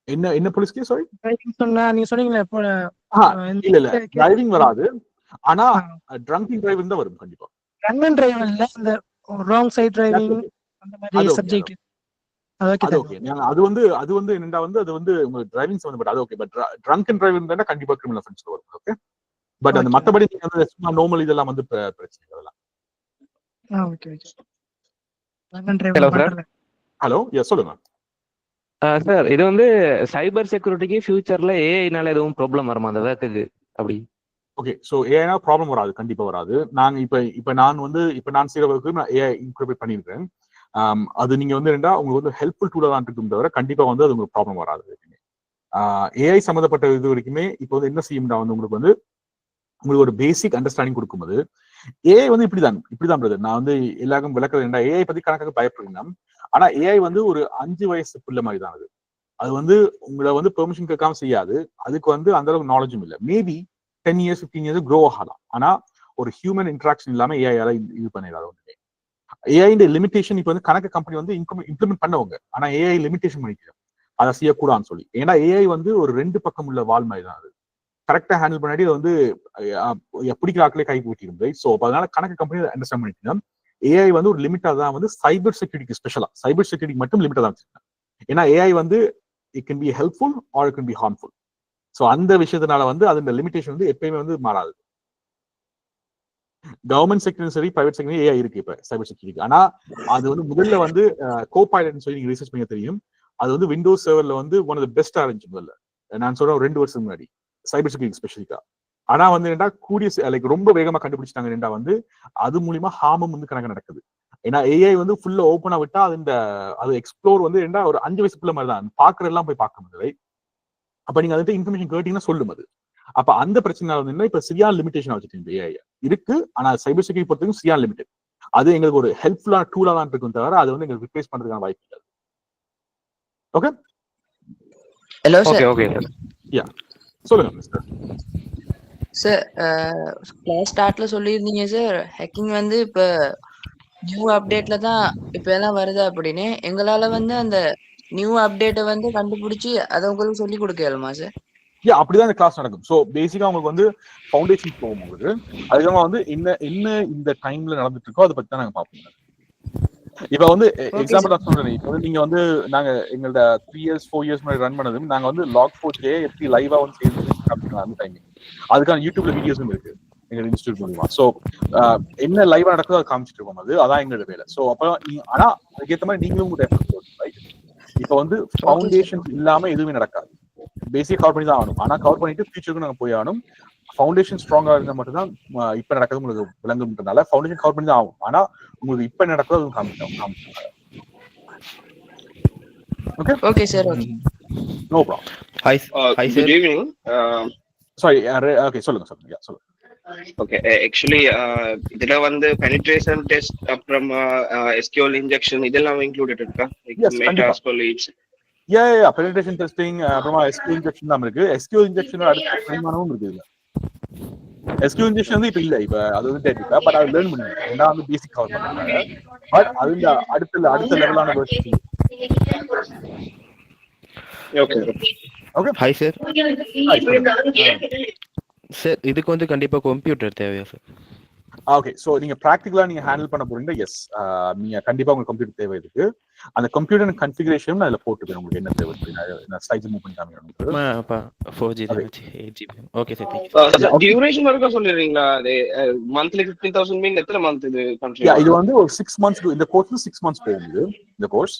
என்ன போலீஸ் கேஸ்? சாரி, டிரைவிங் சொன்னா நீங்க சொன்னீங்களே இல்ல டிரைவிங் வராது, ஆனா ட்ரங்கிங் டிரைவிங் தான் வரும் கண்டிப்பா. ட்ரங்க் அண்ட் டிரைவ் இல்ல, இந்த ராங் சைடு டிரைவிங் அந்த மாதிரி சப்ஜெக்ட். அது ஓகே. அது வந்து என்னடா வந்து அது வந்து உங்க டிரைவிங் சம்பந்தப்பட்ட அது okay. But drunk and drive இருந்தா கண்டிப்பா கிரிமினல் அஃபென்ஸ் வரும். ஓகே. பட் அந்த மத்தபடி நீங்க வந்து சும்மா நார்மல் இதெல்லாம் வந்து பிரச்சனை அதெல்லாம். Hello sir. ஹலோ எஸ் சொல்லுங்க. சார் இது வந்து சைபர் செக்யூரிட்டிக்கு ஃபியூச்சர்ல ஏஐனால எதுவும் ப்ராப்ளம் வருமா அந்த ஒர்க்குக்கு அப்படி? ஓகே. ஸோ ஏஐனா ப்ராப்ளம் வராது, கண்டிப்பா வராது. நாங்க இப்ப நான் செய்யற ஒர்க்கு நான் ஏஐ இன்க்ளூட் பண்ணியிருக்கேன். அது நீங்க வந்து என்னடா உங்களுக்கு வந்து ஹெல்ப்ஃபுல் டூலா தான் இருக்கும் தவிர கண்டிப்பா வந்து அது உங்களுக்கு ப்ராப்ளம் வராது. ஏஐ சம்மந்தப்பட்ட இது வரைக்குமே இப்போ வந்து என்ன செய்யும்டா வந்து உங்களுக்கு ஒரு பேசிக் அண்டர்ஸ்டாண்டிங் கொடுக்கும்போது ஏஐ வந்து இப்படிதான் பிரதர். நான் வந்து எல்லாருக்கும் விளக்குறது என்ன, ஏஐ பத்தி கணக்காக பயப்படுறீங்க. ஆனா ஏஐ வந்து ஒரு 5 வயசு பிள்ளை மாதிரி தான். அது வந்து உங்களை வந்து பெர்மிஷன் கேட்காம செய்யாது. அதுக்கு வந்து அந்த அளவுக்கு நாலேஜும் இல்லை. மேபி 10 இயர்ஸ் 15 இயர்ஸ் க்ரோ ஆகலாம். ஆனா ஒரு ஹியூமன் இன்ட்ராக்ஷன் இல்லாம ஏஐயால இது பண்ணிடாது. ஏஐ லிமிடேஷன் இப்ப வந்து கணக்கு கம்பெனி வந்து இம்ப்ளிமெண்ட் பண்ணவங்க. ஆனா ஏஐ லிமிடேஷன் பண்ணிக்கிறோம் அதை செய்யக்கூடாதுன்னு சொல்லி. ஏன்னா ஏஐ வந்து ஒரு 2 பக்கம் உள்ள வால் மாதிரி தான். அது கரெக்டா ஹேண்டில் பண்ணாடி அது வந்து பிடிக்கிற ஆட்களே கை கூட்டிடும். ஸோ அதனால கணக்கு கம்பெனி அண்டர்ஸ்டாண்ட் பண்ணிக்கலாம். ஏஐ வந்து ஒரு லிமிட்டா தான் வந்து சைபர் செக்யூரிட்டிக்கு ஸ்பெஷலா சைபர் செக்யூரிட்டி மட்டும் லிமிட்டா தான் வச்சிருக்காங்க. ஏன்னா ஏஐ வந்து it can be helpful R it can be harmful. So அந்த விஷயத்தினால வந்து அதோட லிமிடேஷன் வந்து எப்பயுமே வந்து மாறாது. கவர்மெண்ட் செக்டரும் சரி பிரைவேட் செக்டரும் ஏஐ இருக்கு இப்ப சைபர் செக்யூரிட்டி. ஆனா அது வந்து முதல்ல வந்து கோபைலட்னு சொல்லி நீங்க ரிசர்ச் பண்ண தெரியும். அது வந்து விண்டோஸ் சர்வர்ல வந்து ஒன் ஆஃப் தி பெஸ்டா இருந்துச்சு முதல்ல. நான் சொல்றேன் 2 வருஷம் முன்னாடி சைபர் செக்யூரிட்டி ஸ்பெஷலிக்கா. ஆனா வந்து என்னடா கூடிய லைக் ரொம்ப வேகமா கண்டுபிடிச்சிட்டாங்க. என்னடா வந்து அது மூலியமா ஹார்மும் வந்து கணக்கு நடக்குது. ஏன்னா ஏஐ வந்து ஃபுல்லா ஓப்பனா விட்டா அது எக்ஸ்ப்ளோர் வந்து என்ன ஒரு 5 வயசுக்குள்ள மாதிரி தான் பாக்குற எல்லாம் போய் பார்க்க முடியல. அப்ப நீங்க அதை இன்ஃபர்மேஷன் கேட்டீங்கன்னா சொல்லும் அது. அப்ப அந்த பிரச்சனை வந்து இப்ப சரியான லிமிடேஷன் வச்சுட்டு ஏஐ இருக்கு. ஆனா சைபர் செக்யூரிட்டி பொறுத்தவரைக்கும் சரியான லிமிடெட். அது எங்களுக்கு ஒரு ஹெல்ப்ஃபுல்லான டூலா தான் இருக்கும் தவிர அது வந்து எங்களுக்கு ரிப்ளேஸ் பண்றதுக்கான வாய்ப்பு இல்லை. Okay. Hello sir. Okay sir. Yeah சொல்லுங்க மிஸ்டர். சார் கிளாஸ் ஸ்டார்ட்ல சொல்லியிருந்தீங்க சார், ஹேக்கிங் வந்து இப்ப நியூ அப்டேட்ல தான் இப்ப எல்லாம் வருது அப்படின்னு. எங்களால வந்து அந்த நியூ அப்டேட்டை வந்து கண்டுபிடிச்சு அதை உங்களுக்கு சொல்லி கொடுக்கலுமா சார்? அப்படிதான் இந்த கிளாஸ் நடக்கும். ஸோ பேசிக்கா உங்களுக்கு வந்து ஃபவுண்டேஷன் போகும் உங்களுக்கு. அதுக்கப்புறமா வந்து என்ன இந்த டைம்ல நடந்துட்டு இருக்கோ அதை பத்தி தான் நாங்க பார்ப்போம். இப்ப வந்து எக்ஸாம்பிள் நான் சொல்றேன். இப்ப வந்து நீங்க வந்து நாங்க எங்களோட 3 இயர்ஸ் 4 இயர்ஸ் முன்னாடி ரன் பண்ணது நாங்க வந்து Log4j எப்படி லைவா வந்து செய்யணும் அந்த டைமிங். அதுக்கான யூடியூப்ல வீடியோஸும் இருக்கு எங்க இன்ஸ்டியூட் மூலமா. ஸோ என்ன லைவா நடக்குதோ அதை காமிச்சிட்டு இருக்கோம். அதான் எங்களோட வேலை. ஸோ அப்ப ஆனா அதுக்கேற்ற மாதிரி நீங்களும் உங்க எஃபர்ட் போடுங்க. இப்ப வந்து ஃபவுண்டேஷன் இல்லாம எதுவுமே நடக்காது. பேசிக் கவர் பண்ணி தான் ஆகணும். ஆனா கவர் பண்ணிட்டு ஃபியூச்சருக்கு நாங்க போய் ஆகணும். ஃபவுண்டேஷன் ஸ்ட்ராங்கா இருந்தா மட்டும் தான் இப்ப நடக்கிறது உங்களுக்கு விளங்கும்ன்றதுனால ஃபவுண்டேஷன் கவர் பண்ணி தான் ஆகும். ஆனா உங்களுக்கு இப்ப நடக்கிறது அது காமிக்கும். Okay sir. No problem. Hi sir. Good evening. Sorry okay சொல்லுங்க சொல்லுங்க. Okay, actually இதுல வந்து penetration test அப்புறம் SQL injection இதெல்லாம் included இருக்கா? Metasploit. Yeah, penetration testing அப்புறமா SQL injection தான் இருக்கு. SQL injection அடுத்த பரிமாணமும் இருக்குது. SQL injection வந்து இப்ப இல்ல. இப்ப அது வந்து டேட்டா பட் அது லேர்ன் பண்ணுங்க. ஏன்னா வந்து பேசிக் கவர் பண்றாங்க. பட் அதுல அடுத்த லெவலான version. Okay. Hi sir. Sir இதுக்கு வந்து கண்டிப்பா கம்ப்யூட்டர் தேவையா சார்? ஓகே. சோ நீங்க பிராக்டிகலா நீங்க ஹேண்டில் பண்ண போறீங்கன்னா எஸ் நீங்க கண்டிப்பா உங்களுக்கு கம்ப்யூட்டர் தேவை இருக்கு. அந்த கம்ப்யூட்டர் கான்ஃபிகரேஷன் அதுல போட்டுக்கணும். உங்களுக்கு என்ன தேவை நான் ஸ்லைட்ஸ் மூவ் பண்ணி காமிக்கிறேன். 4G 8GB. Okay sir. Thank you. Duration வரைக்கும் சொல்லிடுறீங்களா? அது மந்த்லி 15000 மீன் எத்தனை மந்த் இது கன்சிடர்? இது வந்து ஒரு 6 months இந்த கோர்ஸ் 6 months போகுது. இந்த course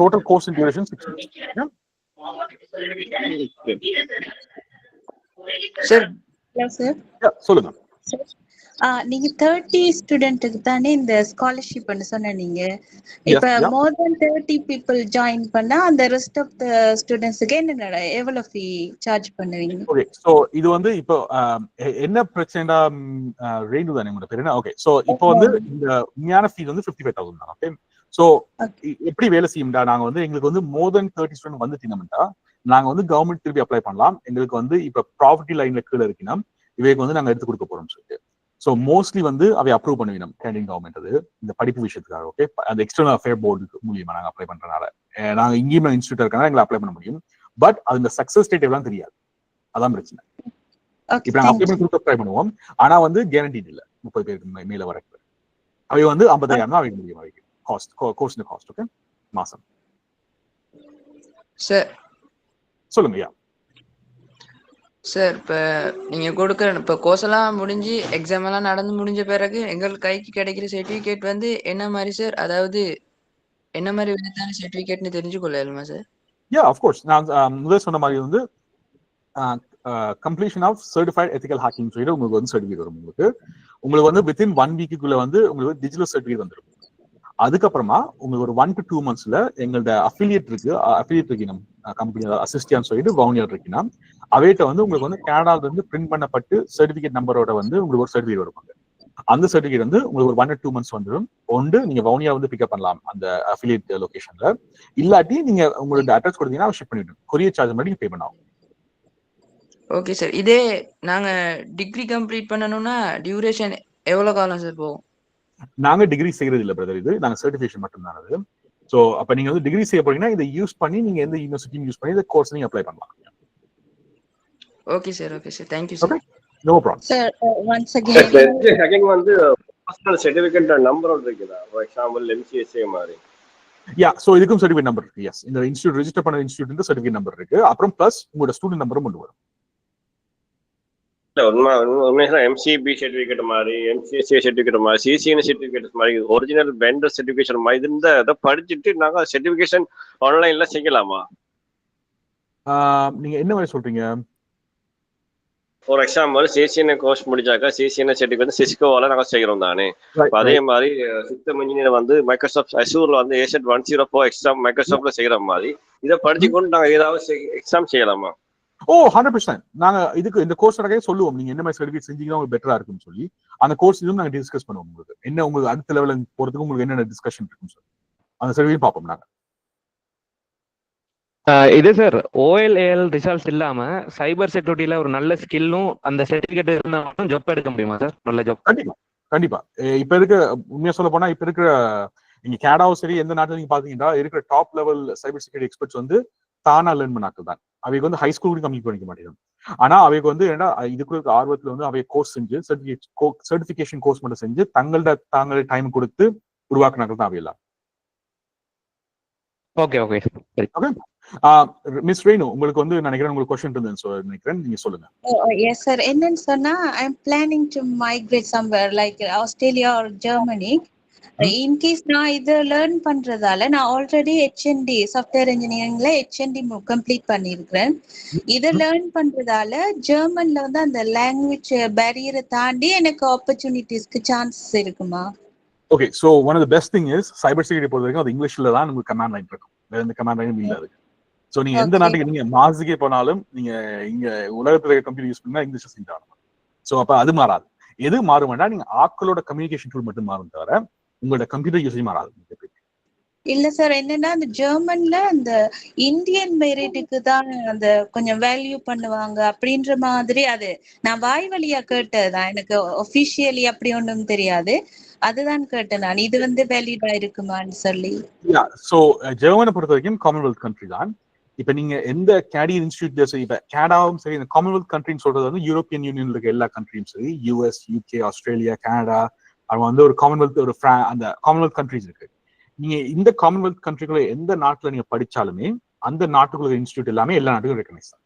total course duration 6 months. Sir சொல்லுங்க. நீங்க 30 ஸ்டூடெண்ட்க்கு தானே இந்த ஸ்காலர்ஷிப் சொன்னீங்க. இப்ப மோர் தென் 30 people ஜாயின் பண்ணா அந்த ரெஸ்ட் ஆஃப் தி ஸ்டூடண்ட்ஸ்க்கு எவ்வளவு ஃபீ சார்ஜ் பண்ணுவீங்க? ஓகே. சோ இது வந்து இப்போ என்ன பிரச்சனைடா ரேணு தானே உங்க பேரு? ஓகே. சோ இப்போ வந்து இந்த உண்மையான ஃபீஸ் வந்து 55000 தான். ஓகே. சோ எப்படி வேலை செய்யும்டா நாங்க வந்து எங்களுக்கு வந்து மோர் தென் 30 ஸ்டூடெண்ட் வந்துட்டீங்கன்னா நாங்க வந்து கவர்மெண்ட் திருப்பி அப்ளை பண்ணலாம். எங்களுக்கு வந்து இப்ப ப்ராப்பர்ட்டி லைன்ல கீழே இருக்குன்னா இவைக்கு வந்து நாங்க எடுத்து கொடுக்க போறோம் சொல்லிட்டு. ஸோ மோஸ்ட்லி வந்து அவை அப்ரூவ் பண்ணுவீங்க கேண்டிங் கவர்மெண்ட். அது இந்த படிப்பு விஷயத்துக்காக. ஓகே. அந்த எக்ஸ்டர்னல் அஃபேர் போர்டு மூலியமா நாங்கள் அப்ளை பண்றதுனால நாங்கள் இங்கேயும் இன்ஸ்டியூட் இருக்கனால எங்களை அப்ளை பண்ண முடியும். பட் அது இந்த சக்சஸ் ரேட் எல்லாம் தெரியாது. அதான் பிரச்சனை. இப்ப நாங்கள் அப்ளை பண்ணி கொடுத்து அப்ளை பண்ணுவோம். ஆனா வந்து கேரண்டி இல்லை 30 பேருக்கு மேல வரைக்கும். அவை வந்து 50000 தான் அவைக்கு முடியும். அவைக்கு காஸ்ட் கோர்ஸ் காஸ்ட். ஓகே. மாசம் சார் சொல்லுங்க. யா சார் இப்போ நீங்கள் கொடுக்குற இப்போ கோர்ஸ் எல்லாம் முடிஞ்சு எக்ஸாம் எல்லாம் நடந்து முடிஞ்ச பிறகு எங்கள் கைக்கு கிடைக்கிற சர்டிஃபிகேட் வந்து என்ன மாதிரி சார்? அதாவது என்ன மாதிரி விதத்தான சர்டிஃபிகேட்னு தெரிஞ்சுக்கொள்ளலாமா சார்? Yeah of course. நான் முதல் சொன்ன மாதிரி வந்து completion of certified ethical hacking சொல்லிட்டு உங்களுக்கு வந்து சர்டிஃபிகேட் வரும். உங்களுக்கு வந்து வித்தின் 1 வீக்குள்ள வந்து உங்களுக்கு டிஜிட்டல் சர்டிஃபிகேட் வந்துடும். அதுக்கப்புறமா உங்களுக்கு ஒரு 1 to 2 monthsல எங்களோட அஃபிலியேட் இருக்கு நம்ம கம்பெனி அசிஸ்டியான்னு சொல்லிட்டு வவுனியர் இருக்குன்னா அவைட்ட வந்து உங்களுக்கு வந்து கனடால இருந்து பிரிண்ட் பண்ணப்பட்டு சர்டிஃபிகேட் நம்பரோட வந்து உங்களுக்கு ஒரு சர்டிஃபிகேட் வருவாங்க. அந்த சர்டிஃபிகேட் வந்து உங்களுக்கு ஒரு 1 or 2 months வந்துடும். ஒன்று நீங்க வவுனியா வந்து பிக்கப் பண்ணலாம் அந்த அஃபிலியேட் லொகேஷன்ல, இல்லாட்டி நீங்க உங்களோட அட்ரஸ் கொடுத்தீங்கன்னா ஷிப் பண்ணிவிடும். கொரியர் சார்ஜ் மட்டும் நீங்க பே பண்ண ஆகும். Okay sir. இதே நாங்கள் டிகிரி கம்ப்ளீட் பண்ணணும்னா டியூரேஷன் எவ்வளோ காலம் சார் போகும்? நாங்க டிகிரி செய்யறது இல்லை பிரதர், இது நாங்க சர்டிஃபிகேஷன் மட்டும் தான் அது. ஸோ அப்ப நீங்க வந்து டிகிரி செய்ய போறீங்கன்னா இதை யூஸ் பண்ணி நீங்க எந்த யூனிவர்சிட்டியும் யூஸ் பண்ணி இந்த கோர்ஸ் நீங்க அப்ளை பண்ணலாம். Okay sir. Okay sir. Thank you sir. No problem. Sir, once again, hacking வந்து பர்சனல் சர்டிஃபிகேட் நம்பரோட இருக்குதா? ஃபார் எக்ஸாம்பிள் MCSA மாதிரி. யா ஸோ இதுக்கும் சர்டிஃபிகேட் நம்பர் இருக்கு. எஸ், இந்த இன்ஸ்டியூட் ரெஜிஸ்டர் பண்ண இன்ஸ்டியூட் சர்டிஃபிகேட் நம்பர் இருக்கு. அப்புறம் பிளஸ் உங்களோட ஸ்டூடெண்ட் நம்பரும் கொண்டு வரும். உண்மையா MCB சர்டிஃபிகேட் மாதிரி, MCSA சர்டிஃபிகேட் மாதிரி, CCN சர்டிஃபிகேட் மாதிரி, ஒரிஜினல் வெண்டர் சர்டிஃபிகேஷன் மாதிரி இதை படிச்சுட்டு நாங்க சர்டிஃபிகேஷன் ஆன்லைன்ல செய்யலாமா? நீங்க என்ன மாதிரி சொல்றீங்க? ஃபார் எக்ஸாம்பிள் CCN கோர்ஸ் முடிச்சாக்கா CCN சர்டிஃபிகேட் சிஸ்கோவால நாங்க செய்யறோம் தானே. அதே மாதிரி சிஸ்டம் இன்ஜினியர் வந்து மைக்ரோசாஃப்ட் அசூர்ல வந்து ASET 104 எக்ஸாம் மைக்ரோசாஃப்ட்ல செய்யற மாதிரி இதை படிச்சுக்கொண்டு நாங்க ஏதாவது எக்ஸாம் செய்யலாமா? ஓ 100%. நாங்க இதுக்கு இந்த கோர்ஸ் நடக்கவே சொல்லுவோம். நீங்க என்ன மாதிரி சர்டிஃபிகேட் செஞ்சீங்கன்னா உங்களுக்கு பெட்டரா இருக்குன்னு சொல்லி அந்த கோர்ஸ் இதுவும் நாங்க டிஸ்கஸ் பண்ணுவோம். உங்களுக்கு என்ன உங்களுக்கு அடுத்த லெவலில் போறதுக்கு உங்களுக்கு என்னென்ன டிஸ்கஷன் இருக்குன்னு சொல்லி அந்த சர்டிஃபிகேட் பார்ப்போம் நாங்க. இது சார் OLAL ரிசல்ட்ஸ் இல்லாம சைபர் செக்யூரிட்டியில ஒரு நல்ல ஸ்கில்லும் அந்த சர்டிஃபிகேட் இருந்தா மட்டும் ஜாப் எடுக்க முடியுமா சார்? நல்ல ஜாப். கண்டிப்பா. இப்ப இருக்க உண்மையா சொல்ல போனா இப்ப இருக்கிற நீங்க கேடாவும் சரி எந்த நாட்டில் நீங்க பாத்தீங்கன்னா இருக்கிற top level cyber security experts வந்து தானா லேர்ன் பண்ண ஆட்கள் தான். அவைக்கு வந்து ஹை ஸ்கூல் கம்ப்ளீட் பண்ணிக்க மாட்டேங்குது. ஆனா அவைக்கு வந்து ஏன்னா இதுக்கு ஆர்வத்துல வந்து அவை கோர்ஸ் செஞ்சு சர்டிஃபிகேஷன் கோர்ஸ் மட்டும் செஞ்சு தாங்களே டைம் கொடுத்து உருவாக்குனாக்கள் தான் அவையெல்லாம். ஓகே ஓகே சரி. ஓகே மிஸ் ரேணு, உங்களுக்கு வந்து நினைக்கிறேன் உங்களுக்கு क्वेश्चन இருந்ததுன்னு நினைக்கிறேன், நீங்க சொல்லுங்க. yes sir, என்னன்னு சொன்னா I'm planning to migrate somewhere like Australia or Germany. In case நான் இதை லேர்ன் பண்றதால நான் ஆல்ரெடி HND சாஃப்ட்வேர் இன்ஜினியரிங்ல HND கம்ப்ளீட் பண்ணியிருக்கிறேன். இதை லேர்ன் பண்றதால ஜெர்மன்ல வந்து அந்த லாங்குவேஜ் பேரியரை தாண்டி எனக்கு ஆப்பர்ச்சுனிட்டிஸ்க்கு சான்சஸ் இருக்குமா? Okay, so one of the best thing is cyber security பொறுத்த வரைக்கும் அது இங்கிலீஷ்ல தான் உங்களுக்கு கமாண்ட் லைன் இருக்கும். வேற எந்த கமாண்ட் லைனும் இல்லை அதுக்கு. ஸோ நீங்க எந்த நாட்டுக்கு நீங்க மாசுக்கே போனாலும் நீங்க இங்க உலகத்துல கம்ப்யூட்டர் யூஸ் பண்ணா இங்கிலீஷ் செஞ்சாகணும். ஸோ அப்ப அது மாறாது. எது மாறும் வேண்டாம், நீங்க ஆட்களோட கம்யூனிகேஷன் டூல் மட்டும் மாறும் தவிர உங்களோட கம்ப்யூட்டர் யூசேஜ் மாறாது. இல்ல சார், என்னன்னா அந்த ஜெர்மன்ல அந்த இந்தியன் மெரிட்டுக்கு தான் அந்த கொஞ்சம் வேல்யூ பண்ணுவாங்க அப்படின்ற மாதிரி. அது நான் வாய் வழியா கேட்டதுதான், எனக்கு ஒபிஷியலி அப்படி ஒன்றும் தெரியாது. அதுதான் கேட்டேன் நான், இது வந்து வேலிடா இருக்குமான்னு சொல்லி. ஸோ ஜெர்மனை பொறுத்த வரைக்கும் காமன்வெல்த் கண்ட்ரி தான். இப்ப நீங்க எந்த கேடியன் இன்ஸ்டியூட் இப்ப கேடாவும் சரி, இந்த காமன்வெல்த் கண்ட்ரின்னு சொல்றது வந்து யூரோப்பியன் யூனியன்ல இருக்க எல்லா கண்ட்ரியும் சரி, US, UK, ஆஸ்திரேலியா, கனடா, அவங்க வந்து ஒரு காமன்வெல்த் அந்த காமன்வெல்த் கண்ட்ரிஸ் இருக்கு. நீங்க இந்த காமன்வெல்த் கண்ட்ரிக்குள்ள எந்த நாட்டுல நீங்க படிச்சாலுமே அந்த நாட்டுக்குள்ள இன்ஸ்டியூட் எல்லாமே எல்லா நாட்டுக்கும் ரெகனைஸ் தான்.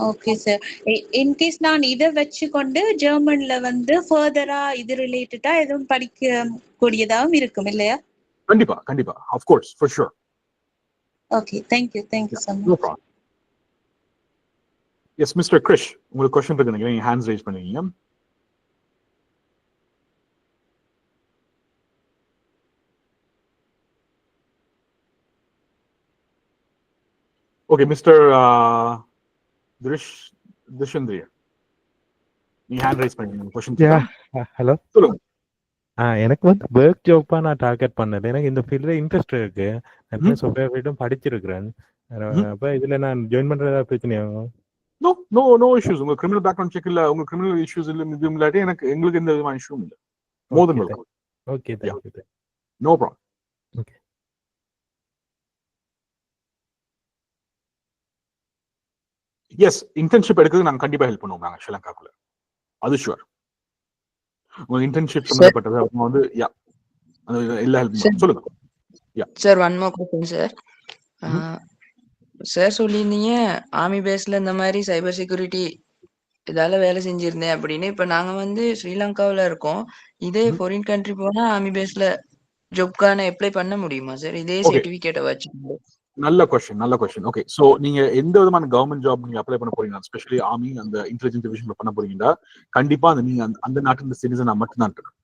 Okay sir. இன்கேஸ் நான் இதை வச்சுக்கொண்டு ஜெர்மன்ல வந்து ஃபர்தரா இது ரிலேட்டடா எதுவும் படிக்க கூடியதாகவும் இருக்கும் இல்லையா? கண்டிப்பா கண்டிப்பா, of course, for sure. Okay, thank you so much. Yes mister Krish, உங்களுக்கு क्वेश्चन இருக்கு நினைக்கிறேன், நீங்க ஹேண்ட்ஸ் ரைஸ் பண்ணுவீங்க. ஓகே மிஸ்டர் திரிஷேந்திரியா, நீங்க ஹேண்ட் ரைஸ் பண்ணுவீங்க, क्वेश्चन. ஹலோ, சொல்லுங்க. எனக்கு வந்து ஒர்க் ஜாப்பா நான் டார்கெட் பண்ணது. எனக்கு இந்த ஃபீல்ட்ல இன்ட்ரெஸ்ட் இருக்கு. நான் சாஃப்ட்வேர் ஃபீல்டும் படிச்சிருக்கிறேன். அப்ப இதுல நான் ஜாயின் பண்றதா பிரச்சனையாகும்? No no no issues. உங்க கிரிமினல் பேக்ரவுண்ட் செக் இல்ல, உங்க கிரிமினல் இஷ்யூஸ் இல்ல, இது இல்லாட்டி எங்களுக்கு எந்த விதமான இஷ்யூவும் இல்ல. More than welcome. Okay, thank you. No problem. Okay. Yes, internship எடுக்கிறது நாங்க கண்டிப்பா ஹெல்ப் பண்ணுவோம் நாங்க ஸ்ரீலங்காக்குள்ள, அது ஷுவர். உங்க இன்டர்ன்ஷிப் சம்பந்தப்பட்டது அவங்க வந்து எல்லா ஹெல்ப் சொல்லுங்க. Sir one more question sir. Sir சொல்லியிருந்தீங்க ஆர்மி பேஸ்ல இந்த மாதிரி சைபர் செக்யூரிட்டி இதால வேலை செஞ்சிருந்தேன் அப்படின்னு. இப்ப நாங்க வந்து ஸ்ரீலங்காவுல இருக்கோம். இதே ஃபாரின் கண்ட்ரி போனா ஆர்மி பேஸ்ல ஜாப்க்கான அப்ளை பண்ண முடியுமா சார்? இதே ஓகே, சர்டிபிகேட்டை வச்சுக்கோங்க. நல்ல கொஸ்டின். ஓகே, சோ நீங்க எந்த விதமான கவர்மெண்ட் ஜாப் நீங்க அப்ளை பண்ண போறீங்க, ஸ்பெஷலி ஆர்மி அந்த இன்டெலிஜென்ஸ் டிவிஷன்ல பண்ண போறீங்கன்னா கண்டிப்பா நீங்க அந்த நாட்டு சிட்டிசனா மட்டும்தான் இருக்கணும்.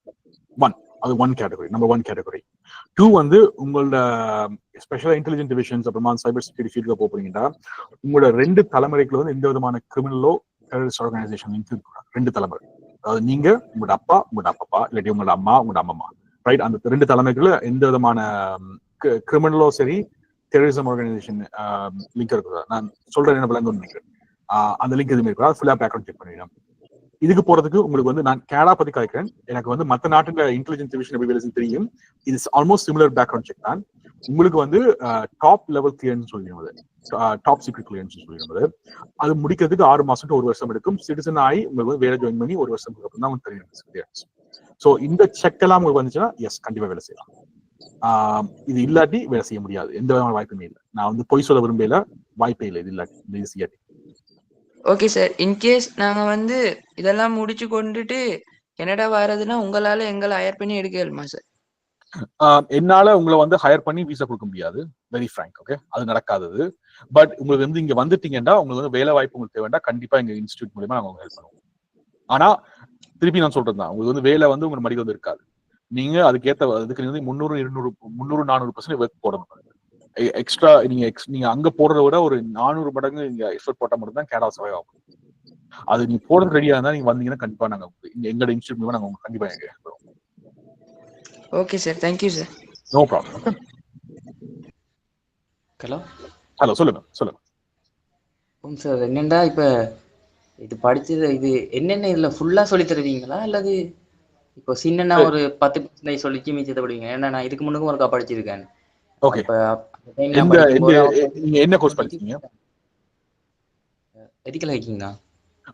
ஒன், அது one category, number one category. Two வந்து உங்களோட ஸ்பெஷல் இன்டெலிஜென்ஸ் டிவிஷன்ஸ் அப்புறமா சைபர் செக்யூரிட்டி ஃபீல்ட்ல போறீங்கன்னா உங்களோட 2 தலைமுறைக்குள்ள வந்து எந்த விதமான கிரிமினலோ டெரரிஸ்ட் ஆர்கனைசேஷன் லிங்க் இருக்கக்கூடாது. 2 தலைமுறை, அதாவது நீங்க, உங்களோட அப்பா, உங்களோட அப்பா, இல்லாட்டி உங்களோட அம்மா, உங்களோட அம்மம்மா, ரைட்? அந்த 2 தலைமுறைக்குள்ள எந்த விதமான கிரிமினலோ சரி டெரரிசம் ஆர்கனைசேஷன் லிங்க் இருக்கக்கூடாது. நான் சொல்றேன் என்ன விளங்கும் நினைக்கிறேன். அந்த லிங்க் எதுவுமே இருக்கா, ஃபுல்லா பேக்ரவுண்ட் செக் பண்ணிடலாம். இதுக்கு போறதுக்கு உங்களுக்கு வந்து நான் கேடா பத்தி கலைக்கிறேன். எனக்கு வந்து மற்ற நாட்டுல இன்டெலிஜென்ஸ் டிவிஷன் எப்படி வேலை தெரியும். இது ஆல்மோஸ்ட் சிமிலர் பேக்ரவுண்ட் செக் தான். உங்களுக்கு வந்து டாப் லெவல் கிளியரன்ஸ் சொல்லிடுவது, டாப் சீக்ரெட் கிளியரன்ஸ் சொல்லிடுவது. அது முடிக்கிறதுக்கு 6 மாசம் to 1 வருஷம் எடுக்கும். சிட்டிசன் ஆகி உங்களுக்கு வந்து வேலை ஜாயின் பண்ணி 1 வருஷத்துக்கு அப்புறம் தான் உங்களுக்கு தெரியும் கிளியரன்ஸ். ஸோ இந்த செக் எல்லாம் உங்களுக்கு வந்துச்சுன்னா எஸ் கண்டிப்பா வேலை செய்யலாம். இது இல்லாட்டி வேலை செய்ய முடியாது, எந்த விதமான வாய்ப்புமே இல்லை. நான் வந்து பொய் சொல்ல விரும்பல, வாய்ப்பே இல்லை இது இல்லாட்டி, இந்த ஈஸியாட்டி. ஓகே சார், இன்கேஸ் நாங்க வந்து இதெல்லாம் முடிச்சு கொண்டுட்டு கனடா வர்றதுன்னா உங்களால எங்களை ஹையர் பண்ணி எடுக்கலுமா சார்? என்னால உங்களை வந்து ஹையர் பண்ணி விசா கொடுக்க முடியாது, வெரி ஃப்ராங்க். ஓகே, அது நடக்காதது. பட் உங்களுக்கு வந்து இங்க வந்துட்டீங்கன்னா உங்களுக்கு வந்து வேலை வாய்ப்பு உங்களுக்கு தேவைன்னா கண்டிப்பா எங்க இன்ஸ்டியூட் மூலமா நாங்க உங்களுக்கு ஹெல்ப் பண்ணுவோம். ஆனா திருப்பி நான் சொல்றது தான், உங்களுக்கு வந்து வேலை வந்து உங்க மடிக்கு வந்து இருக்காது. நீங்க அதுக்கேற்ற அதுக்கு வந்து 300-400% ஒர்க் போடணும். எக்ஸ்ட்ரா நீங்க அங்க போடுறத விட ஒரு 400 மடங்கு இங்க எஃபர்ட் போட்டா மட்டும் தான் கேடா சர்வை ஆகும். அது நீங்க போடுறது ரெடியா இருந்தா நீங்க வந்தீங்கன்னா கண்டிப்பா நாங்க எங்களோட இன்ஸ்டியூட் மூலமா நாங்க உங்களுக்கு கண்டிப்பா எங்க ஹெல்ப் பண்ணுவோம். Okay sir, thank you sir. No problem. Okay, hello, சொல்லுங்க. சார் என்னண்டா இப்ப இது படிச்சது இது என்னென்ன இதுல ஃபுல்லா சொல்லி தருவீங்களா அல்லது இப்போ சின்னன்னா ஒரு 10% சொல்லி மிச்சத்தை படிவீங்க? ஏன்னா நான் இதுக்கு முன்னுக்கும் ஒருக்கா படிச்சிருக்கேன். ஓகே, அப்ப நான் படிக்கும்போது நீங்க என்ன கோர்ஸ் படிச்சீங்க? எதிக்கல் ஹேக்கிங் தான்.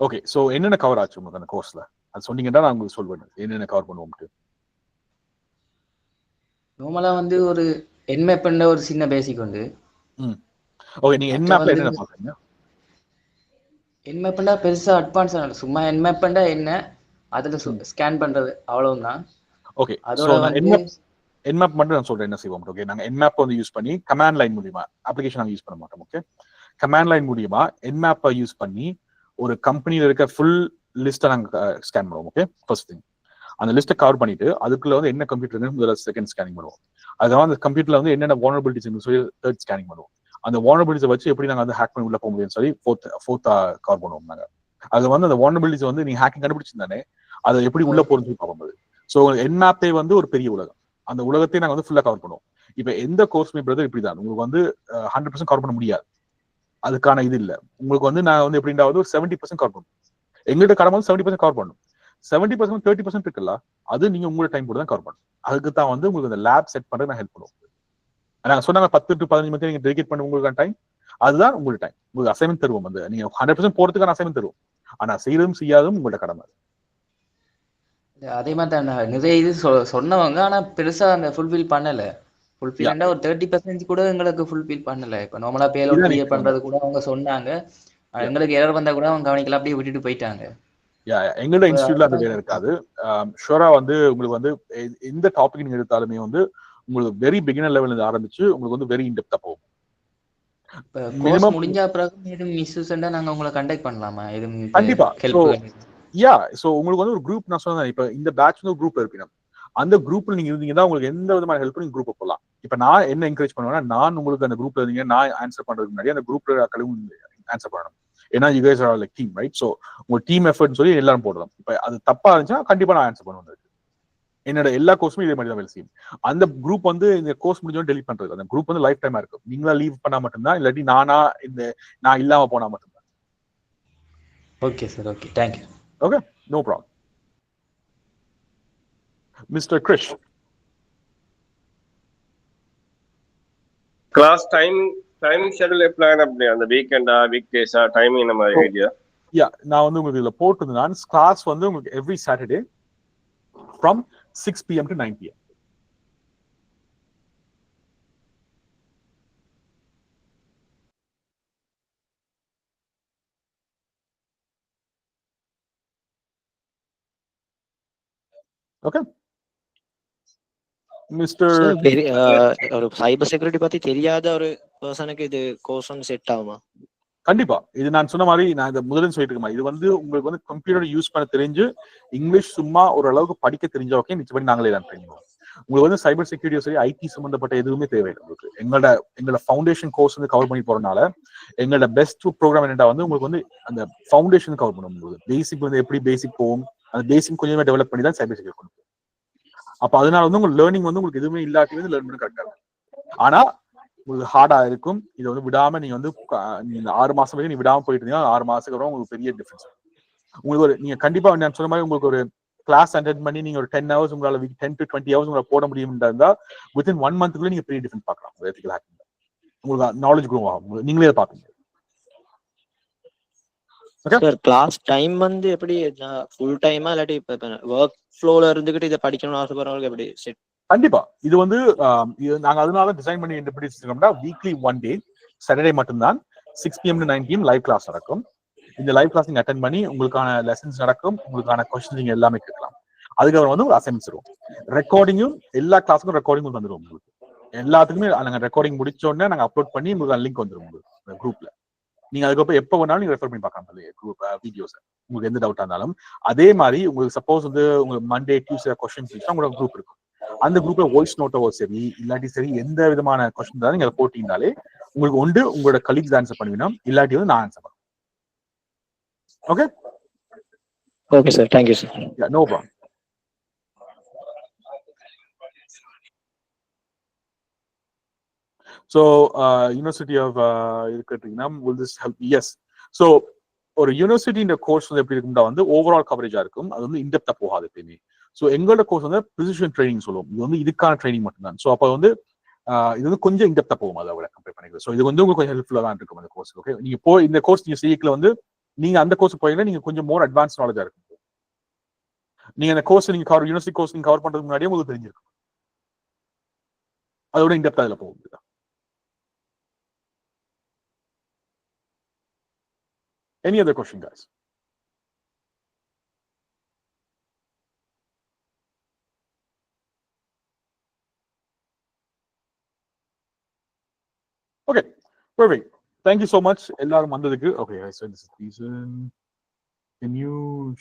ஓகே, சோ என்னென்ன கவர் ஆச்சு உங்களுக்கு அந்த கோர்ஸ்ல? அது சொன்னீங்கன்னா நான் உங்களுக்கு சொல்வேன் என்னென்ன கவர் பண்ணுவோம்ட்டு. நார்மலா வந்து ஒரு என்மேப்ன்ற ஒரு சின்ன பேசிக் உண்டு. ஓகே, நீங்க என்மேப்ல என்னென்ன பாக்குறீங்க? என்மேப்னா பெருசா அட்வான்ஸா இல்ல, சும்மா என்மேப்னா என்ன அதுல ஸ்கேன் பண்றது அவ்வளவுதான். ஓகே, சோ நான் என்மேப் மட்டும் நான் சொல்றேன் என்ன செய்வோம். ஓகே, நாங்க என்மேப் வந்து யூஸ் பண்ணி கமாண்ட் லைன் மூலமா அப்ளிகேஷன் நாங்க யூஸ் பண்ண மாட்டோம். ஓகே, கமாண்ட் லைன் மூலமா என்மேப்பை யூஸ் பண்ணி ஒரு கம்பெனியில இருக்க ஃபுல் லிஸ்ட்டை நாங்க ஸ்கேன் பண்ணுவோம். ஓகே, ஃபர்ஸ்ட் திங் அந்த லிஸ்ட்டை கவர் பண்ணிட்டு அதுக்குள்ள வந்து என்ன கம்ப்யூட்டர் செகண்ட் ஸ்கேனிங் பண்ணுவோம். அதுதான் அந்த கம்ப்யூட்டர்ல வந்து என்னென்ன வால்னரபிலிட்டிஸ் சொல்லி தேர்ட் ஸ்கேனிங் பண்ணுவோம். அந்த வால்னரபிலிட்டிஸை வச்சு எப்படி நாங்க வந்து ஹேக் பண்ணி உள்ள போக முடியும்னு சொல்லி ஃபோர்த் கவர் பண்ணுவோம் நாங்க. அது வந்து அந்த வால்னரபிலிட்டிஸ் வந்து நீங்க ஹேக்கிங் கண்டுபிடிச்சிருந்தானே அதை எப்படி உள்ள போறது பார்க்கும்போது. ஸோ என்மேப்பே வந்து ஒரு பெரிய உலகம், அந்த உலகத்தை நாங்க வந்து ஃபுல்லா கவர் பண்ணுவோம். இப்ப எந்த கோர்ஸ்மே பிரதர் இப்படிதான், உங்களுக்கு வந்து 100% கவர் பண்ண முடியாது, அதுக்கான இது இல்ல. உங்களுக்கு வந்து நான் வந்து எப்படின்றாவது ஒரு 70% கவர் பண்ணும். எங்கள்கிட்ட கடமை வந்து 70% கவர் பண்ணும். 70% 30% இருக்குல்ல, அது நீங்க உங்களோட டைம் கூட தான் கவர் பண்ணும். அதுக்கு தான் வந்து உங்களுக்கு அந்த லேப் செட் பண்ண நான் ஹெல்ப் பண்ணுவோம். நாங்க சொன்னாங்க 10 to 15 மணி நீங்க டெடிகேட் பண்ண உங்களுக்கான டைம், அதுதான் உங்களோட டைம். உங்களுக்கு அசைன்மெண்ட் தருவோம், வந்து நீங்க 100% போறதுக்கான அசைன்மெண்ட் தருவோம். ஆனா செய்யறதும் செய்யாதும் உங்களோட கடமை. அதே மாதிரி தான் நிறைய இது சொன்னவங்க ஆனா பெருசா அந்த ஃபுல்ஃபில் பண்ணல. ஃபுல்ஃபில்னா ஒரு 30% கூட எங்களுக்கு ஃபுல்ஃபில் பண்ணல. இப்ப நார்மலா பேலோட் கிளியர் பண்றது கூட அவங்க சொன்னாங்க, எங்களுக்கு எரர் வந்தா கூட அவங்க கவனிக்கல, அப்படியே விட்டுட்டு போயிட்டாங்க. எங்களோட இன்ஸ்டியூட்ல அந்த வேலை இருக்காது. ஷூரா வந்து உங்களுக்கு வந்து எந்த டாபிக் நீங்க எடுத்தாலுமே வந்து உங்களுக்கு வெரி பிகினர் லெவல்ல இருந்து ஆரம்பிச்சு உங்களுக்கு வந்து வெரி இன்டெப்தா போகும். கோர்ஸ் முடிஞ்ச பிறகு எதுவும் இஷ்யூஸ் இருந்தா நாங்க உங்களை கான்டாக்ட் பண்ணலாமா? எதுவும் கண்டிப்பா. ஹெல்ப் சோ உங்களுக்கு வந்து ஒரு குரூப், நான் சொன்னேன் இப்ப இந்த பேட்ச் வந்து ஒரு குரூப்ல இருப்பீங்க. அந்த குரூப்ல நீங்க இருந்தீங்கன்னா உங்களுக்கு எந்த விதமான ஹெல்ப் நீங்க குரூப் போகலாம். இப்ப நான் என்ன என்கரேஜ் பண்ணுவேன்னா, நான் உங்களுக்கு அந்த குரூப்ல இருந்தீங்க நான் ஆன்சர் பண்றதுக்கு முன்னாடி அந்த குரூப்ல ஆன்சர் பண்ணணும். ஏன்னா you guys are like team, right? So உங்க டீம் எஃபர்ட்னு சொல்லி எல்லாரும் போடலாம். இப்ப அது தப்பா இருந்துச்சுன்னா கண்டிப்பா நான் ஆன்சர் பண்ணுவேன். என்னோட எல்லா கோர்ஸுமே இதே மாதிரி தான் வேலை செய்யும். அந்த குரூப் வந்து இந்த கோர்ஸ் முடிஞ்சோன்னு டெலிட் பண்றது, அந்த குரூப் வந்து லைஃப் டைமா இருக்கும். நீங்களா லீவ் பண்ணா மட்டும்தான், இல்லாட்டி நான் இல்லாம போனா மட்டும்தான். Okay sir, okay, thank you. Okay, no problem. Mister Krish, class timing schedule plan அப்படி அந்த வீக்கெண்டா வீக் டேஸா டைமிங் இந்த மாதிரி ஐடியா? நான் வந்து உங்களுக்கு இதுல போட்டிருந்தேன். கிளாஸ் வந்து உங்களுக்கு every Saturday from 6 PM to 9 PM. Okay mister ஒரு சைபர் செக்யூரிட்டி பத்தி தெரியாத ஒரு பர்சனுக்கு இது கோர்ஸ் வந்து செட் ஆகுமா? கண்டிப்பா. இது நான் சொன்ன மாதிரி நான் இதை முதல்ல சொல்லிட்டு இருக்கேன். இது வந்து உங்களுக்கு வந்து கம்ப்யூட்டர் யூஸ் பண்ண தெரிஞ்சு இங்கிலீஷ் சும்மா ஓரளவுக்கு படிக்க தெரிஞ்ச ஓகே நிச்சயப்படி நாங்களே தான் ட்ரெயின் பண்ணுவோம். உங்களுக்கு வந்து சைபர் செக்யூரிட்டி சரி ஐடி சம்பந்தப்பட்ட எதுவுமே தேவையில்லை. உங்களுக்கு எங்களோட ஃபவுண்டேஷன் கோர்ஸ் வந்து கவர் பண்ணி போறதுனால எங்களோட பெஸ்ட் ப்ரோக்ராம் என்னடா வந்து உங்களுக்கு வந்து அந்த ஃபவுண்டேஷன் கவர் பண்ண முடியும். பேசிக் வந்து எப்படி பேசிக் போகும் அந்த பேசிக் கொஞ்சமே டெவலப் பண்ணி தான் சைபர் செக்யூரிட்டி பண்ணுவோம். அப்ப அதனால வந்து உங்களுக்கு லேர்னிங் வந்து உங்களுக்கு எதுவுமே இல்லாட்டி வந்து லேர்ன் பண்ண கரெக்டா இருக்கும். ஆனா உங்களுக்கு ஹார்டா இருக்கும். இதை வந்து விடாம நீங்க வந்து நீங்க 6 மாசம் வரைக்கும் நீங்க விடாம போயிட்டு இருந்தீங்கன்னா 6 மாசத்துக்கு அப்புறம் உங்களுக்கு பெரிய டிஃபரன்ஸ். உங்களுக்கு ஒரு நீங்க கண்டிப்பா நான் சொன்ன மாதிரி உங்களுக்கு ஒரு கிளாஸ் அட்டெண்ட் பண்ணி நீங்க ஒரு 10 hours உங்களால 10 to 20 hours உங்களால போட முடியும்ன்றா இருந்தா வித்தின் 1 monthக்குள்ள நீங்க பெரிய டிஃபரன்ஸ் பார்க்கலாம். எத்திக்கல் ஹேக்கிங் உங்களுக்கு நாலேஜ் க்ரோ ஆகும். நீங்களே பார்ப்பீங்க. சார் கிளாஸ் டைம் வந்து எப்படி ஃபுல் டைமா இல்லாட்டி இப்ப ஒர்க் ஃப்ளோல இருந்துகிட்டு இதை படிக்கணும்னு ஆசைப்படுறவங்களுக்கு எப்படி செட்? கண்டிப்பா. இது வந்து நாங்க அதனால டிசைன் பண்ணி எப்படி வச்சிருக்கோம்னா வீக்லி 1 day சாட்டர்டே மட்டும்தான் 6 PM to 9 PM live class நடக்கும். இந்த லைவ் கிளாஸ் நீங்க அட்டெண்ட் பண்ணி உங்களுக்கான லெசன்ஸ் நடக்கும். உங்களுக்கான கொஸ்டின் நீங்க எல்லாமே கேட்கலாம். அதுக்கப்புறம் வந்து ஒரு அசைன்மெண்ட்ஸ் இருக்கும். ரெக்கார்டிங்கும் எல்லா கிளாஸுக்கும் ரெக்கார்டிங் வந்துடும். உங்களுக்கு எல்லாத்துக்குமே நாங்க ரெக்கார்டிங் முடிச்ச உடனே நாங்க அப்லோட் பண்ணி உங்களுக்கு லிங்க் வந்துடும் உங்களுக்கு குரூப்ல. நீங்க அதுக்கப்புறம் எப்போ வேணாலும் நீங்க ரெஃபர் பண்ணி பார்க்கலாம் குரூப் வீடியோஸ். உங்களுக்கு எந்த டவுட்டா இருந்தாலும் அதே மாதிரி உங்களுக்கு சப்போஸ் வந்து உங்களுக்கு மண்டே டியூஸ்டே கொஸ்டின் உங்களுக்கு குரூப் இருக்கும். அந்த குரூப்ல வாய்ஸ் நோட்டோ சரி இல்லாட்டி சரி எந்த விதமான கொஸ்டின் தான் நீங்க போட்டீங்கனாலே உங்களுக்கு ஒன்று உங்களோட கலீக்ஸ் ஆன்சர் பண்ணுவீங்கன்னா இல்லாட்டி வந்து நான் ஆன்சர் பண்ணுவேன். Okay okay sir, thank you sir. No problem. So university of இது கேட்டீங்கன்னா will this help? Yes. So ஒரு யூனிவர்சிட்டியோட கோர்ஸ் வந்து எப்படி இருக்கும்னா வந்து ஓவரால் கவரேஜா இருக்கும். அது வந்து இன்டெப்தா போகாது எப்பயுமே. ஸோ எங்களோட கோர்ஸ் வந்து ப்ரிசிஷன் ட்ரைனிங் சொல்லுவோம். இது வந்து இதுக்கான ட்ரைனிங் மட்டும்தான். ஸோ அப்போ வந்து இது வந்து கொஞ்சம் இன்டெப்தா போகும் அதை விட கம்பேர் பண்ணிக்கலாம். ஸோ இது வந்து உங்களுக்கு கொஞ்சம் ஹெல்ப்ஃபுல்லா தான் இருக்கும் அந்த கோர்ஸ். ஓகே நீங்க இந்த கோர்ஸ் நீங்க செய்யல வந்து நீங்க அந்த கோர்ஸ் போயிங்கன்னா நீங்க கொஞ்சம் மோர் அட்வான்ஸ் நாலேஜா இருக்கும். நீங்க அந்த கோர்ஸ் நீங்க யூனிவர்சிட்டி கோர்ஸ் நீங்க கவர் பண்றதுக்கு முன்னாடியே உங்களுக்கு தெரிஞ்சிருக்கும். அதோட இன்டெப்தா அதில் போகும். Any other question, guys? Okay, perfect. Thank you so much. எல்லாரும் வந்ததுக்கு. Okay, I said this is reason. Can you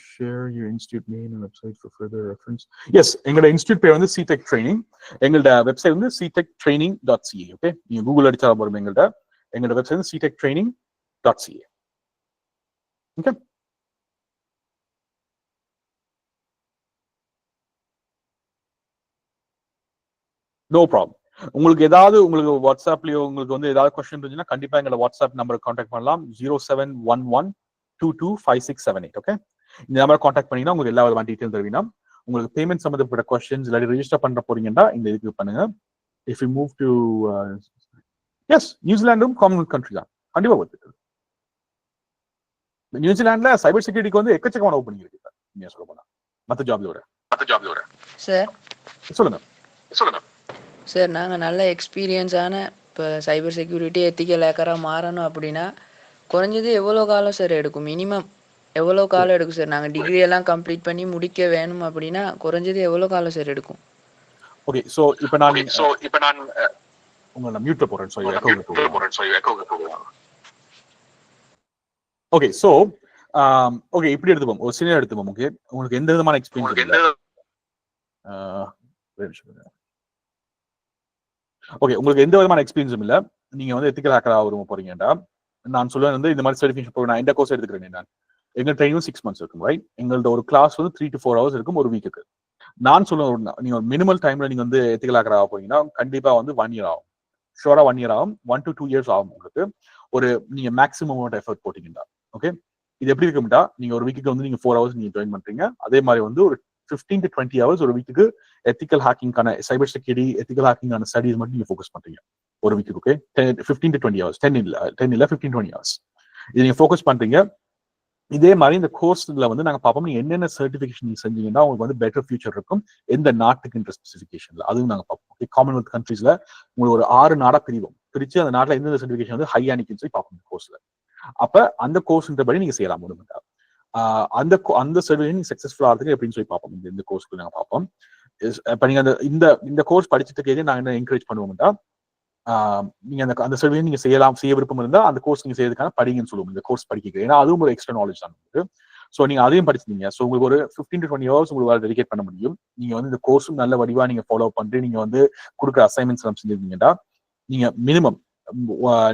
share your institute name and website for further reference? Yes, எங்களோட இன்ஸ்டியூட் பேர் வந்து CTech Training. எங்களோட website வந்து ctechtraining.ca. Okay, நீங்க Google அடிச்சா வரும் எங்களோட வெப்சைட் வந்து ctechtraining.ca. Okay. No problem. உங்களுக்கு ஏதாவது உங்களுக்கு வாட்ஸ்அப்லயோ உங்களுக்கு வந்து ஏதாவது கொஸ்டின் இருந்துச்சுன்னா கண்டிப்பா எங்களோட வாட்ஸ்அப் நம்பரை கான்டாக்ட் பண்ணலாம். 0711225678. ஓகே இந்த நம்பரை கான்டாக்ட் பண்ணீங்கன்னா உங்களுக்கு எல்லா விதமான டீட்டெயில் தருவீங்கன்னா உங்களுக்கு பேமெண்ட் சம்பந்தப்பட்ட கொஸ்டின்ஸ் இல்லாட்டி ரெஜிஸ்டர் பண்ற போறீங்கன்னா இந்த இதுக்கு பண்ணுங்க. இஃப் யூ மூவ் டு எஸ் நியூசிலாண்டும் காமன்வெல்த் கண்ட்ரி தான் கண்டிப்பா வருது. நியூசிலாந்துல சைபர் செக்யூரிட்டிக்கு வந்து எக்கச்சக்கமான ஓப்பனிங் இருக்கு நீங்க சொல்ல போனா மற்ற ஜாப்ல விட. சார் சொல்லுங்க சார் நாங்கள் நல்ல எக்ஸ்பீரியன்ஸான இப்போ சைபர் செக்யூரிட்டி எத்திக்கல் ஹேக்கராக மாறணும் அப்படின்னா குறைஞ்சது எவ்வளோ காலம் சார் எடுக்கும்? மினிமம் எவ்வளோ காலம் எடுக்கும் சார்? நாங்கள் டிகிரி எல்லாம் கம்ப்ளீட் பண்ணி முடிக்க வேணும் அப்படின்னா குறைஞ்சது எவ்வளோ காலம் சார் எடுக்கும்? ஓகே ஸோ இப்போ நான் உங்களை மியூட்ல போறேன். ஓகே ஸோ ஓகே இப்படி எடுத்துப்போம். ஒரு சீனியர் எடுத்துப்போம். ஓகே உங்களுக்கு எந்த விதமான எக்ஸ்பீரியன்ஸ் ஓகே உங்களுக்கு எந்த விதமான எக்ஸ்பீரியன்ஸும் இல்லை. நீங்க வந்து எத்திக்கல் ஹேக்கரா வரும் போறீங்கடா நான் சொல்லுவேன் வந்து இந்த மாதிரி சர்டிஃபிகேஷன் போய் நான் இந்த கோர்ஸ் எடுத்துக்கிறேன். நான் எங்க ட்ரைனிங் 6 months இருக்கும். ரைட் எங்களோட ஒரு கிளாஸ் வந்து 3 to 4 hours இருக்கும் ஒரு வீக்குக்கு. நான் சொல்லுவேன் நீங்க ஒரு மினிமல் டைம்ல நீங்க வந்து எத்திக்கல் ஹேக்கரா போறீங்கன்னா கண்டிப்பா வந்து 1 year ஆகும். ஷோரா 1 year ஆகும். 1 to 2 years ஆகும் உங்களுக்கு. ஒரு நீங்க மேக்ஸிமம் எஃபர்ட் போட்டீங்கன்னா. ஓகே இது எப்படி இருக்கும்டா நீங்க ஒரு வீக்குக்கு வந்து நீங்க 4 hours நீங்க ஜாயின் பண்றீங்க. அதே மாதிரி வந்து ஒரு 15 to 20 hours ஒரு வீக்குக்கு எத்திக்கல் ஹேக்கிங்கான சைபர் செக்யூரிட்டி எத்திக்கல் ஹேக்கிங்கான ஸ்டடீஸ் மட்டும் நீங்க ஃபோக்கஸ் பண்றீங்க ஒரு வீக்குக்கு. ஓகே 15 to 20 hours 10 இல்ல 15 20 hours இது நீங்க ஃபோக்கஸ் பண்றீங்க. இதே மாதிரி இந்த கோர்ஸ்ல வந்து நாங்க பார்ப்போம் நீங்க என்னென்ன சர்டிஃபிகேஷன் நீங்க செஞ்சீங்கன்னா உங்களுக்கு வந்து பெட்டர் ஃபியூச்சர் இருக்கும் எந்த நாட்டுக்கு இன்ட்ரெஸ்ட் ஸ்பெசிஃபிகேஷன்ல அதுவும் நாங்க பார்ப்போம். ஓகே காமன்வெல்த் கண்ட்ரீஸ்ல உங்களுக்கு ஒரு 6 நாடா பிரிச்சு அந்த நாட்டில் எந்தெந்த சர்டிஃபிகேஷன் வந்து ஹையா நிக்குன்னு சொல்லி பார்ப்போம் கோர்ஸ்ல. அப்ப அந்த கோர்ஸ்ன்றபடி நீங்க செய்யலாம் முடியுமா. அந்த சர்டிஃபிகேட் நீங்க சக்சஸ்ஃபுல் ஆகிறதுக்கு எப்படின்னு சொல்லி பார்ப்போம். இந்த கோர்ஸ்க்கு நாங்கள் பார்ப்போம். இப்போ நீங்க இந்த கோர்ஸ் படிச்சுட்டு நாங்கள் என்ன என்கரேஜ் பண்ணுவோம்னா, நீங்க அந்த சர்டிஃபிகேட் நீங்க செய்ய விருப்பம் இருந்தா அந்த கோர்ஸ் நீங்க செய்யறதுக்கான படிங்கன்னு சொல்லுவோம். இந்த கோர்ஸ் படிக்க, ஏன்னா அதுவும் ஒரு எக்ஸ்ட்ரா நாலேஜ் தான் உங்களுக்கு. ஸோ நீங்க அதையும் படிச்சிருந்தீங்க. ஸோ உங்களுக்கு ஒரு 15 to 20 hours உங்களுக்கு டெடிகேட் பண்ண முடியும். நீங்க வந்து இந்த கோர்ஸும் நல்ல வடிவா நீங்க ஃபாலோ பண்ணிட்டு நீங்க வந்து கொடுக்குற அசைன்மெண்ட்ஸ் எல்லாம் செஞ்சிருந்தீங்கன்னா நீங்க மினிமம்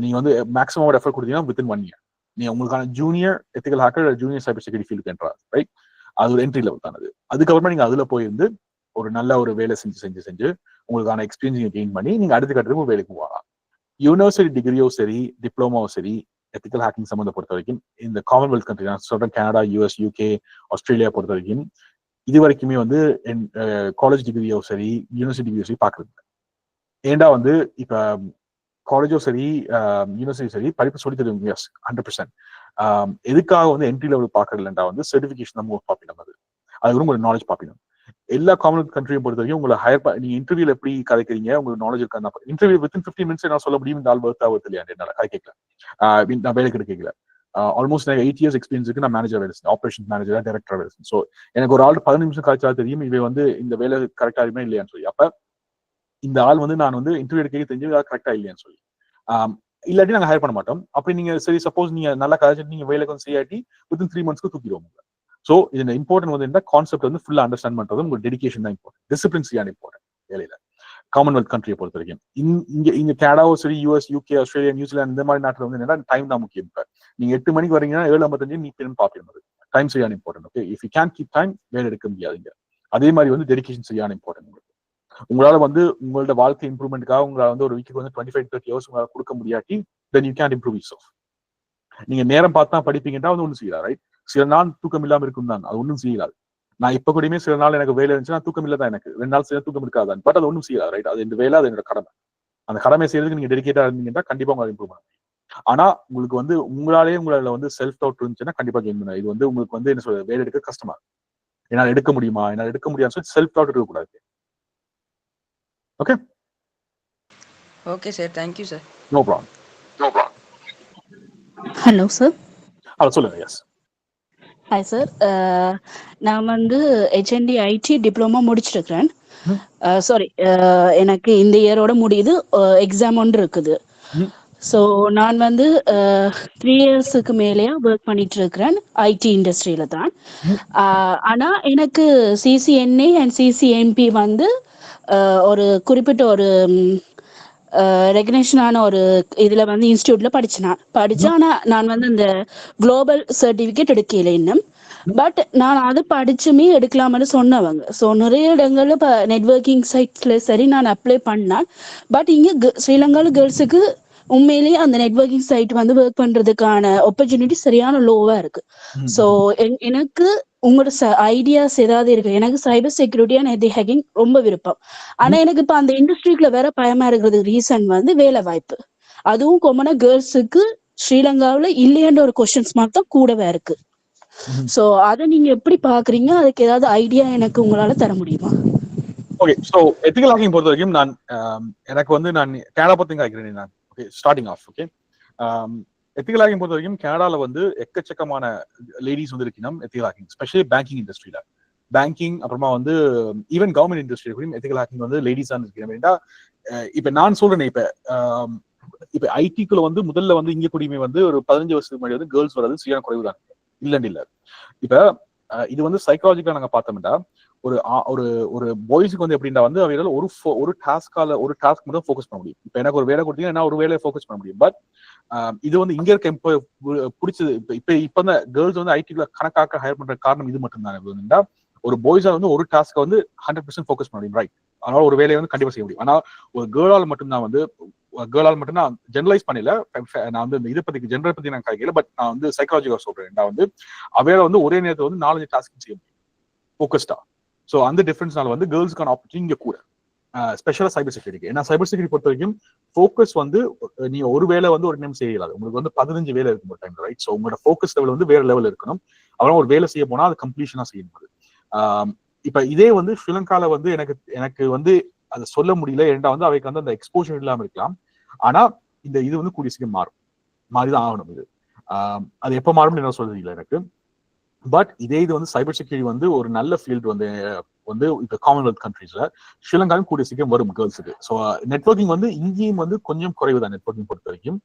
நீங்க வந்து மேக்ஸிமம் எஃபர்ட் கொடுத்தீங்கன்னா வித்தின் 1 year நீங்க உங்களுக்கான junior ethical hacker junior cyber security ஃபீல்டுக்கு என்றார். ரைட், அது ஒரு என்ட்ரி லெவல் தான். அது அதுக்கப்புறமா நீங்க அதுல போயிருந்து ஒரு நல்ல ஒரு வேலை செஞ்சு உங்களுக்கான எக்ஸ்பீரியன்ஸ் நீங்க கெயின் பண்ணி நீங்க அடுத்த கட்டத்துக்கு ஒரு வேலைக்கு போகலாம். யூனிவர்சிட்டி டிகிரியோ சரி, டிப்ளமோ சரி, எத்திக்கல் ஹேக்கிங் சம்பந்த பொறுத்த வரைக்கும் இந்த காமன்வெல்த் கண்ட்ரி நான் சொல்றேன், கனடா, US, UK, ஆஸ்திரேலியா பொறுத்த வரைக்கும் இது வரைக்குமே வந்து காலேஜ் டிகிரியோ சரி, யூனிவர்சிட்டி டிகிரியோ சரி பாக்குறது. ஏண்டா வந்து இப்ப காலேஜோ சரி, யூனிவர்சிட்டி சரி படிப்பு சொல்லி தருவீங்க. எஸ், 100%. எதுக்காக வந்து என்ட்ரி லெவல் பாக்குறதுலண்டா வந்து சர்டிபிகேஷன் தான் மோஸ்ட் பாப்பினம். அது ரொம்ப ஒரு நாலேஜ் பாப்பினம். எல்லா காமன்வெல்த் கண்ட்ரியும் பொறுத்த வரைக்கும் உங்களை நீங்க இன்டர்வியூல எப்படி கதைக்கிறீங்க, உங்களுக்கு நாலேஜ் இருக்கா? இன்டர்வியூ வித்தின் 15 minutes நான் சொல்ல முடியும் இந்த ஆள் வர்த் இல்லையா என்னால கதை கேட்கல. நான் வேலைக்கு எடுக்கல. ஆல்மோஸ்ட் 8 years எக்ஸ்பீரியன்ஸ் இருக்கு. நான் மேனேஜர் வேலை செஞ்சேன், ஆபரேஷன் மேனேஜர், டைரக்டர் வேலை செஞ்சேன். ஸோ எனக்கு ஒரு ஆள் 15 நிமிஷம் கழிச்சா தெரியும் இவை வந்து இந்த வேலை கரெக்டா இருக்குமே இல்லையான்னு சொல்லி. அப்ப இந்த ஆள் வந்து நான் வந்து இன்டர்வியூ எடுக்க தெரிஞ்சு கரெக்டா இல்லையான்னு சொல்லி இல்லாட்டி நாங்க ஹையர் பண்ண மாட்டோம். அப்படி நீங்க சரி சப்போஸ் நீங்க நல்லா கதைச்சிட்டு நீங்க வேலைக்கு வந்து செய்யாட்டி வித்தின் 3 months தூக்கிடுவோம். ஸோ இது இம்பார்ட்டன்ட் வந்து என்ன கான்செப்ட் வந்து ஃபுல்லா அண்டர்ஸ்டாண்ட் பண்றது உங்களுக்கு டெடிகேஷன் தான் இம்பார்ட்டன்ட். டிசிப்ளின்ஸ் தான் இம்பார்ட்டன்ட் வேலையில. காமன்வெல்த் கண்ட்ரியை பொறுத்த வரைக்கும் இங்க கனடாவோ சரி, US, UK, ஆஸ்திரேலியா, நியூசிலாந்து இந்த மாதிரி நாட்டில் வந்து என்னன்னா டைம் தான் முக்கியம். இப்ப நீங்க 8 மணிக்கு வரீங்கன்னா 7:55 நீ பாப்பீங்க. டைம் சரியான important. Okay, if you can keep time வேலை எடுக்க முடியாதுங்க. அதே மாதிரி வந்து டெடிகேஷன் சரியான இம்பார்ட்டன்ட். உங்களால வந்து உங்களோட வாழ்க்கை இம்ப்ரூவ்மெண்ட்டுக்காக உங்களால வந்து ஒரு வீக்குக்கு வந்து 25 to 30 hours உங்களால கொடுக்க முடியாட்டி then you can't improve yourself. நீங்க நேரம் பார்த்தா படிப்பீங்கன்னா வந்து ஒன்றும் செய்யலாம். ரைட், சில நாள் தூக்கம் இல்லாம இருக்கும் தான், அது ஒன்றும் செய்யலாது. நான் இப்ப கூடயுமே சில நாள் எனக்கு வேலை இருந்துச்சுன்னா தூக்கம் இல்லை தான், எனக்கு 2 நாள் சில தூக்கம் இருக்காதான். பட் அது ஒன்றும் செய்யலாம். ரைட், அது இந்த வேலை, அது என்னோட கடமை. அந்த கடமை செய்யறதுக்கு நீங்க டெடிகேட்டா இருந்தீங்கன்னா கண்டிப்பா உங்களை இம்ப்ரூவ் பண்ண முடியும். ஆனா உங்களுக்கு வந்து உங்களாலே உங்களால வந்து செல்ஃப் டவுட் இருந்துச்சுன்னா கண்டிப்பா கெயின் பண்ண. இது வந்து உங்களுக்கு வந்து என்ன சொல்றது, வேலை எடுக்க கஷ்டமா, என்னால் எடுக்க முடியுமா, என்னால் எடுக்க முடியாதுன்னு சொல்லி செல்ஃப் டவுட் இருக்கக்கூடாது. Okay okay sir, thank you sir. No problem. Hello sir. சொல்லுங்க. Yes, hi sir. நான் வந்து HND IT டிப்ளமா முடிச்சிருக்கிறேன். சாரி, எனக்கு இந்த இயரோட முடியுது. எக்ஸாம் ஒன்று இருக்குது. ஸோ நான் வந்து 3 yearsக்கு மேலேயா ஒர்க் பண்ணிட்டு இருக்கிறேன் IT இண்டஸ்ட்ரியில தான். ஆனால் எனக்கு CCNA அண்ட் CCNP வந்து ஒரு குறிப்பிட்ட ஒரு ரெகக்னேஷனான ஒரு இதில் வந்து இன்ஸ்டியூட்ல படித்தேன். ஆனால் நான் வந்து அந்த குளோபல் சர்டிஃபிகேட் எடுக்கல இன்னும். பட் நான் அது படிச்சுமே எடுக்கலாம்னு சொன்னவங்க. ஸோ நிறைய இடங்கள்ல இப்போ நெட்வொர்க்கிங் சைட்ஸ்ல சரி நான் அப்ளை பண்ணேன். பட் இங்கே ஸ்ரீலங்காவில் கேர்ள்ஸுக்கு உண்மையிலேயே அந்த நெட்வொர்க்கிங் சைட் வந்து ஒர்க் பண்றதுக்கான ஆப்பர்ச்சுனிட்டி சரியான லோவா இருக்கு. ஸோ எனக்கு உங்களோட ஐடியாஸ் ஏதாவது இருக்கு? எனக்கு சைபர் செக்யூரிட்டி அண்ட் எத்தி ஹேக்கிங் ரொம்ப விருப்பம். ஆனா எனக்கு இப்ப அந்த இண்டஸ்ட்ரிக்குள்ள வேற பயமா இருக்கிறதுக்கு ரீசன் வந்து வேலை வாய்ப்பு. அதுவும் கொமனா கேர்ள்ஸுக்கு ஸ்ரீலங்காவில இல்லையன்ற ஒரு கொஸ்டின்ஸ் மார்க் தான் கூடவே இருக்கு. சோ அதை நீங்க எப்படி பாக்குறீங்க? அதுக்கு ஏதாவது ஐடியா எனக்கு உங்களால தர முடியுமா? ஓகே, ஸோ எத்திக்கல் ஹேக்கிங் பொறுத்த வரைக்கும் நான் எனக்கு வந்து நான் கனடா பத்தி கேட்கிறேன். நான் okay starting off. Okay, ethical hacking பொறுத்த வரைக்கும் கனடால வந்து எக்கச்சக்கமான லேடிஸ் வந்து இருக்கணும். எத்திக்கல் ஹேக்கிங் ஸ்பெஷலி பேங்கிங் இண்டஸ்ட்ரியில, பேங்கிங் அப்புறமா வந்து ஈவன் கவர்மெண்ட் இண்டஸ்ட்ரியிலும் எத்திக்கல் ஹேக்கிங் வந்து லேடிஸ் தான் இருக்கணும். இப்ப நான் சொல்றேன், இப்ப ஐடிக்குள்ள வந்து முதல்ல வந்து இங்க கூடியுமே வந்து ஒரு 15 வருஷத்துக்கு முன்னாடி வந்து கேர்ள்ஸ் வர்றது சரியான குறைவு தான். இல்ல இப்ப இது வந்து சைக்காலஜிக்கலா நாங்க பார்த்தோம்னா ஒரு ஒரு பாய்ஸுக்கு வந்து எப்படின்னா வந்து அவங்களால ஒரு டாஸ்க் மட்டும் ஃபோக்கஸ் பண்ண முடியும். இப்ப எனக்கு ஒரு வேலை கொடுத்தீங்கன்னா ஒரு வேலையை ஃபோக்கஸ் பண்ண முடியும். பட் இது வந்து இங்க இருக்க பிடிச்சது இப்ப இந்த கேர்ள்ஸ் வந்து ஐடிக்குள்ள கணக்காக்க ஹையர் பண்ற காரணம் இது மட்டும் தான். ஒரு பாய்ஸா வந்து ஒரு டாஸ்க்கை வந்து 100% ஃபோக்கஸ் பண்ண முடியும். ரைட், அதனால ஒரு வேலையை வந்து கண்டிப்பா செய்ய முடியும். ஆனா ஒரு கேர்ளால் மட்டும்தான் ஜெனரலைஸ் பண்ணல. நான் வந்து இதை பத்தி ஜெனரல் பத்தி நான் கேட்கல. பட் நான் வந்து சைக்காலஜிக்கா சொல்றேன். நான் வந்து அவையில வந்து ஒரே நேரத்தில் வந்து 4-5 டாஸ்க் செய்ய முடியும் ஃபோக்கஸ்டா. ஸோ அந்த டிஃபரன்ஸ்னால வந்து கேர்ள்ஸ்க்கான ஆப்பர்ச்சுனிட்டி இங்க கூட, ஸ்பெஷலா சைபர் செக்யூரிட்டி. ஏன்னா சைபர் செக்யூரிட்டி பொறுத்த வரைக்கும் ஃபோக்கஸ் வந்து நீங்க ஒரு வேலை வந்து ஒரு டைம் செய்யலாது. உங்களுக்கு வந்து 15 வேலை இருக்கும் ஒரு டைம். ரைட், ஸோ உங்களோட ஃபோக்கஸ் லெவல் வந்து வேற லெவல் இருக்கணும். அப்புறம் ஒரு வேலை செய்ய போனா அது கம்ப்ளீஷனா செய்யணும். இப்ப இதே வந்து ஸ்ரீலங்கால வந்து எனக்கு வந்து அதை சொல்ல முடியல. ஏன்டா வந்து அவைக்கு வந்து அந்த எக்ஸ்போஷர் இல்லாம இருக்கலாம். ஆனா இது வந்து கூடிய சீக்கிரம் மாறிதான் ஆகணும். இது அது எப்ப மாறும்னு என்ன சொல்றது இல்லை எனக்கு. பட் இதே இது வந்து சைபர் செக்யூரிட்டி வந்து ஒரு நல்ல ஃபீல்டு வந்து இப்போ காமன்வெல்த் கண்ட்ரீஸ்ல ஸ்ரீலங்காவும் கூடிய சீக்கிரம் வரும் கேர்ள்ஸுக்கு. ஸோ நெட்வொர்க்கிங் வந்து இங்கேயும் வந்து கொஞ்சம் குறைவு தான் நெட்வொர்க்கிங் பொறுத்த வரைக்கும்.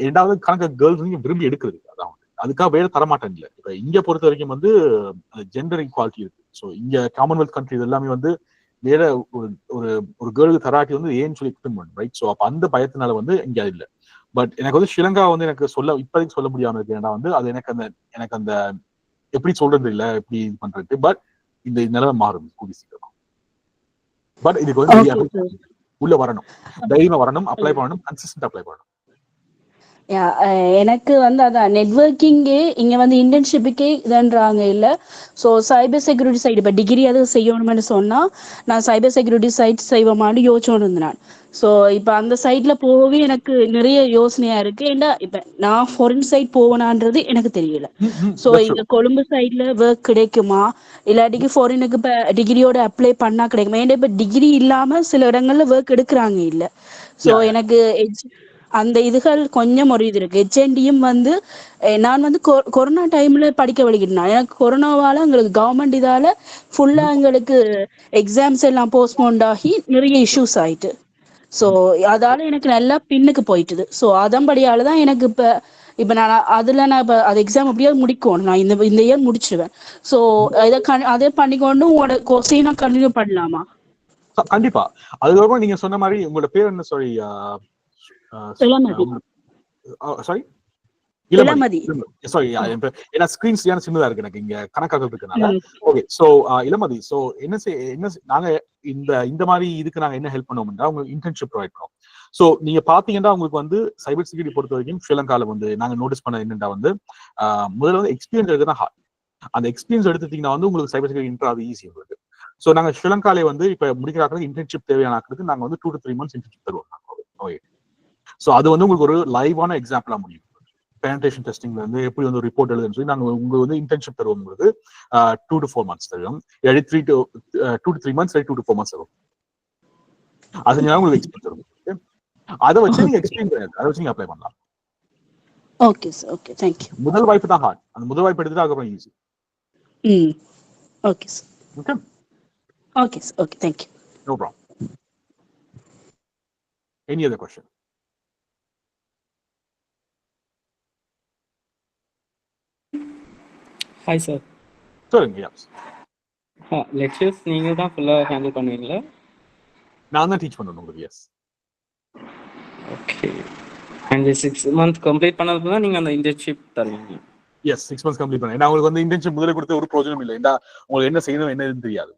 இரண்டாவது கணக்கு கேர்ள்ஸ் வந்து விரும்பி எடுக்கிறது அதான் அதுக்காக வேலை தரமாட்டேன் இல்லை. இப்போ இங்க பொறுத்த வரைக்கும் வந்து ஜெண்டர் ஈக்வாலிட்டி இருக்கு. ஸோ இங்க காமன்வெல்த் கண்ட்ரிஸ் எல்லாமே வந்து வேற ஒரு கேர்ளுக்கு தராட்டி வந்து ஏன்னு சொல்லி எக்ஸ்பிளைன் பண்ணும், ரைட்? ஸோ அப்போ அந்த பயத்தினால வந்து இங்க அது இல்லை. பட் எனக்கு வந்து ஸ்ரீலங்கா வந்து எனக்கு இப்போதைக்கு சொல்ல முடியாம இருக்கு. ஏன்னா வந்து அது எனக்கு அந்த எப்படி சொல்றது இல்லை, எப்படி இது பண்றது. பட் இந்த நிலைமை மாறும் கூடி சீக்கிரம். பட் இதுக்கு வந்து உள்ள வரணும், தைரியமா வரணும், அப்ளை பண்ணணும், கன்சிஸ்டன்ட் அப்ளை பண்ணணும். எனக்கு வந்து அதான் நெட்வொர்க்கிங்கே இங்க வந்து இன்டர்ன்ஷிப்புக்கே இதுன்றாங்க இல்லை. ஸோ சைபர் செக்யூரிட்டி சைடு இப்போ டிகிரி அது செய்யணும்னு சொன்னா நான் சைபர் செக்யூரிட்டி சைட் செய்வோமான்னு யோசிச்சோன்னு இருந்தேன். ஸோ இப்போ அந்த சைட்ல போகவே எனக்கு நிறைய யோசனையா இருக்கு. ஏன்னா இப்போ நான் ஃபாரின் சைட் போவேனான்றது எனக்கு தெரியல. ஸோ இங்க கொழும்பு சைட்ல ஒர்க் கிடைக்குமா, இல்லாட்டிக்கு ஃபாரினுக்கு இப்போ டிகிரியோட அப்ளை பண்ணா கிடைக்குமா? ஏன்னா இப்போ டிகிரி இல்லாம சில இடங்கள்ல ஒர்க் எடுக்கிறாங்க இல்லை. ஸோ எனக்கு அந்த இதுகள் கொஞ்சம் ஒரு இது இருக்கு. HNDயும் வந்து நான் வந்து கொரோனா டைம்ல படிக்க வலிக்கிட்டேன். எனக்கு கொரோனாவால எங்களுக்கு கவர்மெண்ட் இதால ஃபுல்லா எங்களுக்கு எக்ஸாம்ஸ் எல்லாம் போஸ்ட்போன் ஆகி நிறைய இஷ்யூஸ் ஆயிட்டு. ஸோ அதால எனக்கு நல்லா பின்னுக்கு போயிட்டுது. ஸோ அதன்படியாலதான் எனக்கு இப்ப நான் இப்ப அது எக்ஸாம் எப்படியாவது முடிக்கணும். நான் இந்த இயர் முடிச்சிடுவேன். ஸோ அதே பண்ணிக்கொண்டு உங்களோட கோர்ஸையும் நான் கண்டினியூ பண்ணலாமா? கண்டிப்பா. அதுக்கப்புறம் நீங்க சொன்ன மாதிரி உங்களோட பேர் என்ன? சாரி இளமதி. சாரி, ஏன்னா ஸ்கிரீன் சின்னதா இருக்கு எனக்கு இங்க கணக்காக இருக்கனால. ஓகே, சோ இளமதி, சோ என்ன நாங்க இந்த மாதிரி இதுக்கு நாங்க என்ன ஹெல்ப் பண்ணுவோம்னா உங்களுக்கு இன்டர்ன்ஷிப் ப்ரொவைட் பண்ணுவோம். சோ நீங்க பாத்தீங்கன்னா உங்களுக்கு வந்து சைபர் செக்யூரிட்டி பொறுத்த வரைக்கும் ஸ்ரீலங்கால வந்து நாங்க நோட்டீஸ் பண்ண என்னன்னா வந்து முதல்ல வந்து எக்ஸ்பீரியன்ஸ் எடுக்கிறதா ஹார்ட். அந்த எக்ஸ்பீரியன்ஸ் எடுத்துட்டீங்கன்னா வந்து உங்களுக்கு சைபர் செக்யூரிட்டி இன்ட்ராது ஈஸி உங்களுக்கு. சோ நாங்க ஸ்ரீலங்காலே வந்து இப்ப முடிக்கிறாங்களுக்கு இன்டர்ன்ஷிப் தேவையான நாங்க வந்து 2 to 3 months இன்டர்ன்ஷிப் தருவோம். ஓகே, சோ அது வந்து உங்களுக்கு ஒரு லைவான எக்ஸாம்பிளா முடியும். பெனட்ரேஷன் டெஸ்டிங்ல வந்து எப்படி வந்து ஒரு ரிப்போர்ட் எழுதுன்னு சொல்லி நாங்க உங்களுக்கு வந்து இன்டர்ன்ஷிப் தருவோம். உங்களுக்கு 2 to 4 months தருவோம். 2 to 3 months 2 to 4 months தருவோம். அது உங்களுக்கு எக்ஸ்பீரியன்ஸ் தருவோம். அதை வச்சு நீங்க எக்ஸ்பீரியன்ஸ் அதை வச்சு நீங்க அப்ளை பண்ணலாம். Okay sir, okay, thank you. முதல் வாய்ப்பு தான் ஹார்ட். அந்த முதல் வாய்ப்பு எடுத்துட்டு அதுக்கப்புறம் easy. Okay sir. Okay okay sir, okay, thank you. No problem. Any other question? Hi sir. சொல்லுங்க. எஸ். லெக்சர்ஸ் நீங்க தான் ஃபுல்லா ஹேண்டில் பண்ணுவீங்களா? நான் தான் டீச் பண்ணணும் உங்களுக்கு. Yes. Okay. And 6 months complete பண்ணதுக்கு தான் நீங்க அந்த இன்டர்ன்ஷிப் தருவீங்க? எஸ், 6 months கம்ப்ளீட் பண்ணேன். நான் உங்களுக்கு வந்து இன்டர்ன்ஷிப் முதல்ல கொடுத்த ஒரு பிரயோஜனம் இல்லை. ஏன்னா உங்களுக்கு என்ன செய்யணும் என்னன்னு தெரியாது.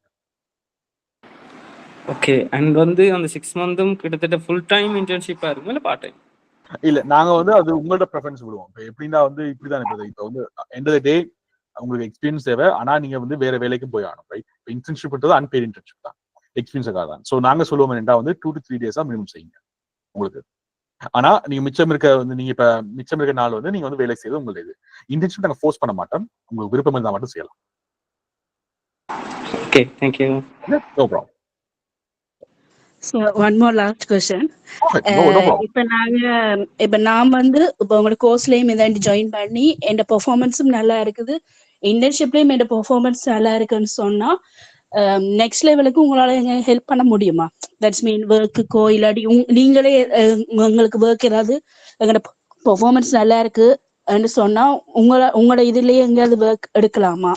ஓகே. அண்ட் வந்து அந்த 6 months கிட்டத்தட்ட ஃபுல் டைம் இன்டர்ன்ஷிப்பா இருக்கும் இல்ல பார்ட் டைம்? இல்ல, நாங்க வந்து அது உங்களோட ப்ரெஃபரன்ஸ் விடுவோம். இப்போ எப்படின்னா வந்து இப்படிதான் இருக்குது. இப்போ வந்து எண்ட் ஆஃப் தி டே உங்களுக்கு எக்ஸ்பீரியன்ஸ் தேவை. ஆனா நீங்க வந்து வேற வேலைக்கும் போய் ஆகணும், ரைட்? இப்போ இன்டர்ன்ஷிப்ன்றது அன்பெய்ட் இன்டர்ன்ஷிப் தான், எக்ஸ்பீரியன்ஸுக்காக தான். ஸோ நாங்க சொல்லுவோம் என்னடா வந்து 2 to 3 days மினிமம் செய்யுங்க உங்களுக்கு. ஆனா நீங்க மிச்சம் இருக்க நாள் வந்து நீங்க வந்து வேலை செய்வது உங்களுக்கு இது. இன்டர்ன்ஷிப் நாங்க ஃபோர்ஸ் பண்ண மாட்டோம். உங்களுக்கு விருப்பம் இருந்தா மட்டும் செய்யலாம். Okay, thank you. No problem. So one more last question. இப்ப நான் வந்து இப்போ உங்களோட கோர்ஸ்லயும் இதாண்டி ஜாயின் பண்ணி என் பெர்ஃபார்மன்ஸும் நல்லா இருக்குது, இன்டர்ன்ஷிப்லயும் என் பெர்ஃபார்மன்ஸ் நல்லா இருக்குன்னு சொன்னா நெக்ஸ்ட் லெவலுக்கு உங்களால ஹெல்ப் பண்ண முடியுமா? தட்ஸ் மீன் ஒர்க்குக்கோ இல்லாட்டி நீங்களே உங்களுக்கு ஒர்க் ஏதாவது எங்களோட பெர்ஃபார்மன்ஸ் நல்லா இருக்குன்னு சொன்னா உங்களோட இதுலயே எங்கேயாவது ஒர்க் எடுக்கலாமா?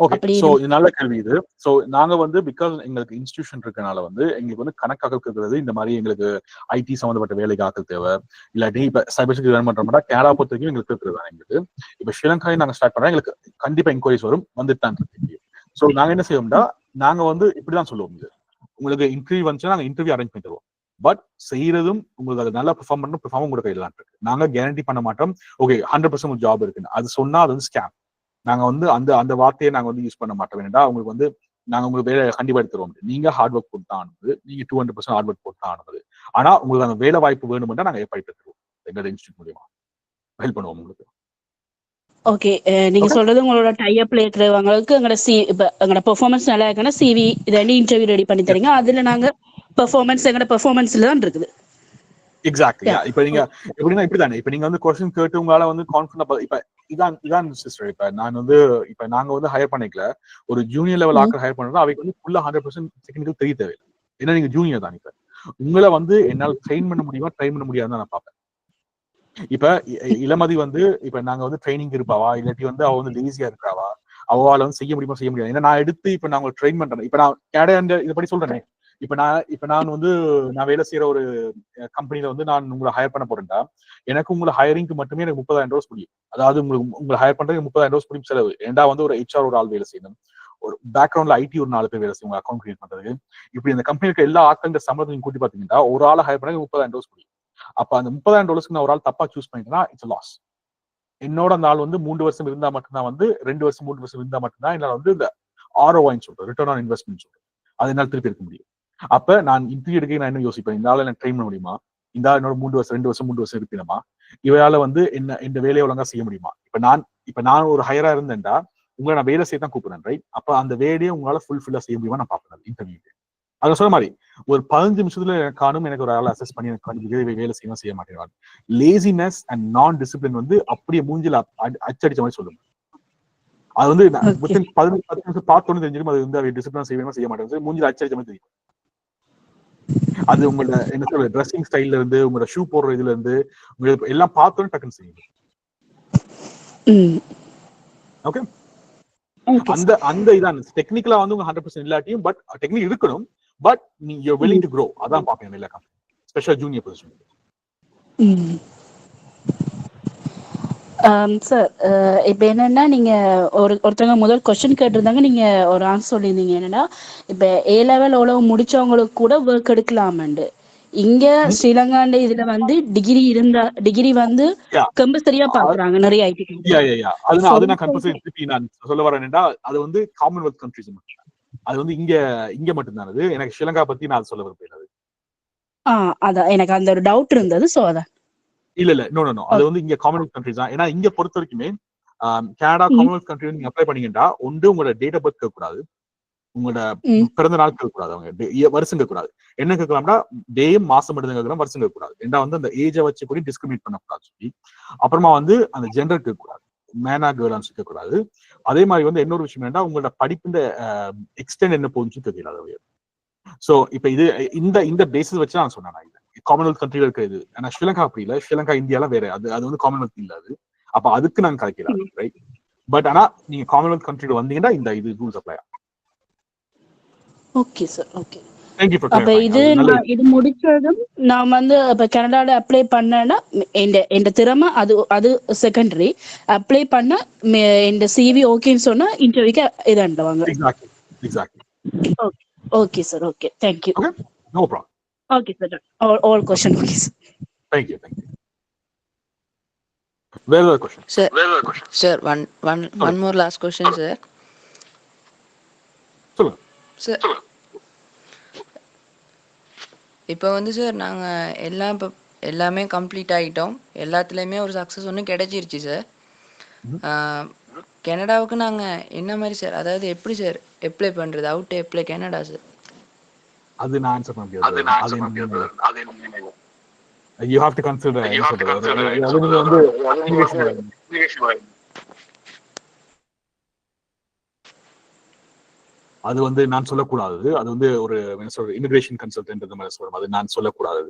ஓகே, சோ இது நல்ல கேள்வி இது. சோ நாங்க வந்து பிகாஸ் எங்களுக்கு இன்ஸ்டிடியூஷன் இருக்கனால வந்து எங்களுக்கு வந்து கணக்காக இருக்கிறது இந்த மாதிரி எங்களுக்கு ஐடி சம்பந்தப்பட்ட வேலைக்கு ஆக்கள் தேவை. இல்லாட்டி இப்ப சைபர் செக்யூரிட்டி ரன் பண்றோம்னா கேரளா பொறுத்த வரைக்கும் எங்களுக்கு இருக்கிறது எங்களுக்கு. இப்ப ஸ்ரீலங்காவை நாங்க ஸ்டார்ட் பண்ணா எங்களுக்கு கண்டிப்பா என்கொயரிஸ் வரும், வந்துட்டு தான் இருக்கு. சோ நாங்க என்ன செய்வோம்னா நாங்க வந்து இப்படிதான் சொல்லுவோம், இது உங்களுக்கு இன்டர்வியூ வந்துச்சுன்னா நாங்க இன்டர்வியூ அரேஞ்ச் பண்ணி தருவோம். பட் செய்யறதும் உங்களுக்கு அது நல்லா பெர்ஃபார்ம் பண்ணணும், பெர்ஃபார்ம் உங்களுக்கு கையில இருக்கு. நாங்க கேரண்டி பண்ண மாட்டோம் ஓகே 100% ஜாப் இருக்குன்னு. அது சொன்னா அது வந்து ஸ்கேம். நாங்க வந்து அந்த வார்த்தையை நாங்க வந்து யூஸ் பண்ண மாட்டோம். வேண்டாம், உங்களுக்கு வந்து நாங்க உங்களுக்கு வேலை கண்டிப்பா எடுத்துருவோம். நீங்க ஹார்ட் ஒர்க் போட்டு தான் ஆனது, நீங்க 200% ஹார்ட் ஒர்க் போட்டு தான் ஆனது. ஆனா உங்களுக்கு அந்த வேலை வாய்ப்பு வேணும்னா நாங்க எப்படி தருவோம், எங்களோட இன்ஸ்டியூட் மூலியமா ஹெல்ப் பண்ணுவோம் உங்களுக்கு. ஓகே, நீங்க சொல்றது உங்களோட டைப்ல இருக்கிறவங்களுக்கு எங்களோட பெர்ஃபார்மன்ஸ் நல்லா இருக்குன்னா CV இதாண்டி இன்டர்வியூ ரெடி பண்ணி தரீங்க. அதுல நாங்க எங்களோட பெர்ஃபார்மன்ஸ்ல தான் இருக்குது. எக்ஸாக்ட்லி. இப்ப நீங்க எப்படின்னா இப்படிதானே, இப்ப நீங்க வந்து கொஸ்டின் கேட்டு உங்களால வந்து கான்ஃபிடன்ட், இப்ப இதான் சிஸ்டர். இப்ப நான் வந்து இப்ப நாங்க வந்து ஹையர் பண்ணிக்கல, ஒரு ஜூனியர் லெவல் ஆக்கள் ஹையர் பண்றோம், அவைக்கு வந்து ஃபுல்லா 100% டெக்னிக்கல் தெரிய தேவையில்லை. ஏன்னா நீங்க ஜூனியர் தான். இப்ப உங்களை வந்து என்னால் ட்ரெயின் பண்ண முடியுமா ட்ரெயின் பண்ண முடியாதுன்னு நான் பார்ப்பேன். இப்ப இளமதி வந்து இப்ப நாங்க வந்து ட்ரைனிங் இருப்பாவா, இல்லாட்டி வந்து அவ வந்து லேசியா இருக்காவா, அவளால வந்து செய்ய முடியுமா செய்ய முடியாது. ஏன்னா நான் எடுத்து இப்ப நான் உங்களுக்கு ட்ரெயின் பண்றேன். இப்ப நான் கேட இதை படி சொல்றேனே, இப்ப நான் வந்து நான் வேலை செய்யற ஒரு கம்பெனில வந்து நான் உங்களை ஹையர் பண்ண போறேன்டா, எனக்கு உங்களை ஹையரிங்க்கு மட்டுமே எனக்கு 30,000 ரூபாய் முடியும். அதாவது உங்களை ஹையர் பண்றது 30,000 ரூபாய் முடியும் செலவு. ஏன்டா வந்து ஒரு HR ஒரு ஆள் வேலை செய்யணும், ஒரு பேக்ரவுண்ட்ல IT ஒரு 4 பேர் வேலை செய்யும் அக்கௌண்ட் கிரியேட் பண்றதுக்கு. இப்படி இந்த கம்பெனிக்கு எல்லா ஆட்கள் சம்பளத்தையும் கூட்டி பாத்தீங்கன்னா ஒரு ஆளை ஹையர் பண்ண 30,000 ரூபாய் முடியும். அப்ப அந்த 30,000 ரூபாய்க்கு நான் ஒரு ஆள் தப்பா சூஸ் பண்ணிட்டேன்னா இட்ஸ் லாஸ். என்னோட அந்த ஆள் வந்து 3 வருஷம் இருந்தா மட்டும்தான், வந்து 2 வருஷம் 3 வருஷம் இருந்தா மட்டும்தான் என்னால வந்து இந்த ROI சொல்றேன், ரிட்டர்ன் ஆன் இன்வெஸ்ட்மெண்ட் சொல்றேன், அது என்னால் திருப்பி எடுக்க முடியும். அப்ப நான் இன்டர்வியூ எடுக்க நான் என்ன யோசிப்பேன், இந்த ஆளை நான் ட்ரெயின் பண்ண முடியுமா, இந்த ஆள் என்னோட 3 வருஷம் 2 வருஷம் 3 வருஷம் இருப்பினமா, இவரால வந்து என்ன இந்த வேலையை ஒழுங்கா செய்ய முடியுமா. இப்ப நான் ஒரு ஹையரா இருந்தேன்டா உங்களை நான் வேலை செய்ய தான் கூப்பிடுறேன், ரைட். அப்ப அந்த வேலையை உங்களால ஃபுல்ஃபில்லா செய்ய முடியுமா நான் பார்ப்பேன் இன்டர்வியூ. அதை சொன்ன மாதிரி ஒரு 15 நிமிஷத்துல காணும் எனக்கு ஒரு ஆள் அசஸ் பண்ணி எனக்கு வேலை செய்ய மாட்டேன். லேசினஸ் அண்ட் நான் டிசிப்ளின் வந்து அப்படியே மூஞ்சில அச்சடிச்ச மாதிரி சொல்லுங்க. அது வந்து 10 நிமிஷம் பார்த்தோன்னு தெரிஞ்சிடும் அது வந்து டிசிப்ளின் செய்ய மாட்டேன், மூஞ்சில அச்சடிச்ச மாதிரி தெரியும். அது உங்களோட என்ன சொல்ற ட்ரெஸ்ஸிங் ஸ்டைல்ல இருந்து உங்களோட ஷூ போடுற இதுல இருந்து உங்களுக்கு எல்லாம் பார்த்தோன்னு டக்குன்னு செய்யுங்க. ஓகே, அந்த இதான் டெக்னிக்கலா வந்து உங்க 100% இல்லாட்டியும் பட் டெக்னிக் இருக்கணும், பட் நீங்க willing to grow அதான் பாப்பேன் எல்லா company, special junior position. Sir இப்போ என்னன்னா நீங்க ஒருத்தவங்க முதல் கொஸ்டின் கேட்டிருந்தாங்க, நீங்க ஒரு ஆன்சர் சொல்லியிருந்தீங்க என்னன்னா இப்ப A level முடிச்சவங்களுக்கு கூட ஒர்க் எடுக்கலாமண்டு. இங்க ஸ்ரீலங்காண்ட இதுல வந்து டிகிரி வந்து கம்பல்சரியா பாக்குறாங்க நிறைய IT. அது நான் கம்பல்சரி திருப்பி நான் சொல்ல வரேன்டா, அது வந்து காமன்வெல்த் கண்ட்ரிஸ் மட்டும், அது வந்து இங்க மட்டும்தான். அது எனக்கு ஸ்ரீலங்கா பத்தி நான் சொல்ல விரும்புகிறேன். அதான் எனக்கு அந்த ஒரு டவுட் இருந்தது. சோ அதான் இல்ல நோ அது வந்து இங்க காமன்வெல்த் கண்ட்ரிஸ் தான். ஏன்னா இங்க பொறுத்த வரைக்குமே கனடா காமன்வெல்த் கண்ட்ரி நீங்க அப்ளை பண்ணீங்கன்னா ஒன்று உங்களோட டேட் ஆஃப் பர்த் கேட்கக்கூடாது, உங்களோட பிறந்த நாள் கேட்கக்கூடாது, அவங்க வருஷம் கேட்கக்கூடாது. என்ன கேட்கலாம்னா டேயும் மாசம் மட்டும் கேட்கலாம், வருஷம் கேட்கக்கூடாது. ஏன்னா வந்து அந்த ஏஜை வச்சு கூட டிஸ்கிரிமினேட் பண்ணக்கூடாது சொல்லி. அப்புறமா வந்து அந்த ஜெண்டர் கேட்கக்கூடாது, மேனா கேர்ளான்னு கேட்கக்கூடாது. அதே மாதிரி வந்து இன்னொரு விஷயம் என்னன்னா உங்களோட படிப்பு எக்ஸ்டெண்ட் என்ன போகுதுன்னு தெரியல. சோ இப்ப இந்த பேசிஸ் வச்சு நான் சொன்னேன் காமன்வெல்த் கண்ட்ரில இருக்கிறது. ஆனா ஸ்ரீலங்கா அப்படி இல்லை, ஸ்ரீலங்கா இந்தியால வேற, அது வந்து காமன்வெல்த் இல்ல. அது அப்ப அதுக்கு நான் கலைக்கலாம், ரைட். பட் ஆனா நீங்க காமன்வெல்த் கண்ட்ரில வந்தீங்கன்னா இது ரூல்ஸ் அப்ளை ஆகும். Okay sir, okay. அப்ப இது முடிச்சதும் நான் வந்து இப்ப கனடால அப்ளை பண்ணேன்னா என் திறமை அது செகண்டரி. அப்ளை பண்ண என் CV ஓகேன்னு சொன்னா இன்டர்வியூக்கு இதாண்டுவாங்க. Okay sir, okay, thank you. No problem. Okay, sir. All question, please. Thank you. Where are question? Sir, one more last question, sir. Sir, இப்போ வந்து சார் நாங்க எல்லாமே கம்ப்ளீட் ஆகிட்டோம், எல்லாத்துலேயுமே ஒரு சக்ஸஸ் ஒன்று கிடைச்சிருச்சு சார். கனடாவுக்கு நாங்க என்ன மாதிரி சார், அதாவது எப்படி சார் அப்ளை பண்றது, அவுட் அப்ளை கனடா சார்? அது நான் ஆன்சர் பண்ண முடியாது. You have to consider அது வந்து நான் சொல்லக்கூடாது. அது வந்து ஒரு என்ன சொல்ற இமிகிரேஷன் கன்சல்டன்ட் மாதிரி சொல்றோம், அது நான் சொல்லக்கூடாது.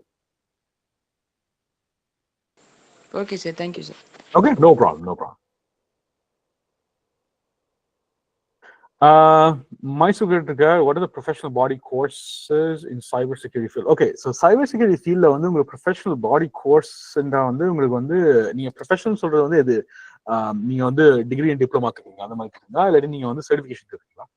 Okay sir, thank you sir. Okay, no problem. Mysore what are the professional body courses in cyber security field? Okay, so cyber security field la வந்து உங்களுக்கு professional body course ன்றா வந்து உங்களுக்கு வந்து நீங்க professional சொல்றது வந்து எது, நீங்க வந்து டிகிரி அண்ட் டிப்ளமா இருக்கீங்க அந்த மாதிரி இருக்கீங்களா, இல்ல நீங்க வந்து சர்டிஃபிகேஷன் இருக்கீங்களா?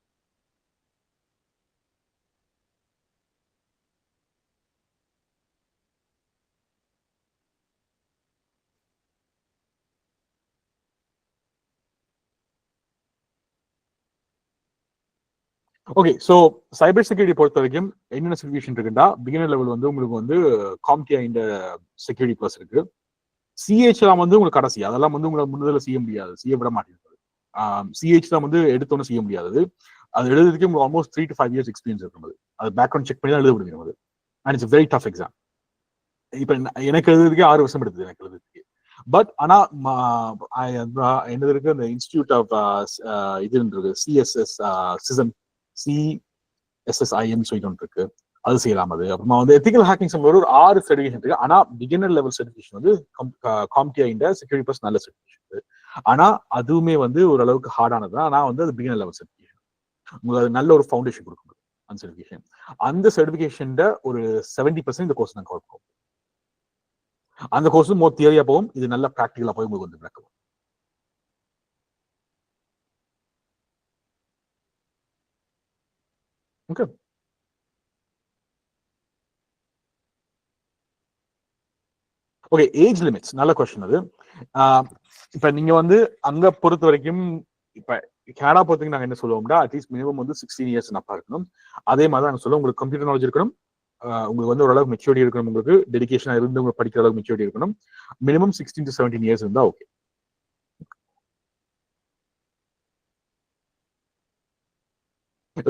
ஓகே, ஸோ சைபர் செக்யூரிட்டி பொறுத்த வரைக்கும் என்னென்ன சர்டிஃபிகேஷன் இருக்குன்னா, பிகினர் லெவல் வந்து உங்களுக்கு வந்து காம்டியா இந்த செக்யூரிட்டி ப்ளஸ் இருக்கு. CH தான் வந்து உங்களுக்கு கடைசி, அதெல்லாம் வந்து உங்களை முன்னிலை செய்ய முடியாது, செய்ய விட மாட்டேங்குது. CH தான் வந்து எடுத்தோன்னு செய்ய முடியாது. அது எழுதுறதுக்கு உங்களுக்கு ஆல்மோஸ்ட் 3 to 5 years எக்ஸ்பீரியன்ஸ் இருக்கும். அது பேக்ரவுண்ட் செக் பண்ணி தான் எழுத முடியும். And it's very tough exam. இப்ப எனக்கு எழுதுறதுக்கே 6 வருஷம் எடுத்தது எனக்கு எழுதுறதுக்கு. பட் ஆனா என்னது இருக்கு அந்த இன்ஸ்டிடியூட் ஆஃப் இதுன்றது சிஎஸ்எஸ் சிசன் CSSIM சொல்லிட்டு ஒன்று இருக்கு, அது செய்யலாம். அது அப்புறமா வந்து எத்திக்கல் ஹேக்கிங் சம்பளம் ஒரு 6 சர்டிஃபிகேஷன் இருக்கு. ஆனா பிகினர் லெவல் சர்டிஃபிகேஷன் வந்து காம்டியா இந்த செக்யூரிட்டி ப்ளஸ் நல்ல சர்டிஃபிகேஷன். ஆனா அதுவுமே வந்து ஓரளவுக்கு ஹார்டானது தான். ஆனா வந்து அது பிகினர் லெவல் சர்டிஃபிகேஷன், உங்களுக்கு அது நல்ல ஒரு ஃபவுண்டேஷன் கொடுக்கும் அந்த சர்டிஃபிகேஷன். அந்த சர்டிஃபிகேஷன் ஒரு 70% இந்த கோர்ஸ் நாங்கள் கவர் பண்ணுவோம். அந்த கோர்ஸ் மோர் தியரியா போகும், இது நல்ல ப்ராக்டிகலா போய் உங்களுக்கு வந்து நடக்கும். Okay, okay. ஏஜ் லிமிட்ஸ் நல்ல கொஸ்டின் அது. இப்ப நீங்க வந்து அங்க பொறுத்த வரைக்கும் இப்ப கேனடா பொறுத்தவரைக்கும் நாங்க என்ன சொல்லுவோம்னா அட்லீஸ்ட் மினிமம் வந்து 16 இயர்ஸ் அப்பா இருக்கணும். அதே மாதிரி நாங்க சொல்லுவோம் உங்களுக்கு கம்ப்யூட்டர் நாலேஜ் இருக்கணும், உங்களுக்கு வந்து ஓரளவுக்கு மெச்சூரிட்டி இருக்கணும், உங்களுக்கு டெடிகேஷனா இருந்து உங்களுக்கு படிக்கிற அளவுக்கு மெச்சூரிட்டி இருக்கணும். மினிமம் 16 to 17 இயர்ஸ் இருந்தா ஓகே.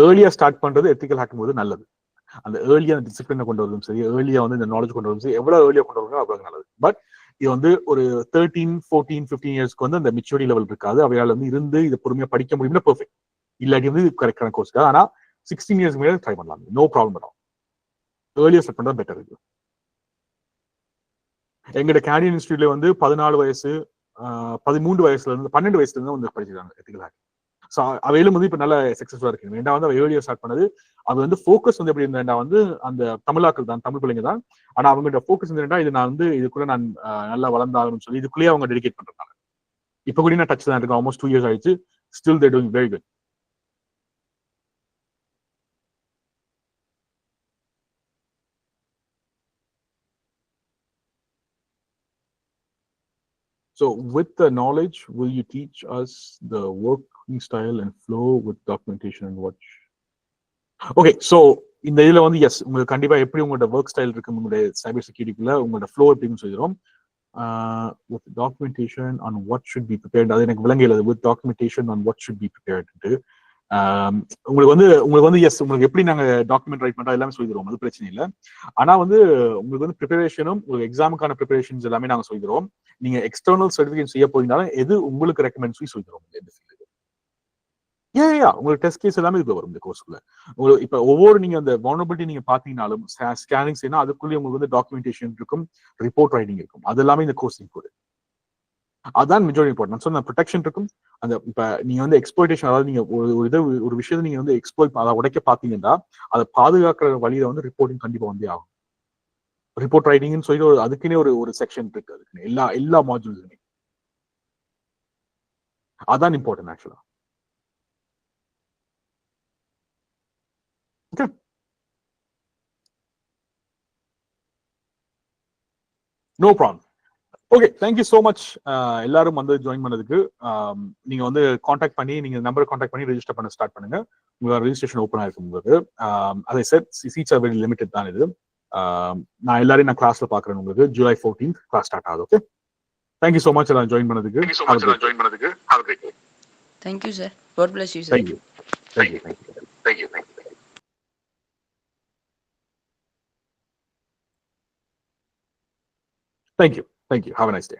ஏர்லியா ஸ்டார்ட் பண்றது எத்திக்கல் ஹேக்கிங் போது நல்லது. அந்த ஏர்லியா அந்த டிசிப்ளினை கொண்டு வரதும் சரி, ஏர்லியா வந்து இந்த நாலேஜ் கொண்டு வரதும் சரி, எவ்வளவு ஏர்லியா கொண்டு வரணும் அவ்வளவு நல்லது. பட் இது வந்து ஒரு 13, 14, 15 இயர்ஸ்க்கு வந்து அந்த மெச்சூரிட்டி லெவல் இருக்காது. அவையால வந்து இருந்து இதை பொறுமையா படிக்க முடியும்னா பெர்ஃபெக்ட். இல்லாட்டி வந்து கரெக்டான கோர்ஸ். ஆனா 16 இயர்ஸ்க்கு மேலே ட்ரை பண்ணலாம், நோ ப்ராப்ளம். ஏர்லியா ஸ்டார்ட் பண்றது பெட்டர் இருக்கு. எங்களோட கேனடியன் இன்ஸ்டியூட்ல வந்து 14 வயசு 13 வயசுல இருந்து 12 வயசுல இருந்து வந்து படிச்சிருக்காங்க எத்திக்கல் ஹேக்கிங். ஸோ அவையிலும் வந்து இப்ப நல்ல சக்சஸ்ஃபுல்லா இருக்கு. வேண்டாம் வந்து ஏர்லியா ஸ்டார்ட் பண்ணது. அது வந்து ஃபோக்கஸ் வந்து எப்படி இருந்தா வந்து அந்த தமிழாக்கள் தான், தமிழ் பிள்ளைங்க தான். ஆனா அவங்களோட ஃபோக்கஸ் இருந்தா இது நான் வந்து இதுக்குள்ள நான் நல்லா வளர்ந்தாகணும்னு சொல்லி இதுக்குள்ளேயே அவங்க டெடிகேட் பண்றாங்க. இப்ப கூட நான் டச் தான் இருக்கு, ஆல்மோஸ்ட் 2 இயர்ஸ் ஆயிடுச்சு. Still they doing very good. So with the knowledge, will you teach us the working style and flow with documentation and watch? Okay, so இந்த இதுல வந்து எஸ், உங்களுக்கு கண்டிப்பா எப்படி உங்களோட ஒர்க் ஸ்டைல் இருக்கு, உங்களுடைய சைபர் செக்யூரிட்டிக்குள்ள உங்களோட ஃப்ளோ எப்படின்னு சொல்லிடுறோம். With documentation on what should be prepared, அது எனக்கு விளங்கல. With documentation on what should be prepared. உங்களுக்கு வந்து எஸ், உங்களுக்கு எப்படி நாங்க டாக்குமெண்ட் ரைட் பண்றோம் எல்லாமே சொல்லிடுவோம், அது பிரச்சனை இல்லை. ஆனா வந்து உங்களுக்கு வந்து ப்ரிப்பரேஷனும் உங்களுக்கு எக்ஸாமுக்கான ப்ரிப்பரேஷன்ஸ் எல்லாமே நாங்க சொல்லிடுவோம். நீங்க எக்ஸ்டர்னல் சர்டிஃபிகேட் செய்ய போயிருந்தாலும் எது உங்களுக்கு ரெக்கமெண்ட் சொல்லி சொல்லிடுவோம். உங்களுக்கு டெஸ்ட் கேஸ் எல்லாமே இது வரும் இந்த கோர்ஸ்க்குள்ள. உங்களுக்கு இப்ப ஒவ்வொரு நீங்க அந்த வல்னரபிலிட்டி நீங்க பாத்தீங்கன்னாலும் ஸ்கேனிங் செய்யணும், அதுக்குள்ளேயே உங்களுக்கு வந்து டாக்குமெண்டேஷன் இருக்கும், ரிப்போர்ட் ரைட்டிங் இருக்கும். அது எல்லாமே இந்த கோர்ஸ் இன்க்ளூட். அதான் மெஜாரிட்டி இம்பார்ட்டன்ட். நான் சொன்ன ப்ரொடெக்ஷன் இருக்கும். அந்த இப்ப நீங்க வந்து எக்ஸ்ப்ளாய்டேஷன், அதாவது நீங்க ஒரு விஷயத்தை நீங்க வந்து எக்ஸ்ப்ளாய்ட் அதை உடைக்க பாத்தீங்கன்னா அதை பாதுகாக்கிற வழியில வந்து ரிப்போர்ட்டிங் கண்டிப்பா வந்தே ஆகும். ரிப்போர்ட் ரைட்டிங்னு சொல்லி அதுக்குன்னே ஒரு செக்ஷன் இருக்கு, அதுக்குன்னு எல்லா மாட்யூல்ஸுமே. அதான் இம்பார்ட்டன்ட் ஆக்சுவலா. Okay. No problem. Okay, thank you so much எல்லாரும் வந்து ஜாயின் பண்ணதுக்கு. நீங்க வந்து காண்டாக்ட் பண்ணி நீங்க நம்பரை காண்டாக்ட் பண்ணி ரெஜிஸ்டர் பண்ண ஸ்டார்ட் பண்ணுங்க. உங்களோட ரெஜிஸ்ட்ரேஷன் ஓப்பன் ஆயிருக்கு உங்களுக்கு. அதை sir seats are very limited தான் இது. நான் எல்லாரையும் நான் கிளாஸ்ல பாக்குறேன். உங்களுக்கு July 14th கிளாஸ் ஸ்டார்ட் ஆகுது. ஓகே, தேங்க்யூ ஸோ மச் எல்லாம் ஜாயின் பண்ணதுக்கு. Thank you sir. God bless you sir. Thank you. Thank you. Thank you. Thank you. Thank you. Thank you. Thank you. Have a nice day.